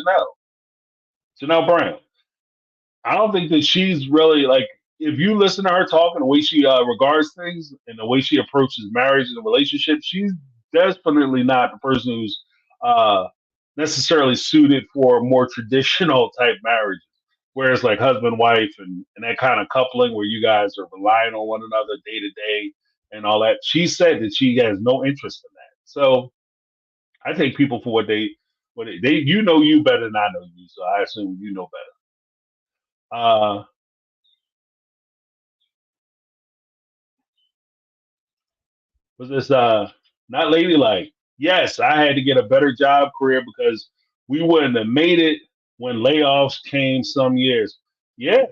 Janelle Brown. I don't think that she's really like. If you listen to her talk and the way she regards things and the way she approaches marriage and relationships, she's definitely not the person who's uh, necessarily suited for more traditional type marriages. Whereas like husband, wife, and that kind of coupling where you guys are relying on one another day to day and all that. She said that she has no interest in that. So I take people for what they you better than I know you, so I assume you know better. Was this not ladylike? Yes, I had to get a better job career because we wouldn't have made it when layoffs came some years. Yeah,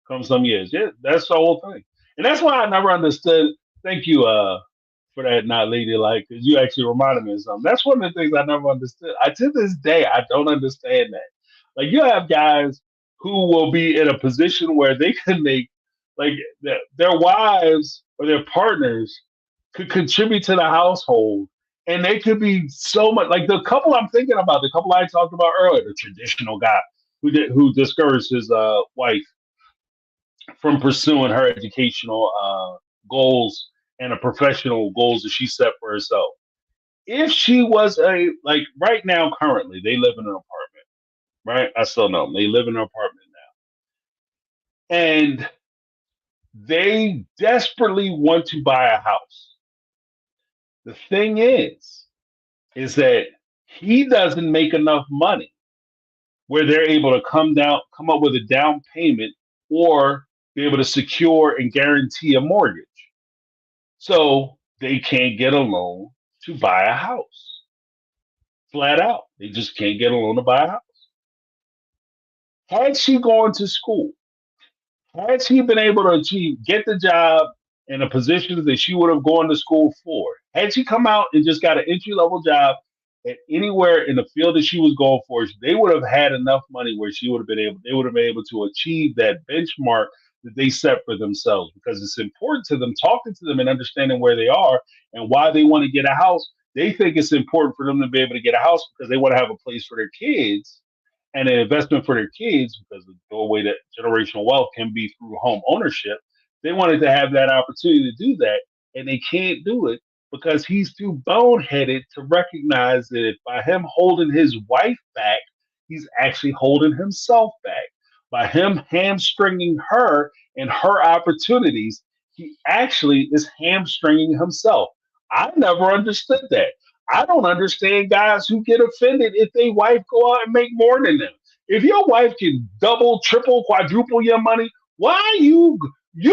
come some years. Yeah, that's the whole thing. And that's why I never understood. Thank you for that not ladylike, because you actually reminded me of something. That's one of the things I never understood. To this day I don't understand that. Like you have guys who will be in a position where they can make like their wives or their partners could contribute to the household. And they could be so much like the couple I'm thinking about, the couple I talked about earlier, the traditional guy who discouraged his wife from pursuing her educational goals and the professional goals that she set for herself. If she was like right now, currently, they live in an apartment, right? I still know them. They live in an apartment now. And they desperately want to buy a house. The thing is that he doesn't make enough money where they're able to come up with a down payment or be able to secure and guarantee a mortgage. So they can't get a loan to buy a house. Flat out. They just can't get a loan to buy a house. Had she gone to school, had she been able to get the job in a position that she would have gone to school for, had she come out and just got an entry level job at anywhere in the field that she was going for, they would have had enough money where they would have been able to achieve that benchmark that they set for themselves, because it's important to them, talking to them and understanding where they are and why they want to get a house. They think it's important for them to be able to get a house because they want to have a place for their kids and an investment for their kids, because the doorway that generational wealth can be through home ownership. They wanted to have that opportunity to do that, and they can't do it because he's too boneheaded to recognize that if by him holding his wife back, he's actually holding himself back. By him hamstringing her and her opportunities, he actually is hamstringing himself. I never understood that. I don't understand guys who get offended if their wife go out and make more than them. If your wife can double, triple, quadruple your money, why are you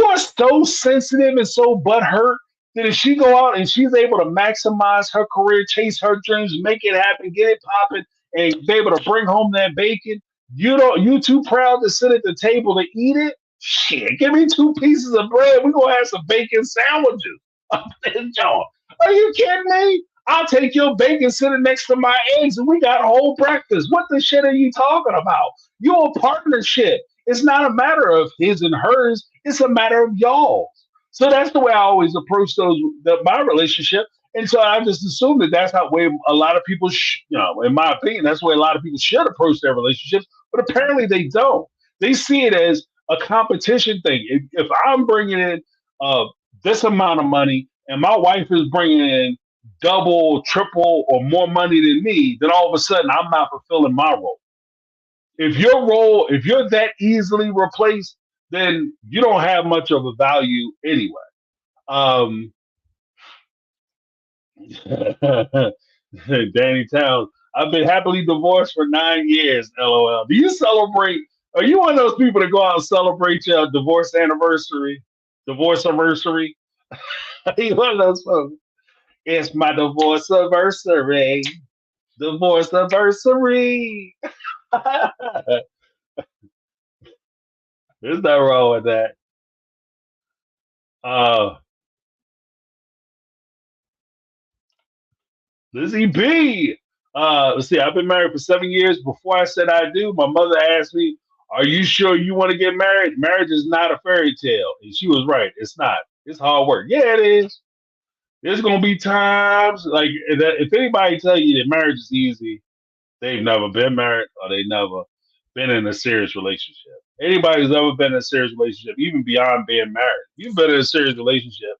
are so sensitive and so butthurt that if she go out and she's able to maximize her career, chase her dreams, make it happen, get it popping, and be able to bring home that bacon, you too proud to sit at the table to eat it? Shit, give me two pieces of bread. We're gonna have some bacon sandwiches. Are you kidding me? I'll take your bacon sitting next to my eggs and we got a whole breakfast. What the shit are you talking about? You're a partnership. It's not a matter of his and hers. It's a matter of y'all. So that's the way I always approach my relationship. And so I just assume that that's how way a lot of people, in my opinion, that's the way a lot of people should approach their relationships. But apparently they don't. They see it as a competition thing. If I'm bringing in this amount of money and my wife is bringing in double, triple, or more money than me, then all of a sudden I'm not fulfilling my role. if you're that easily replaced, then you don't have much of a value anyway. Um, Danny Town, I've been happily divorced for 9 years. LOL. Do you celebrate? Are you one of those people that go out and celebrate your divorce anniversary? Divorce anniversary? Are you one of those folks? It's my divorce anniversary. Divorce anniversary. There's nothing wrong with that. Uh, Lizzie B. Let's see. I've been married for 7 years. Before I said I do, my mother asked me, "Are you sure you want to get married? Marriage is not a fairy tale." And she was right. It's not. It's hard work. Yeah, it is. There's gonna be times like if anybody tell you that marriage is easy, they've never been married or they never been in a serious relationship. Anybody who's ever been in a serious relationship, even beyond being married, you've been in a serious relationship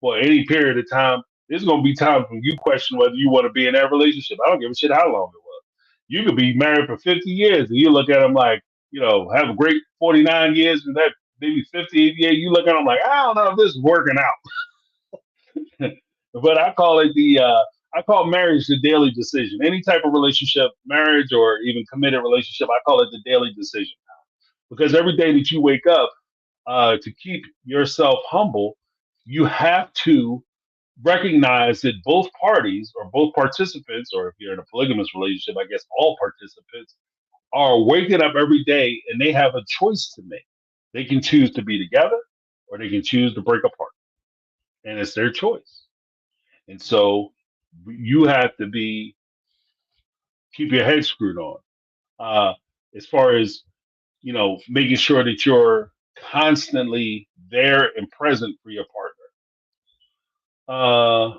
for any period of time, there's going to be times when you question whether you want to be in that relationship. I don't give a shit how long it was. You could be married for 50 years and you look at them like, have a great 49 years and that maybe 50 years, you look at them like, I don't know if this is working out. But I call marriage the daily decision. Any type of relationship, marriage or even committed relationship, I call it the daily decision. Because every day that you wake up, to keep yourself humble, you have to recognize that both parties or both participants, or if you're in a polygamous relationship, I guess all participants are waking up every day and they have a choice to make. They can choose to be together or they can choose to break apart, and it's their choice. And so you have to be keep your head screwed on. Uh, as far as making sure that you're constantly there and present for your partner. Uh,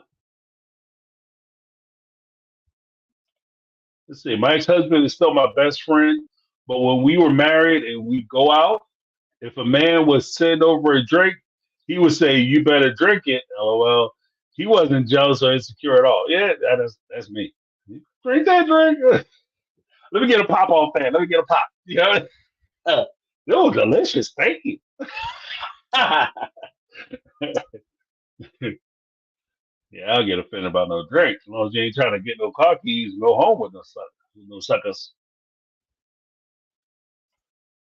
let's see. My ex-husband is still my best friend, but when we were married and we go out, if a man was send over a drink, he would say, "You better drink it." LOL. He wasn't jealous or insecure at all. Yeah, that's me. Drink that drink. Let me get a pop off that. Let me get a pop. It was delicious. Thank you. Yeah, I'll get offended about no drink. As long as you ain't trying to get no car keys and go home with no suckers. No suckers.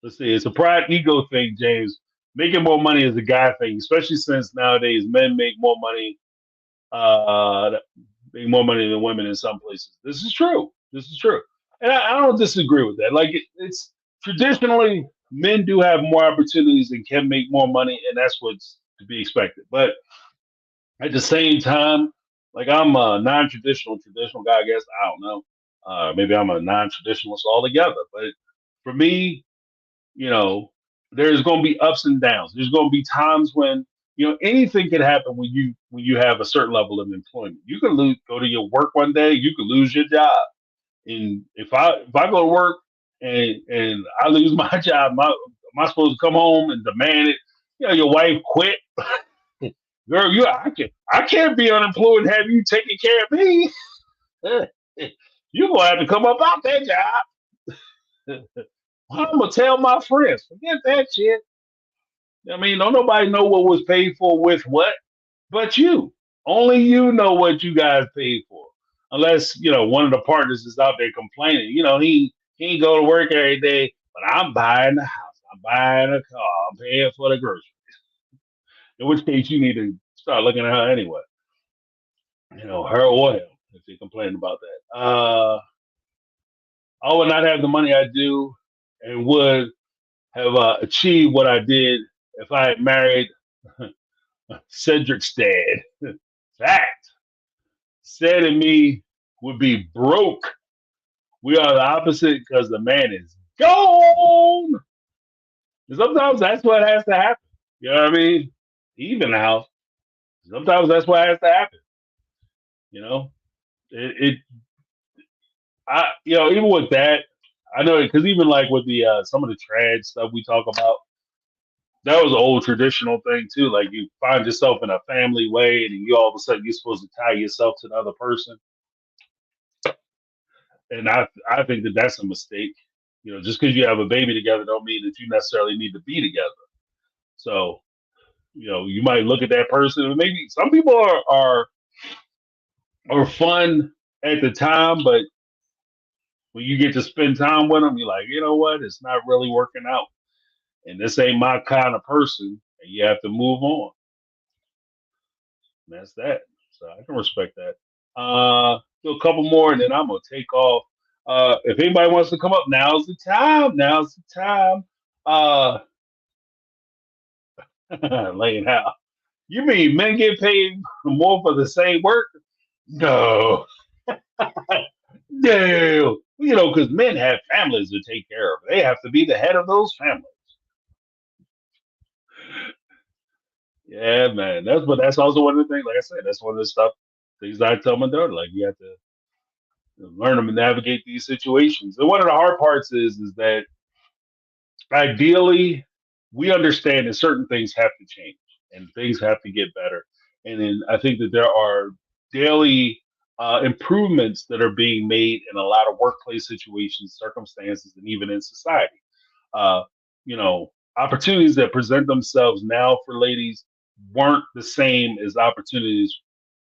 Let's see. It's a pride ego thing, James. Making more money is a guy thing, especially since nowadays men uh, make more money than women in some places. This is true. This is true, and I don't disagree with that. Like it's traditionally men do have more opportunities and can make more money, and that's what's to be expected. But at the same time, like I'm a non-traditional, traditional guy. I guess I don't know. Maybe I'm a non-traditionalist altogether. But for me, you know, there's going to be ups and downs. There's going to be times when anything can happen when you have a certain level of employment. You can go to your work one day. You could lose your job, and if I go to work and I lose my job, am I supposed to come home and demand it? Your wife quit. Girl, I can't be unemployed and have you taking care of me. You're gonna have to come up out that job. I'm gonna tell my friends, forget that shit. I mean, don't nobody know what was paid for with what, but you. Only you know what you guys paid for. Unless, one of the partners is out there complaining. He ain't go to work every day, but I'm buying the house. I'm buying a car. I'm paying for the groceries. In which case you need to start looking at her anyway. Her or him, if you're complaining about that. I would not have the money I do and would have achieved what I did if I had married Cedric's dad. Fact. Said and me would be broke. We are the opposite because the man is gone. And sometimes that's what has to happen. You know what I mean? Even now, sometimes that's what has to happen. You know, it even with that, I know because even like with the some of the trad stuff we talk about, that was an old traditional thing too. Like you find yourself in a family way, and you all of a sudden you're supposed to tie yourself to the other person, and I think that that's a mistake. Just because you have a baby together don't mean that you necessarily need to be together. So, you might look at that person, and maybe some people are fun at the time, but when you get to spend time with them, you're like, you know what? It's not really working out. And this ain't my kind of person. And you have to move on. And that's that. So I can respect that. Do a couple more and then I'm going to take off. If anybody wants to come up, now's the time. Now's the time. Uh, laying out. You mean men get paid more for the same work? No. No. Because men have families to take care of. They have to be the head of those families. Yeah, man. That's also one of the things. Like I said, that's one of the things I tell my daughter. Like you have to learn them to navigate these situations. And one of the hard parts is that ideally we understand that certain things have to change and things have to get better. And then I think that there are daily improvements that are being made in a lot of workplace situations, circumstances, and even in society. Uh, Opportunities that present themselves now for ladies weren't the same as opportunities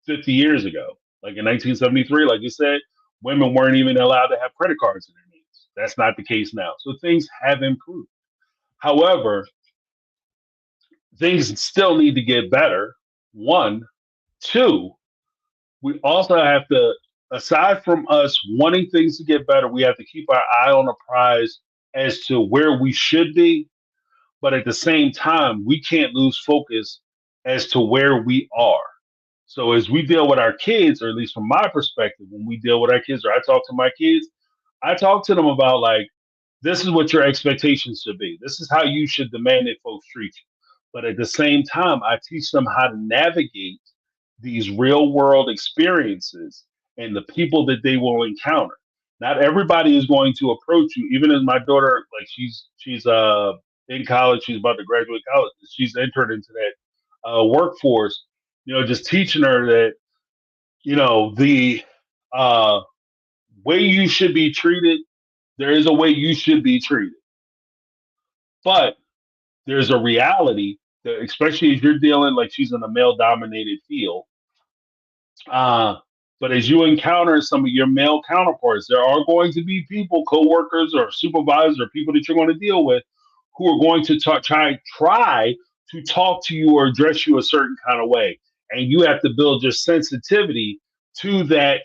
50 years ago. Like in 1973, like you said, women weren't even allowed to have credit cards in their names. That's not the case now. So things have improved. However, things still need to get better. One, two, we also have to, aside from us wanting things to get better, we have to keep our eye on the prize as to where we should be. But at the same time, we can't lose focus as to where we are. So as we deal with our kids, or at least from my perspective, when we deal with our kids, or I talk to my kids, I talk to them about like, this is what your expectations should be. This is how you should demand that folks treat you. But at the same time, I teach them how to navigate these real world experiences and the people that they will encounter. Not everybody is going to approach you. Even as my daughter, like she's in college, she's about to graduate college. She's entered into that workforce. Just teaching her that the uh, way you should be treated. There is a way you should be treated, but there's a reality that, especially as you're dealing, like she's in a male dominated field. Uh, but as you encounter some of your male counterparts, there are going to be people, coworkers or supervisors or people that you're going to deal with who are going to try to talk to you or address you a certain kind of way. And you have to build your sensitivity to that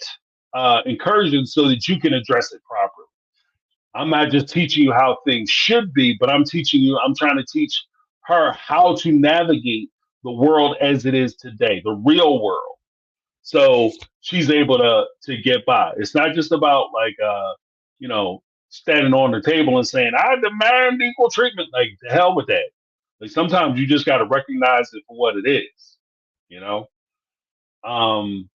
incursion so that you can address it properly. I'm not just teaching you how things should be, but I'm trying to teach her how to navigate the world as it is today, the real world. So she's able to get by. It's not just about like you know, standing on the table and saying, I demand equal treatment. Like the hell with that. Like sometimes you just gotta recognize it for what it is, you know? Um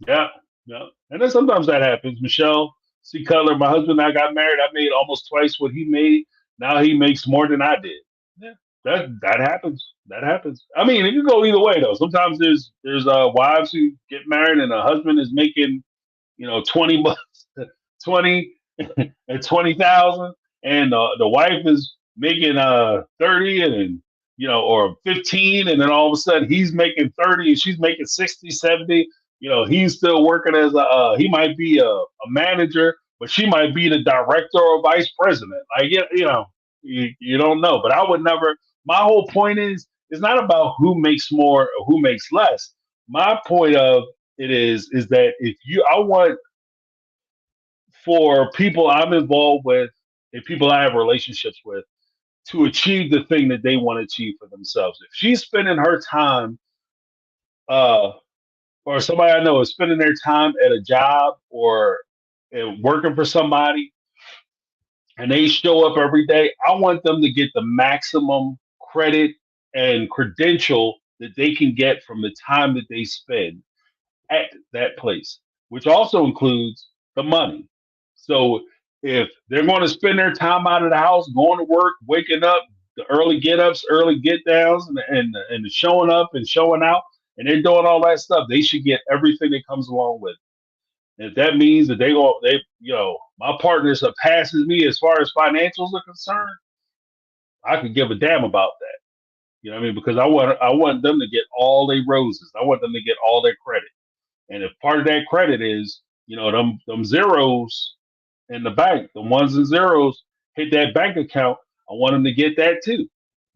Yeah, yeah. And then sometimes that happens. Michelle C. Cutler, my husband and I got married. I made almost twice what he made. Now he makes more than I did. Yeah, that happens. That happens. I mean, it can go either way though. Sometimes there's wives who get married and a husband is making 20 bucks, 20 and 20,000, and the wife is making 30 and or 15, and then all of a sudden he's making 30 and she's making 60, 70. He's still working as he might be a manager, but she might be the director or vice president. Like you don't know. But I would never. My whole point is it's not about who makes more or who makes less. My point of it is that I want for people I'm involved with and people I have relationships with to achieve the thing that they want to achieve for themselves. If she's spending her time, uh, or somebody I know is spending their time at a job or working for somebody, and they show up every day, I want them to get the maximum credit and credential that they can get from the time that they spend at that place, which also includes the money. So if they're going to spend their time out of the house, going to work, waking up, the early get ups, early get downs, and the showing up and showing out, and they're doing all that stuff, they should get everything that comes along with it. If that means that my partner surpasses me as far as financials are concerned, I could give a damn about that. You know what I mean? Because I want them to get all their roses. I want them to get all their credit. And if part of that credit is, them zeros in the bank, the ones and zeros hit that bank account, I want them to get that too.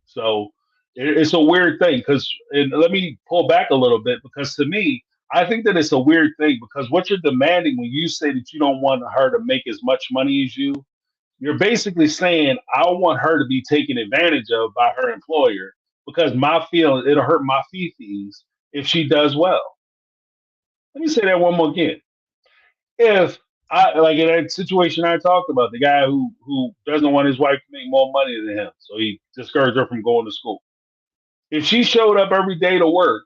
So it's a weird thing because, and let me pull back a little bit because to me, I think that it's a weird thing because what you're demanding when you say that you don't want her to make as much money as you, you're basically saying I want her to be taken advantage of by her employer because my feeling it'll hurt my fees if she does well. Let me say that one more again. If I like in that situation I talked about, the guy who doesn't want his wife to make more money than him, so he discouraged her from going to school. If she showed up every day to work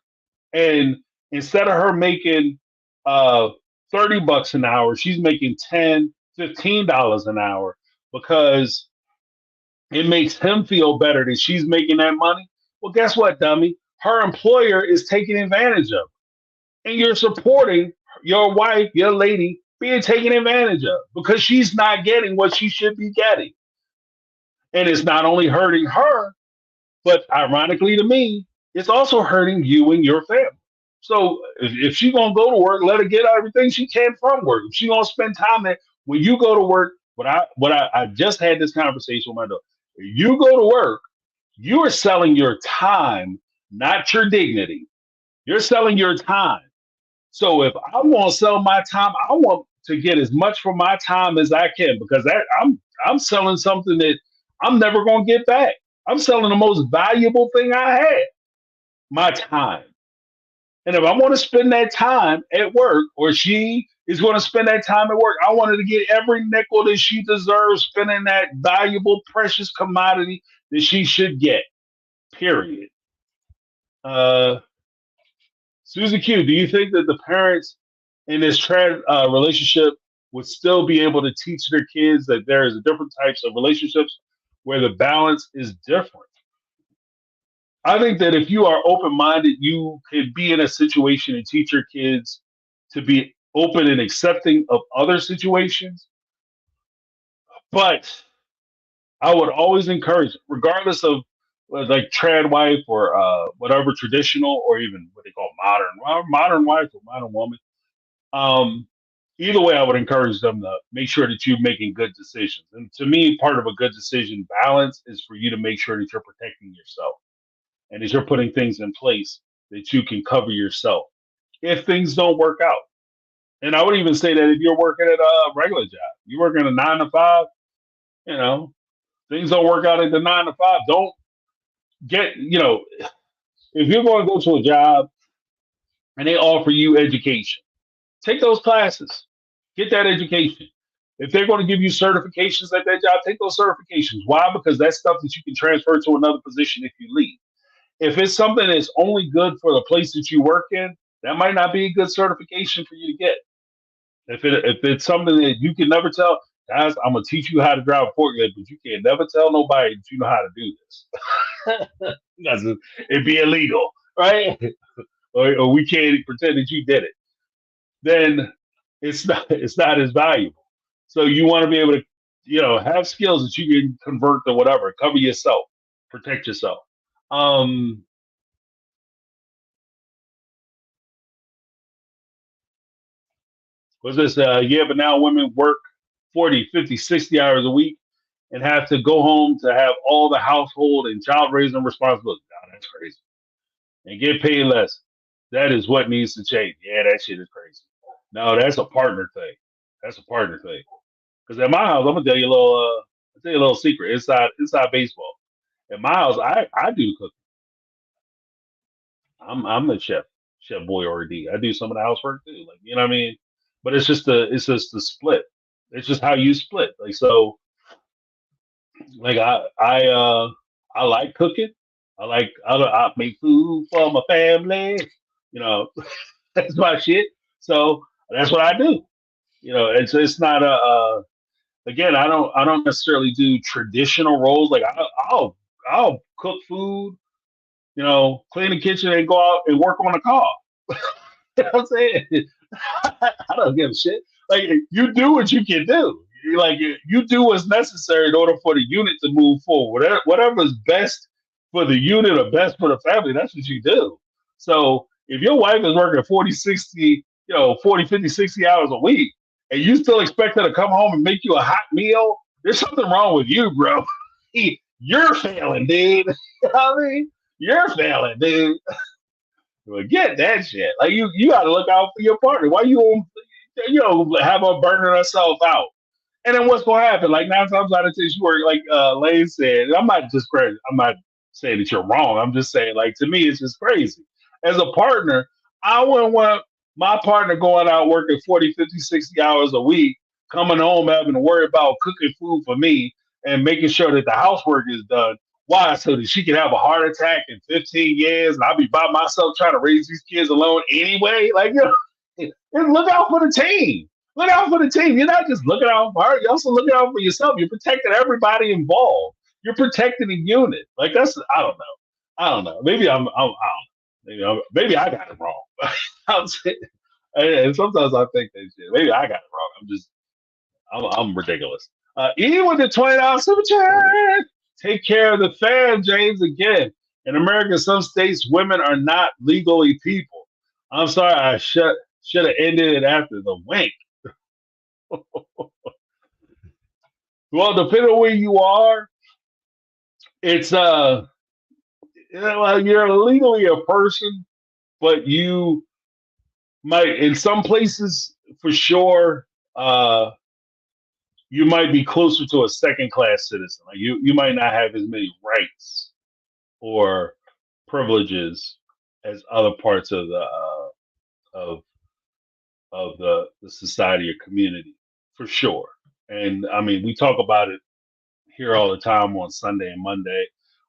and instead of her making uh $30 an hour, she's making 10, $15 an hour because it makes him feel better that she's making that money. Well, guess what, dummy? Her employer is taking advantage of her. And you're supporting your wife, your lady, being taken advantage of because she's not getting what she should be getting. And it's not only hurting her, but ironically to me, it's also hurting you and your family. So if she's gonna go to work, let her get everything she can from work. If she's gonna spend time there, when you go to work, I just had this conversation with my daughter. If you go to work, you are selling your time, not your dignity. You're selling your time. So if I want to sell my time, I want to get as much for my time as I can because I'm selling something that I'm never gonna get back. I'm selling the most valuable thing I had, my time. And if I want to spend that time at work, or she is going to spend that time at work, I want her to get every nickel that she deserves, spending that valuable, precious commodity that she should get. Period. Uh, Susie Q, do you think that the parents in this relationship would still be able to teach their kids that there is different types of relationships where the balance is different? I think that if you are open minded, you could be in a situation and teach your kids to be open and accepting of other situations. But I would always encourage, regardless of like trad wife or whatever traditional or even what they call modern wife or modern woman. Um, Either way, I would encourage them to make sure that you're making good decisions. And to me, part of a good decision balance is for you to make sure that you're protecting yourself and that you're putting things in place that you can cover yourself if things don't work out. And I would even say that if you're working at a regular job, you're working a 9 to 5, you know, things don't work out at the 9 to 5. Don't get, if you're going to go to a job and they offer you education, take those classes, get that education. If they're going to give you certifications at that job, take those certifications. Why? Because that's stuff that you can transfer to another position if you leave. If it's something that's only good for the place that you work in, that might not be a good certification for you to get. If it's something that you can never tell, guys, I'm gonna teach you how to drive a forklift, but you can never tell nobody that you know how to do this. Because it'd be illegal, right? Or we can't pretend that you did it. Then it's not as valuable. So you want to be able to, have skills that you can convert to whatever, cover yourself, protect yourself. Um, was this yeah, but now women work 40, 50, 60 hours a week and have to go home to have all the household and child raising responsibilities. Nah, that's crazy. And get paid less. That is what needs to change. Yeah, that shit is crazy. No, that's a partner thing. That's a partner thing. Because at my house, I'm gonna tell you a little I'll tell you a little secret inside baseball. At my house, I do the cooking. I'm the chef boy or D. I do some of the housework too. Like you know what I mean? But it's just the split. It's just how you split. Like so like I like cooking. I make food for my family. You know, that's my shit. So that's what I do. It's not again. I don't necessarily do traditional roles. Like I'll cook food. Clean the kitchen and go out and work on the car. You know what I'm saying? I don't give a shit. Like you do what you can do. Like you do what's necessary in order for the unit to move forward. Whatever's best for the unit or best for the family, that's what you do. So if your wife is working 40, 60, 40, 50, 60 hours a week, and you still expect her to come home and make you a hot meal, there's something wrong with you, bro. You're failing, dude. You know what I mean? You're failing, dude. Get that shit. Like you got to look out for your partner. Why have her burning herself out? And then what's gonna happen? Like 9 times out of 10, she work like Lane said. I'm not just crazy. I'm not saying that you're wrong. I'm just saying, like to me, it's just crazy. As a partner, I wouldn't want my partner going out working 40, 50, 60 hours a week, coming home having to worry about cooking food for me and making sure that the housework is done. Why? So that she can have a heart attack in 15 years and I'll be by myself trying to raise these kids alone anyway. Like, and look out for the team. Look out for the team. You're not just looking out for her. You're also looking out for yourself. You're protecting everybody involved. You're protecting the unit. Like that's I don't know. I don't know. Maybe I don't know. Maybe I got it wrong. I'm saying, and sometimes I think that shit. Maybe I got it wrong. I'm ridiculous. Even with the $20 super chat, take care of the fam, James. Again, in America, some states, women are not legally people. I'm sorry, I should have ended it after the wink. Well, depending on where you are, it's well, you're legally a person, but you might in some places for sure you might be closer to a second class citizen. Like you might not have as many rights or privileges as other parts of of the society or community for sure. And I mean, we talk about it here all the time on Sunday and Monday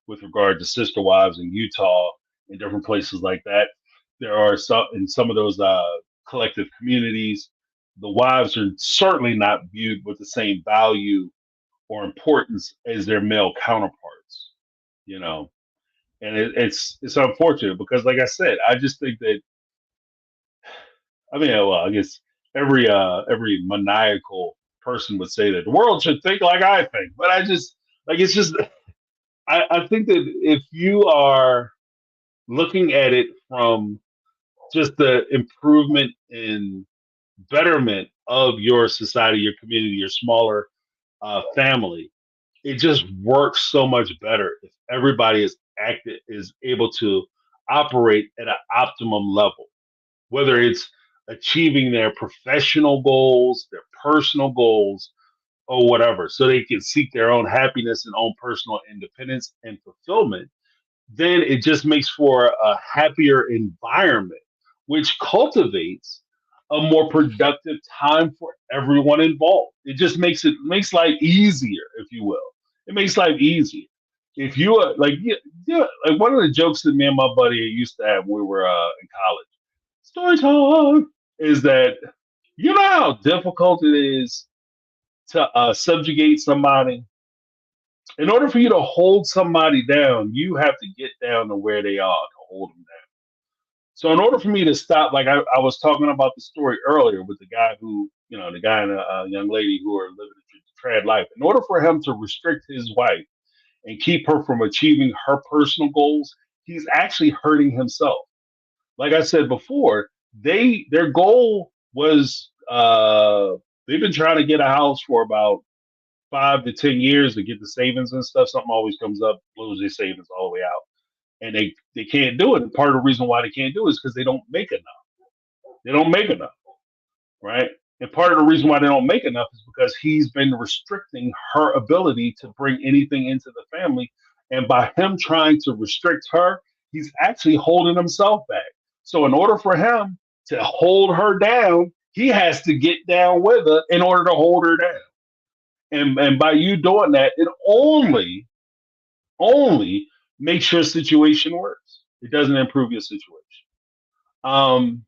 with regard to sister wives in Utah and different places like that. There are some in some of those collective communities, the wives are certainly not viewed with the same value or importance as their male counterparts. You know, and it's unfortunate because, like I said, I just think that I mean, well, I guess every maniacal person would say that the world should think like I think, but I just like it's just I think that if you are looking at it from just the improvement and betterment of your society, your community, your smaller family, it just works so much better if everybody is able to operate at an optimum level, whether it's achieving their professional goals, their personal goals, or whatever, so they can seek their own happiness and own personal independence and fulfillment, then it just makes for a happier environment, which cultivates a more productive time for everyone involved. It just makes life easier, if you will. It makes life easier. If you are like, yeah, like one of the jokes that me and my buddy used to have when we were in college, story time, is that you know how difficult it is to subjugate somebody. In order for you to hold somebody down, you have to get down to where they are to hold them down. So in order for me to stop, like I was talking about the story earlier with the guy who, the guy and a young lady who are living a trad life. In order for him to restrict his wife and keep her from achieving her personal goals, he's actually hurting himself. Like I said before, their goal was they've been trying to get a house for about 5 to 10 years to get the savings and stuff. Something always comes up, blows their savings all the way out, and they can't do it. And part of the reason why they can't do it is because they don't make enough. They don't make enough, right? And part of the reason why they don't make enough is because he's been restricting her ability to bring anything into the family. And by him trying to restrict her, he's actually holding himself back. So in order for him to hold her down, he has to get down with her in order to hold her down. And by you doing that, it only makes your situation worse. It doesn't improve your situation. Um,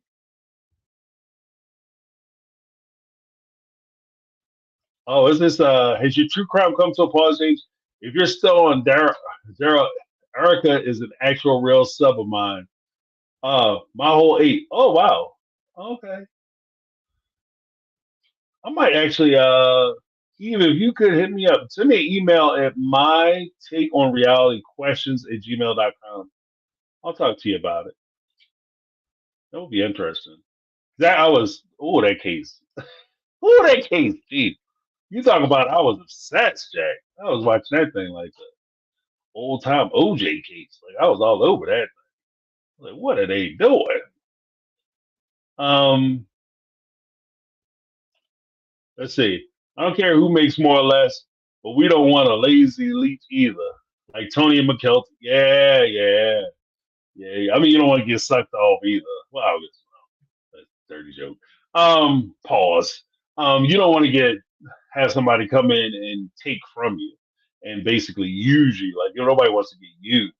oh, is this has your true crime come to a pause, James? If you're still on Daryl, Erica is an actual real sub of mine. My whole eight. Oh wow. Okay. I might actually, even if you could hit me up, send me an email at MyTakeOnRealityQuestions@gmail.com. I'll talk to you about it. That would be interesting. That I was, oh, that case. Oh, that case. Gee, you talk about I was obsessed, Jack. I was watching that thing like the old time OJ case. Like I was all over that. Like, what are they doing? Um, let's see. I don't care who makes more or less, but we don't want a lazy leech either. Like Tony and McKelty. Yeah, yeah, yeah. I mean, you don't want to get sucked off either. Well, that's a dirty joke. Pause. You don't want to get have somebody come in and take from you and basically use you. Like nobody wants to get used,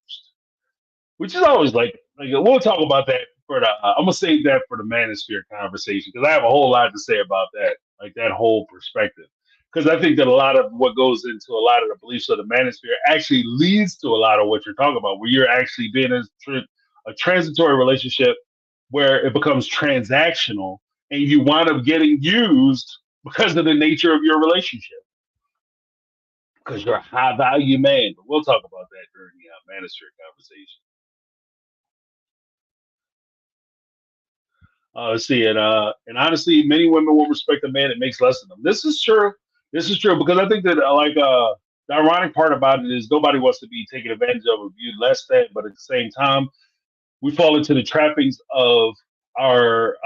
which is always like we'll talk about that for the. I'm gonna save that for the manosphere conversation because I have a whole lot to say about that, like that whole perspective. Because I think that a lot of what goes into a lot of the beliefs of the manosphere actually leads to a lot of what you're talking about, where you're actually being in a transitory relationship where it becomes transactional and you wind up getting used because of the nature of your relationship because you're a high value man. But we'll talk about that during the manosphere conversation. Let's see, and honestly, many women will respect a man that makes less than them. This is true. This is true because I think that the ironic part about it is nobody wants to be taken advantage of or viewed less than, but at the same time, we fall into the trappings of our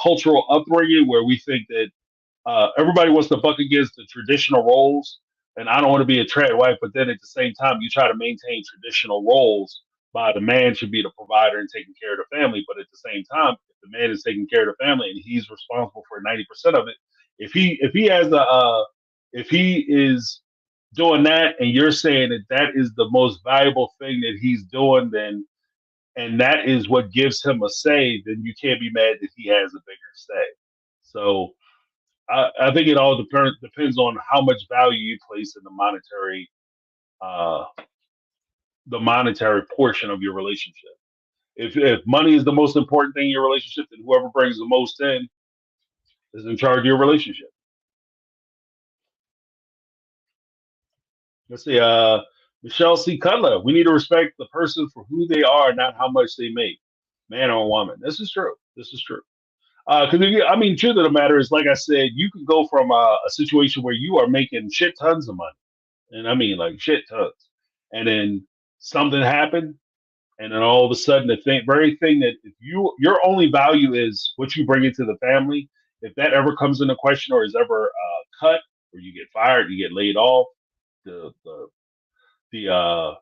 cultural upbringing where we think that everybody wants to buck against the traditional roles, and I don't want to be a trad wife. But then at the same time, you try to maintain traditional roles by the man should be the provider and taking care of the family. But at the same time, if the man is taking care of the family and he's responsible for 90% of it, if he has a if he is doing that and you're saying that that is the most valuable thing that he's doing, then and that is what gives him a say, then you can't be mad that he has a bigger say. So I think it all depends on how much value you place in uh, the monetary portion of your relationship. If money is the most important thing in your relationship, then whoever brings the most in is in charge of your relationship. Let's see. Michelle C. Cutler. We need to respect the person for who they are, not how much they make, man or woman. This is true. This is true. Because I mean, truth of the matter is, like I said, you can go from a situation where you are making shit tons of money, and I mean like shit tons, and then something happened, and then all of a sudden the very thing that if your only value is what you bring into the family, if that ever comes into question or is ever cut, or you get fired, you get laid off, the the the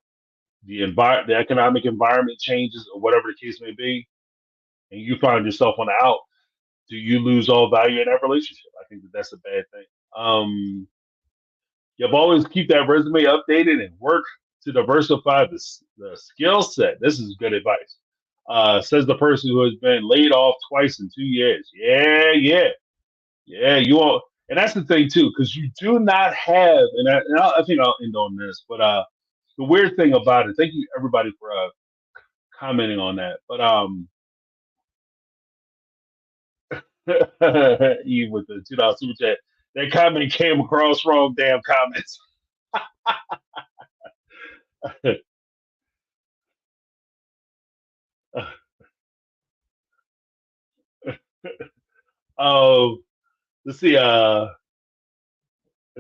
the economic environment changes or whatever the case may be, and you find yourself on the out, do you lose all value in that relationship? I think that that's a bad thing. You've always keep that resume updated and work to diversify the skill set. This is good advice. Says the person who has been laid off twice in 2 years. Yeah, yeah, yeah. You want, and that's the thing too, because you do not have, I think I'll end on this. But the weird thing about it, thank you everybody for commenting on that. But Eve with the $2 super chat, that comment came across wrong. Damn comments. Oh, let's see. In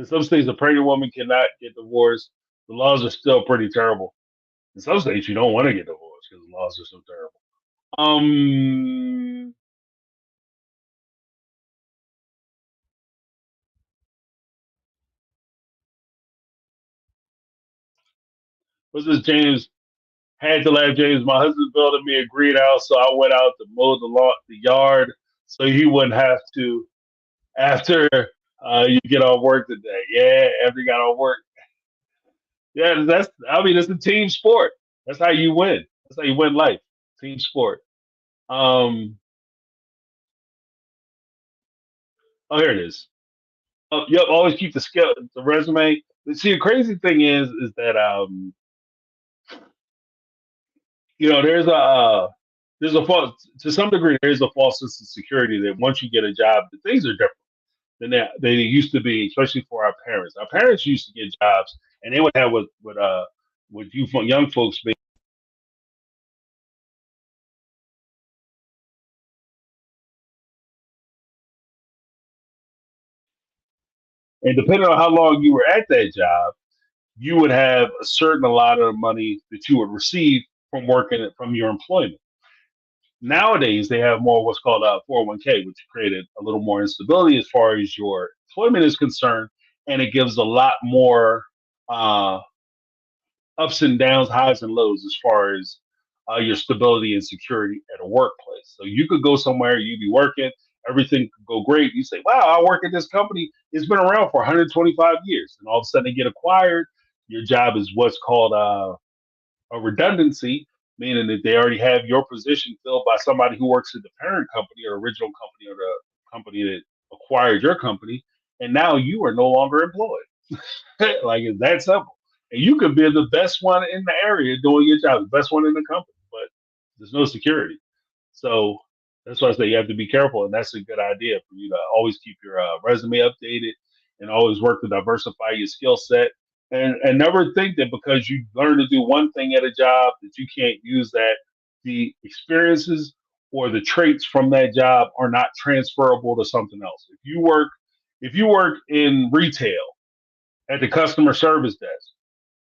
some states, a pregnant woman cannot get divorced. The laws are still pretty terrible. In some states, you don't want to get divorced because the laws are so terrible. Um, what's this, James? Had to laugh, James. My husband built me a greenhouse, so I went out to mow the yard, so he wouldn't have to after you get off work today. Yeah, after you got off work. Yeah, that's. I mean, it's a team sport. That's how you win. That's how you win life. Team sport. Um. Oh, here it is. Yep. Always keep the resume. See, the crazy thing is that there's a false to some degree there's a false sense of security that once you get a job, things are different. than they used to be, especially for our parents. Our parents used to get jobs, and they would have what you young folks be. And depending on how long you were at that job, you would have a certain amount of money that you would receive from working from your employment. Nowadays, they have more what's called a 401k, which created a little more instability as far as your employment is concerned, and it gives a lot more uh, ups and downs, highs and lows as far as your stability and security at a workplace. So you could go somewhere, you'd be working, everything could go great. You say, "Wow, I work at this company. It's been around for 125 years," and all of a sudden they get acquired. Your job is what's called a redundancy, meaning that they already have your position filled by somebody who works at the parent company or original company or the company that acquired your company, and now you are no longer employed. Like it's that simple. And you could be the best one in the area doing your job, the best one in the company, but there's no security. So that's why I say you have to be careful, and that's a good idea for you to always keep your resume updated and always work to diversify your skill set. And never think that because you learn to do one thing at a job that you can't use that. The experiences or the traits from that job are not transferable to something else. If you work in retail at the customer service desk,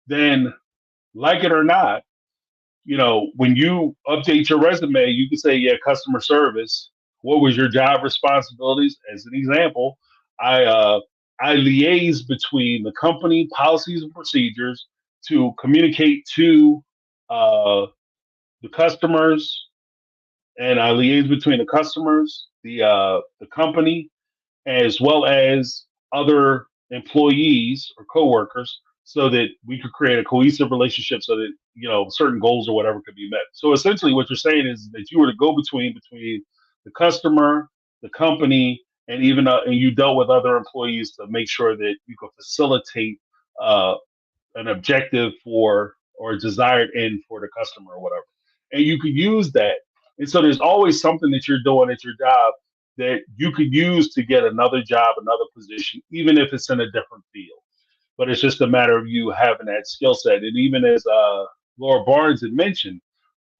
then like it or not, when you update your resume, you can say, yeah, customer service. What was your job responsibilities? As an example, I uh, I liaise between the company policies and procedures to communicate to uh, the customers, and I liaise between the customers, the company, as well as other employees or coworkers so that we could create a cohesive relationship so that certain goals or whatever could be met. So essentially what you're saying is that you were to go between the customer, the company, and even and you dealt with other employees to make sure that you could facilitate uh, an objective for or a desired end for the customer or whatever. And you could use that. And so there's always something that you're doing at your job that you could use to get another job, another position, even if it's in a different field. But it's just a matter of you having that skill set. And even as Laura Barnes had mentioned,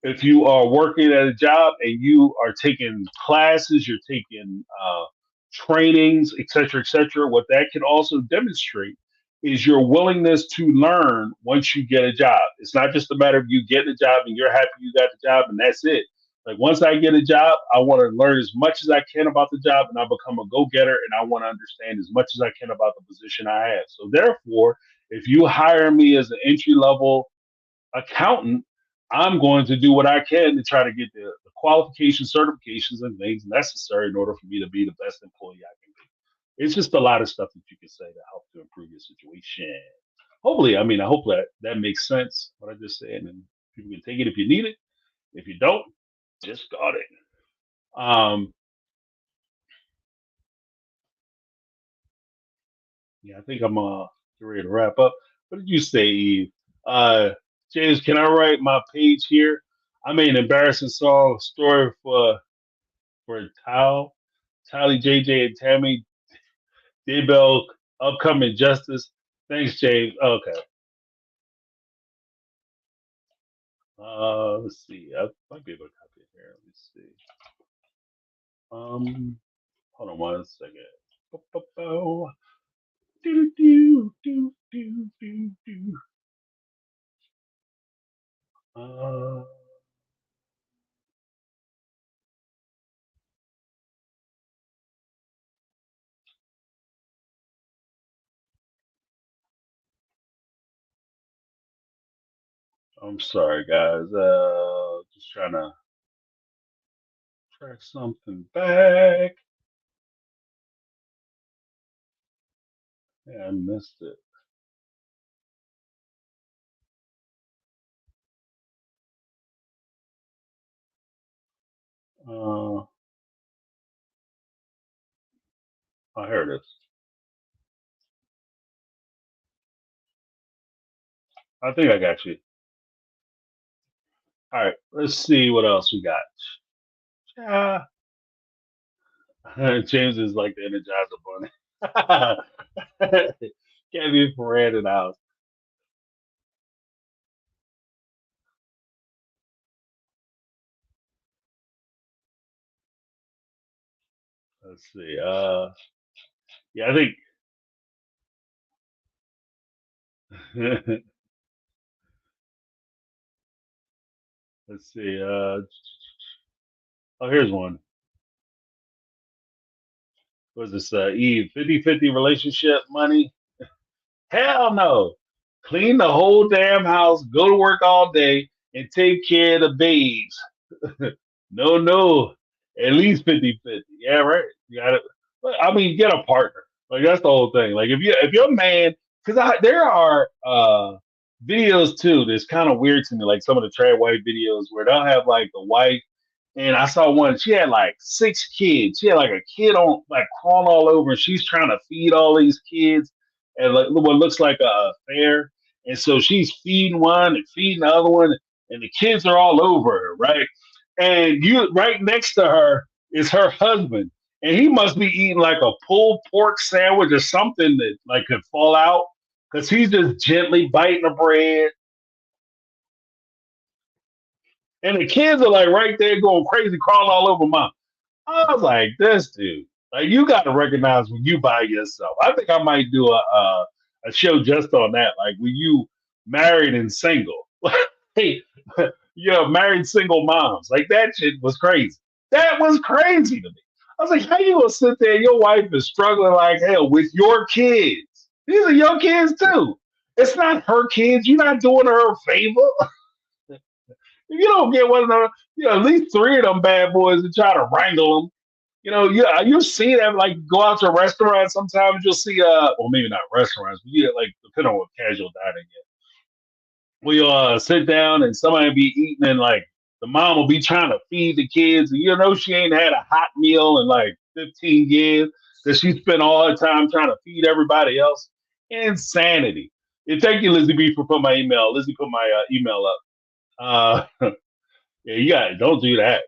if you are working at a job and you are taking classes, you're taking trainings, et cetera, what that can also demonstrate is your willingness to learn once you get a job. It's not just a matter of you getting a job and you're happy you got the job and that's it. Like once I get a job, I want to learn as much as I can about the job and I become a go-getter and I want to understand as much as I can about the position I have. So therefore, if you hire me as an entry level accountant, I'm going to do what I can to try to get the qualifications, certifications, and things necessary in order for me to be the best employee I can be. It's just a lot of stuff that you can say to help to improve your situation. Hopefully, I hope that makes sense what I just said, and people can take it if you need it. If you don't, just got it. Um, yeah, I think I'm ready to wrap up. What did you say, Eve? Uh, James, can I write my page here? I made an embarrassing song story for Tally, JJ, and Tammy Daybell upcoming justice. Thanks, James. Okay. Let's see. I might be able to copy it here. Let's see. Um, hold on one second. Bo-bo-bo. Do. Uh, I'm sorry, guys. Just trying to track something back. Yeah, I missed it. Oh, here it is. I think I got you. All right, let's see what else we got. Yeah, James is like the Energizer Bunny. Can't be Ferran in the house. Let's see. Yeah, I think. Let's see. Oh, here's one. Was this Eve 50-50 relationship money? Hell no. Clean the whole damn house, go to work all day, and take care of the babes. No, no. At least 50-50. Yeah, right. You got it. I mean, get a partner. Like that's the whole thing. Like if your man, because there are videos too that's kind of weird to me, like some of the trad wife videos where they'll have like the wife, and I saw one. She had like 6 kids. She had like a kid on like crawling all over, and she's trying to feed all these kids, and like what looks like a fair. And so she's feeding one and feeding the other one, and the kids are all over her, right? And you right next to her is her husband, and he must be eating like a pulled pork sandwich or something that like could fall out because he's just gently biting the bread, and the kids are like right there going crazy, crawling all over mom. I was like, this dude, like you got to recognize when you by yourself. I think I might do a show just on that, like when you married and single. Hey, married single moms, like that shit was crazy. That was crazy to me. I was like, how you gonna sit there? Your wife is struggling like hell with your kids. These are your kids too. It's not her kids. You're not doing her a favor. If you don't get one of them, at least three of them bad boys and try to wrangle them. You see them like go out to a restaurant. Sometimes you'll see, well, maybe not restaurants, but like depending on what casual dining is. We sit down and somebody be eating and like the mom will be trying to feed the kids and she ain't had a hot meal in like 15 years that she spent all her time trying to feed everybody else. Insanity. And thank you, Lizzie B, for putting my email. Lizzie put my email up. Yeah, you got don't do that.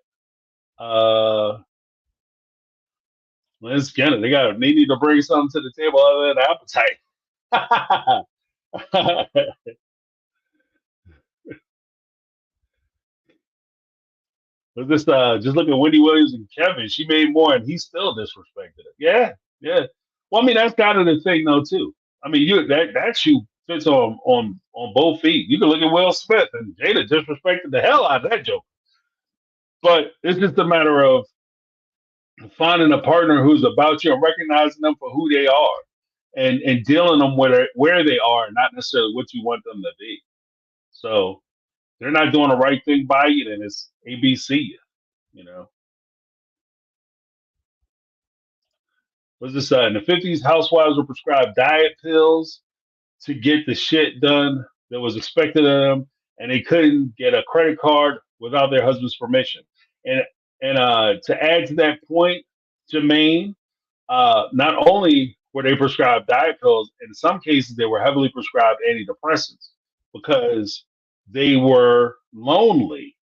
Let's get it. They need to bring something to the table other than appetite. But this just look at Wendy Williams and Kevin. She made more and he still disrespected her. Yeah, yeah. Well, I mean that's kind of the thing though too. I mean that shoe fits on both feet. You can look at Will Smith and Jada disrespected the hell out of that joke. But it's just a matter of finding a partner who's about you and recognizing them for who they are and dealing them where they are, not necessarily what you want them to be. So they're not doing the right thing by you, then it's ABC. You know, was this in the 50s? Housewives were prescribed diet pills to get the shit done that was expected of them, and they couldn't get a credit card without their husband's permission. And to add to that point, Jermaine, not only were they prescribed diet pills, in some cases they were heavily prescribed antidepressants because they were lonely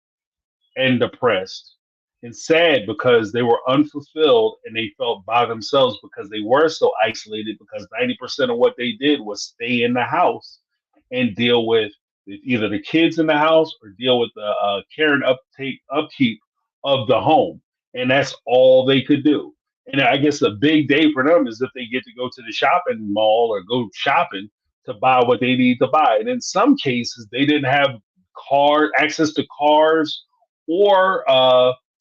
and depressed and sad because they were unfulfilled and they felt by themselves because they were so isolated because 90% of what they did was stay in the house and deal with either the kids in the house or deal with the care and upkeep of the home. And that's all they could do. And I guess a big day for them is if they get to go to the shopping mall or go shopping to buy what they need to buy. And in some cases, they didn't have access to cars or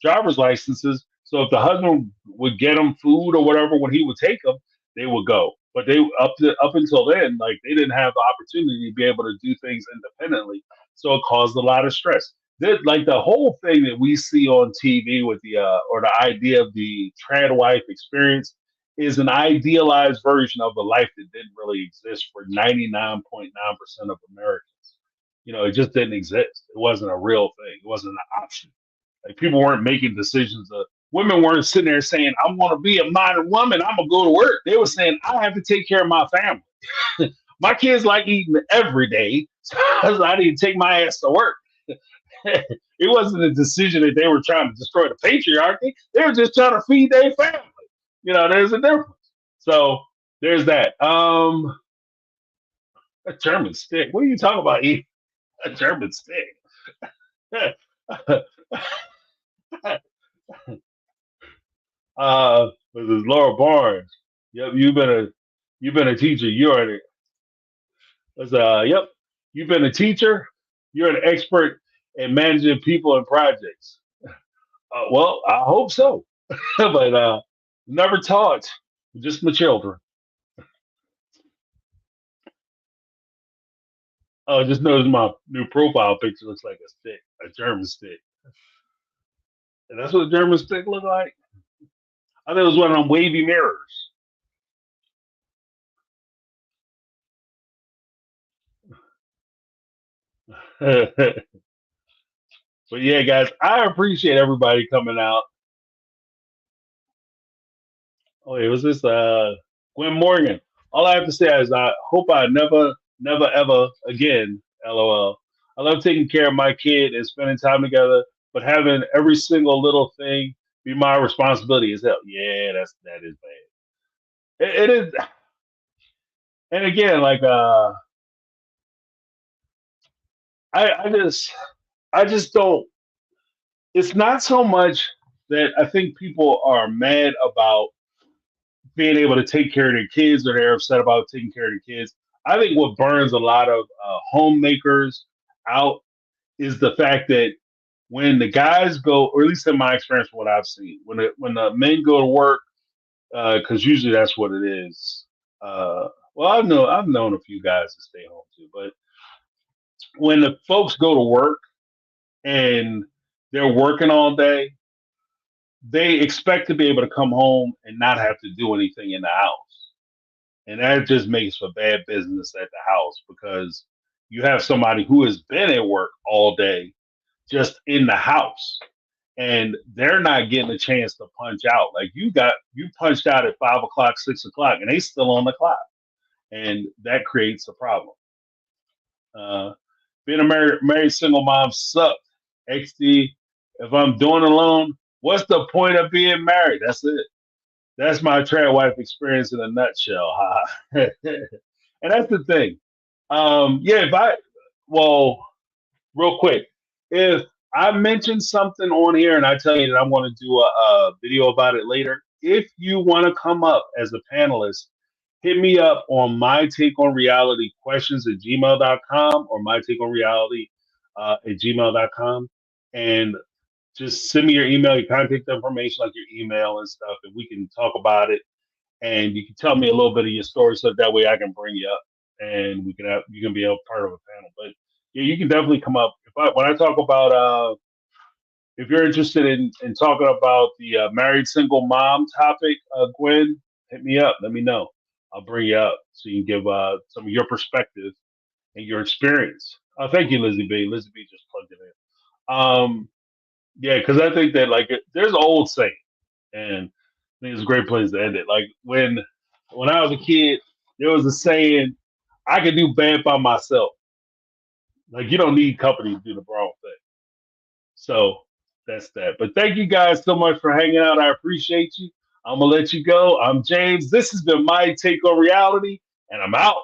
driver's licenses. So if the husband would get them food or whatever when he would take them, they would go. But they up until then, like they didn't have the opportunity to be able to do things independently. So it caused a lot of stress. Like the whole thing that we see on TV with the or the idea of the trad wife experience is an idealized version of a life that didn't really exist for 99.9% of Americans. It just didn't exist. It wasn't a real thing. It wasn't an option. Like people weren't making decisions. Women weren't sitting there saying, "I'm going to be a modern woman. I'm gonna go to work." They were saying, "I have to take care of my family. My kids like eating every day, so I need to take my ass to work." It wasn't a decision that they were trying to destroy the patriarchy. They were just trying to feed their family. there's a difference. So there's that. A German stick. What are you talking about? Eating a German stick? This is Laura Barnes. Yep, you've been a teacher. You're an yep. You've been a teacher. You're an expert in managing people and projects. Well, I hope so, but never taught. Just my children. Oh, just notice my new profile picture looks like a stick, a German stick, and that's what a German stick look like. I think it was one of them wavy mirrors. But yeah, guys, I appreciate everybody coming out. Oh, it was this Gwen Morgan. All I have to say is I hope I never, ever again. LOL. I love taking care of my kid and spending time together, but having every single little thing be my responsibility is hell. Yeah, that is bad. It is, and again, like I just don't. It's not so much that I think people are mad about being able to take care of their kids or they're upset about taking care of their kids. I think what burns a lot of homemakers out is the fact that when the guys go, or at least in my experience, what I've seen, when the men go to work, because usually that's what it is. Well, I've known a few guys that stay home too, but when the folks go to work and they're working all day, they expect to be able to come home and not have to do anything in the house. And that just makes for bad business at the house because you have somebody who has been at work all day just in the house and they're not getting a chance to punch out. Like you punched out at 5 o'clock, 6 o'clock, and they still on the clock. And that creates a problem. Uh, being a married single mom sucks. XD, if I'm doing alone, what's the point of being married? That's it. That's my trad wife experience in a nutshell. And that's the thing. Yeah, well, real quick, if I mention something on here and I tell you that I'm going to do a video about it later, if you want to come up as a panelist, hit me up on MyTakeOnRealityQuestions at gmail.com or MyTakeOnReality at gmail.com. And just send me your email, your contact information, like your email and stuff, and we can talk about it. And you can tell me a little bit of your story, so that way I can bring you up, and you can be a part of a panel. But yeah, you can definitely come up. When I talk about if you're interested in talking about the married single mom topic, Gwen, hit me up. Let me know. I'll bring you up so you can give some of your perspective and your experience. Thank you, Lizzie B. Lizzie B just plugged it in. Yeah, because I think that like there's an old saying, and I think it's a great place to end it. Like when I was a kid, there was a saying, "I can do bad by myself." Like you don't need company to do the wrong thing. So that's that. But thank you guys so much for hanging out. I appreciate you. I'm gonna let you go. I'm James. This has been my take on reality, and I'm out.